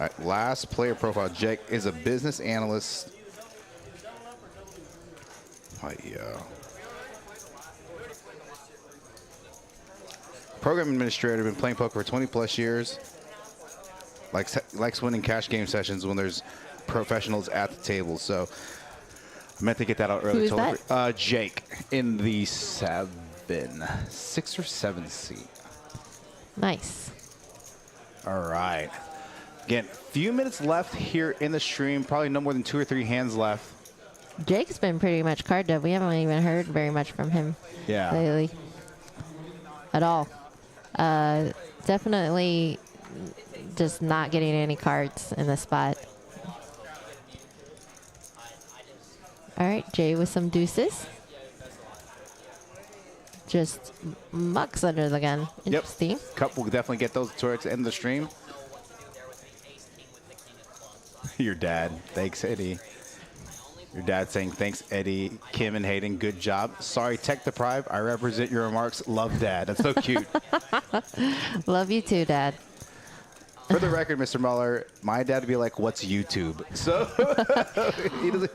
All right, last player profile. Jake is a business analyst. Yeah. Program administrator, been playing poker for 20 plus years. Likes winning cash game sessions when there's professionals at the table. So I meant to get that out early. Who is that? Jake in the 6 or 7 seat. Nice. All right. Again, few minutes left here in the stream. Probably no more than 2 or 3 hands left. Jake's been pretty much card dev. We haven't even heard very much from him lately at all. Definitely just not getting any cards in this spot. All right, Jay with some deuces. Just mucks under the gun. Interesting. Yep. Cup will definitely get those towards the end of the stream. Your dad. Thanks, Eddie. Your dad saying, thanks, Eddie, Kim, and Hayden. Good job. Sorry, tech deprived. I represent your remarks. Love, Dad. That's so cute. Love you too, Dad. For the record, Mr. Muller, my dad would be like, "What's YouTube?" So he doesn't.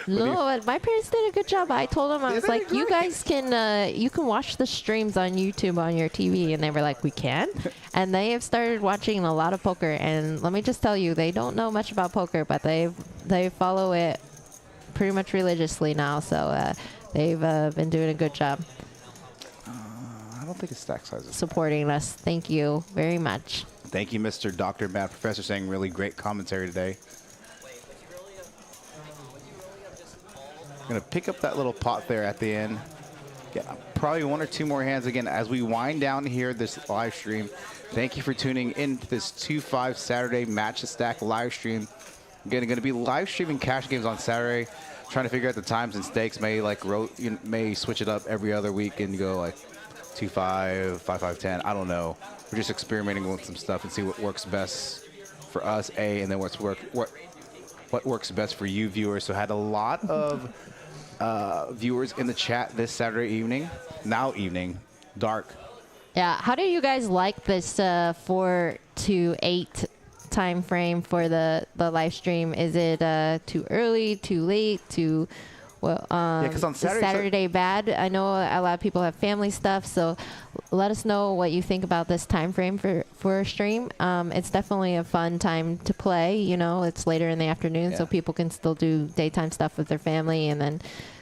No, but my parents did a good job. I told them, I They was did like, you great. guys can, you can watch the streams on YouTube on your TV. And they were like, we can? And they have started watching a lot of poker. And let me just tell you, they don't know much about poker, but they follow it pretty much religiously now. So they've been doing a good job I don't think it's stack sizes. supporting us. Thank you very much. Thank you, Mr. Dr. Matt Professor, saying really great commentary today. I'm going to pick up that little pot there at the end. Get probably one or two more hands again as we wind down here this live stream. Thank you for tuning in to this 2-5 Saturday Match the Stack live stream. Again, going to be live streaming cash games on Saturday. Trying to figure out the times and stakes. May switch it up every other week and go like 2-5, 5-5, 10. I don't know. We're just experimenting with some stuff and see what works best for us, and then what works best for you viewers. So had a lot of viewers in the chat this Saturday evening. Now evening, dark. Yeah. How do you guys like this 4 to 8 time frame for the live stream? Is it too early, too late, too well? Yeah, 'cause on is Saturday- Saturday bad? I know a lot of people have family stuff, so let us know what you think about this time frame for a stream. It's definitely a fun time to play. You know, it's later in the afternoon, so Yeah. people can still do daytime stuff with their family and then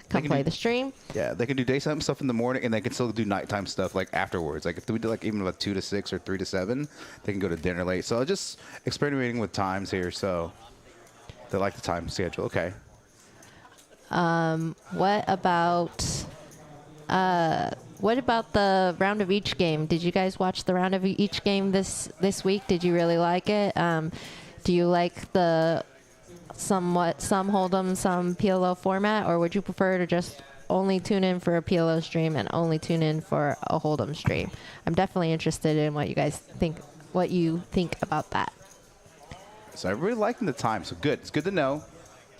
come can play do- the stream. Yeah, they can do daytime stuff in the morning, and they can still do nighttime stuff like afterwards. Like if we do like even like 2 to 6 or 3 to 7, they can go to dinner late. So just experimenting with times here. So they like the time schedule. Okay. What about the round of each game? Did you guys watch the round of each game this week? Did you really like it? Do you like the some hold'em, some PLO format, or would you prefer to just only tune in for a PLO stream and only tune in for a hold'em stream? I'm definitely interested in what you guys think. What you think about that? So I'm really liking the time. So good. It's good to know.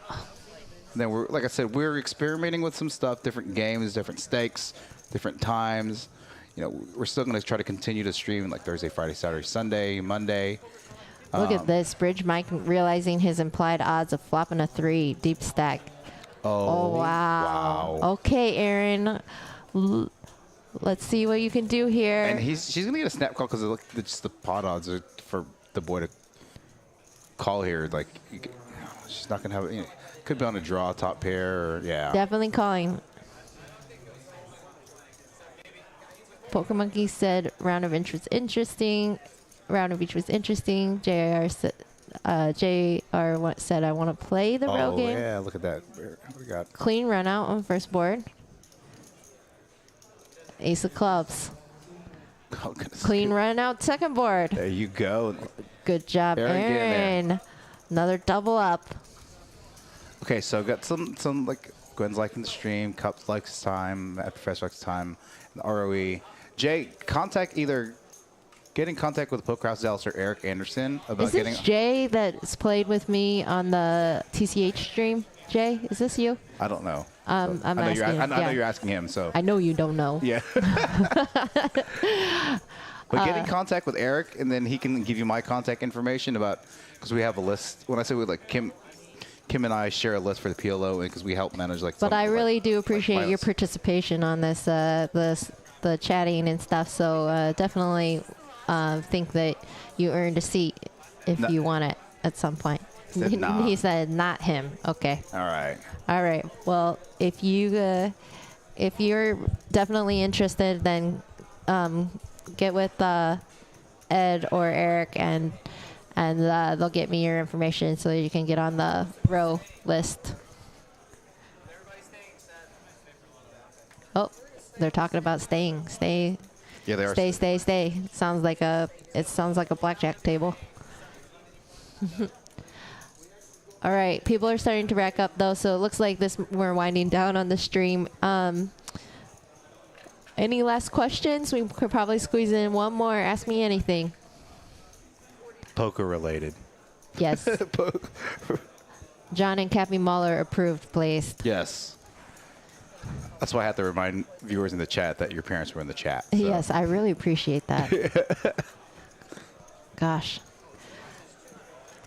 And then like I said, we're experimenting with some stuff, different games, different stakes, different times. You know, we're still going to try to continue to stream like Thursday, Friday, Saturday, Sunday, Monday. Look at this. Bridge Mike realizing his implied odds of flopping a 3 deep stack. Oh, wow. Okay, Aaron. Let's see what you can do here. And she's going to get a snap call because just the pot odds are for the boy to call here. Like, she's not going to have it. Could be on a draw, top pair, or yeah. Definitely calling. Poker Monkey said round of interest interesting. Round of each was interesting. JR said, said I want to play the row game. Yeah, look at that. What we got? Clean run out on first board. Ace of clubs. Oh, goodness. Clean run out second board. There you go. Good job, Aaron getting there. Aaron. Another double up. Okay, so I've got some like Gwen's liking the stream, Cup likes time, Matt Professor likes time, and ROE. Jay, get in contact with Poker House Dallas or Eric Anderson about Is getting. this Jay that's played with me on the TCH stream? Jay, is this you? I don't know. I'm I know asking. I know yeah. you're asking him. So I know you don't know. yeah. But get in contact with Eric, and then he can give you my contact information because we have a list. When I say we like Kim and I share a list for the PLO because we help manage like. But I really do appreciate your pilots. participation on this, the chatting and stuff. So definitely think that you earned a seat if No. you want it at some point. Said nah. He said not him. Okay. All right. All right. Well, if you're definitely interested, then get with Ed or Eric, and they'll get me your information so that you can get on the row list. Oh, they're talking about staying. Stay. Yeah, they are. Stay. Sounds like a blackjack table. All right, people are starting to rack up though, so it looks like we're winding down on the stream. Any last questions? We could probably squeeze in one more. Ask me anything. Poker related. Yes. John and Cappy Muller approved, please. Yes. That's why I have to remind viewers in the chat that your parents were in the chat. So. Yes, I really appreciate that. gosh.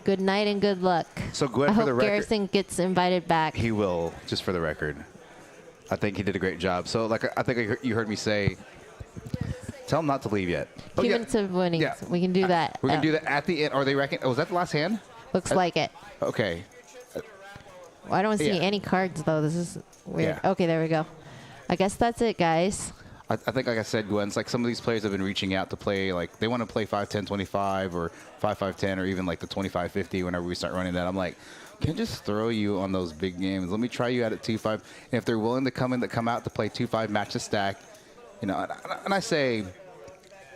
Good night and good luck. So Gwen, I for hope the record, Garrison gets invited back. he will, just for the record. I think he did a great job. So, like, I think you heard me say, tell him not to leave yet. Oh, Cumulative winnings. Yeah. We can do that. We're going to do that at the end. Are they reckon? Oh, was that the last hand? Looks like it. Okay. Well, I don't see Yeah. any cards, though. This is weird. Yeah. Okay, there we go. I guess that's it, guys. I think, like I said, Gwen, it's like some of these players have been reaching out to play, like, they want to play 5-10-25 or 5-5-10 or even like the 25-50 whenever we start running that. I'm like, can I just throw you on those big games? Let me try you out at 2-5. And if they're willing to come out to play 2-5, match the stack, you know, and I say,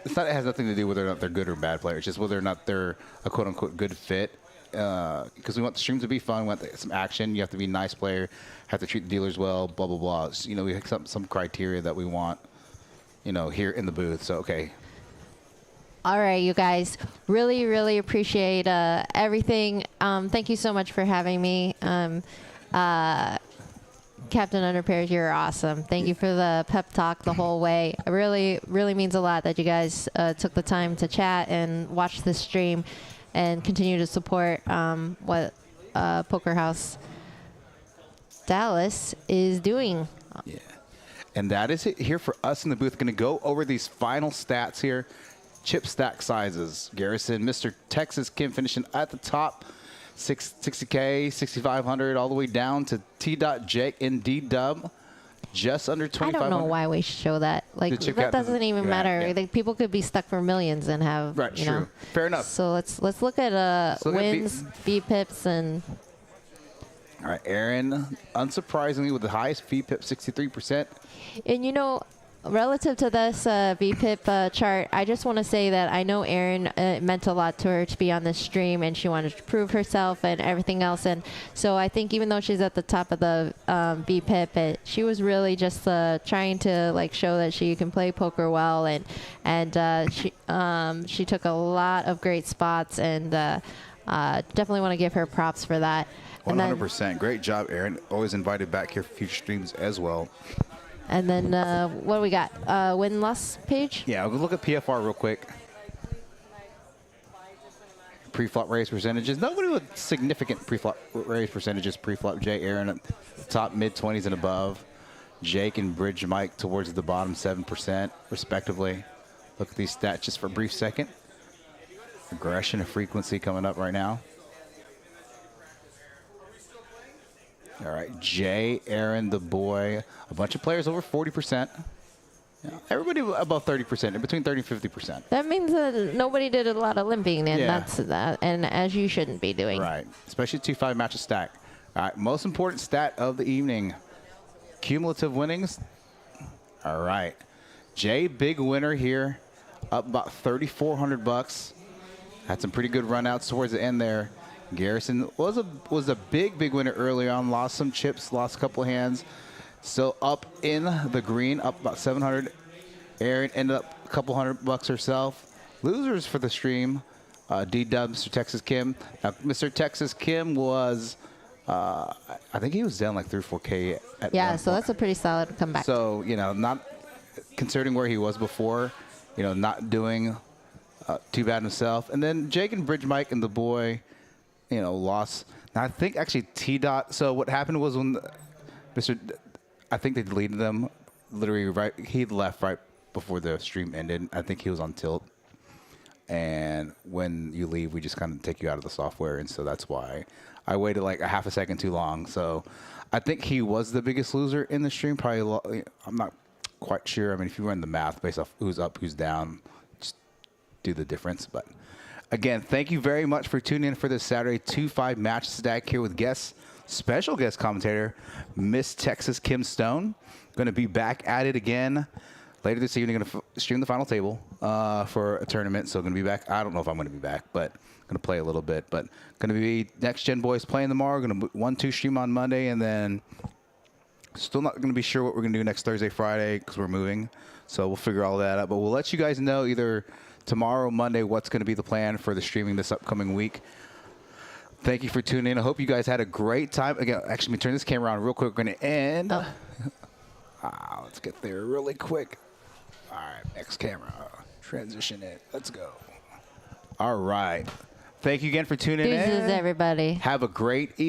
it has nothing to do with whether or not they're good or bad players, just whether or not they're a quote-unquote good fit. Because we want the stream to be fun, we want some action. You have to be a nice player, have to treat the dealers well, blah, blah, blah. So, you know, we have some criteria that we want, you know, here in the booth. So, okay. All right, you guys. Really, really appreciate everything. Thank you so much for having me. Captain Underpairs, you're awesome. Thank you for the pep talk the whole way. It really, really means a lot that you guys took the time to chat and watch the stream and continue to support what Poker House Dallas is doing. Yeah. And that is it here for us in the booth. Going to go over these final stats here. Chip stack sizes. Garrison, Mr. Texas Kim finishing at the top. 60K, 6,500, all the way down to T.Jake and D-Dub. Just under 2,500. I don't know why we show that. Like, that doesn't even matter. Yeah. Like, people could be stuck for millions and have, Right, you true. know. Fair enough. So let's look at wins, V-pips, and... All right, Aaron, unsurprisingly, with the highest V-pip, 63%. And, you know, relative to this VPIP chart, I just want to say that I know Erin meant a lot to her to be on this stream, and she wanted to prove herself and everything else. And so I think even though she's at the top of the VPIP, she was really just trying to like show that she can play poker well, and she took a lot of great spots, and definitely want to give her props for that. 100%. Great job, Aaron. Always invited back here for future streams as well. And then what do we got? Win-loss page? Yeah, we'll look at PFR real quick. Pre-flop raise percentages. Nobody with significant pre-flop raise percentages. Pre-flop Jay, Aaron at the top mid-20s and above. Jake and Bridge Mike towards the bottom 7% respectively. Look at these stats just for a brief second. Aggression and frequency coming up right now. All right, Jay, Aaron, the boy, a bunch of players over 40%. Yeah, everybody above 30%, in between 30 and 50%. That means that nobody did a lot of limping, and Yeah. that's that, and as you shouldn't be doing. Right, especially 2-5 match a stack. All right, most important stat of the evening, cumulative winnings. All right, Jay, big winner here, up about $3,400. Had some pretty good runouts towards the end there. Garrison was a big winner early on. Lost some chips, lost a couple hands. Still up in the green, up about 700. Aaron ended up a couple $100 herself. Losers for the stream, D-Dub, Mr. Texas Kim. Now, Mr. Texas Kim was, I think he was down like 3 or 4K. Yeah, so that's a pretty solid comeback. So, you know, not considering where he was before, you know, not doing too bad himself. And then Jake and Bridge Mike and the boy, you know, lost. Now, I think actually T-Dot, so what happened was when I think they deleted them literally right, he left right before the stream ended. I think he was on tilt. And when you leave, we just kind of take you out of the software. And so that's why I waited like a half a second too long. So I think he was the biggest loser in the stream. Probably, I'm not quite sure. I mean, if you run the math based off who's up, who's down, just do the difference. But again, thank you very much for tuning in for this Saturday 2-5 match stack here with special guest commentator, Miss Texas Kim Stone. Going to be back at it again later this evening. Going to stream the final table for a tournament. So going to be back. I don't know if I'm going to be back, but going to play a little bit. But going to be Next Gen Boys playing tomorrow. Going to 1-2 stream on Monday, and then still not going to be sure what we're going to do next Thursday, Friday because we're moving. So we'll figure all that out. But we'll let you guys know either tomorrow or Monday what's going to be the plan for the streaming this upcoming week. Thank you for tuning in. I hope you guys had a great time. Again, actually, let me turn this camera on real quick. We're going to end. Let's get there really quick. All right, next camera. Transition it. Let's go. All right. Thank you again for tuning Deuces, in. everybody. Have a great evening.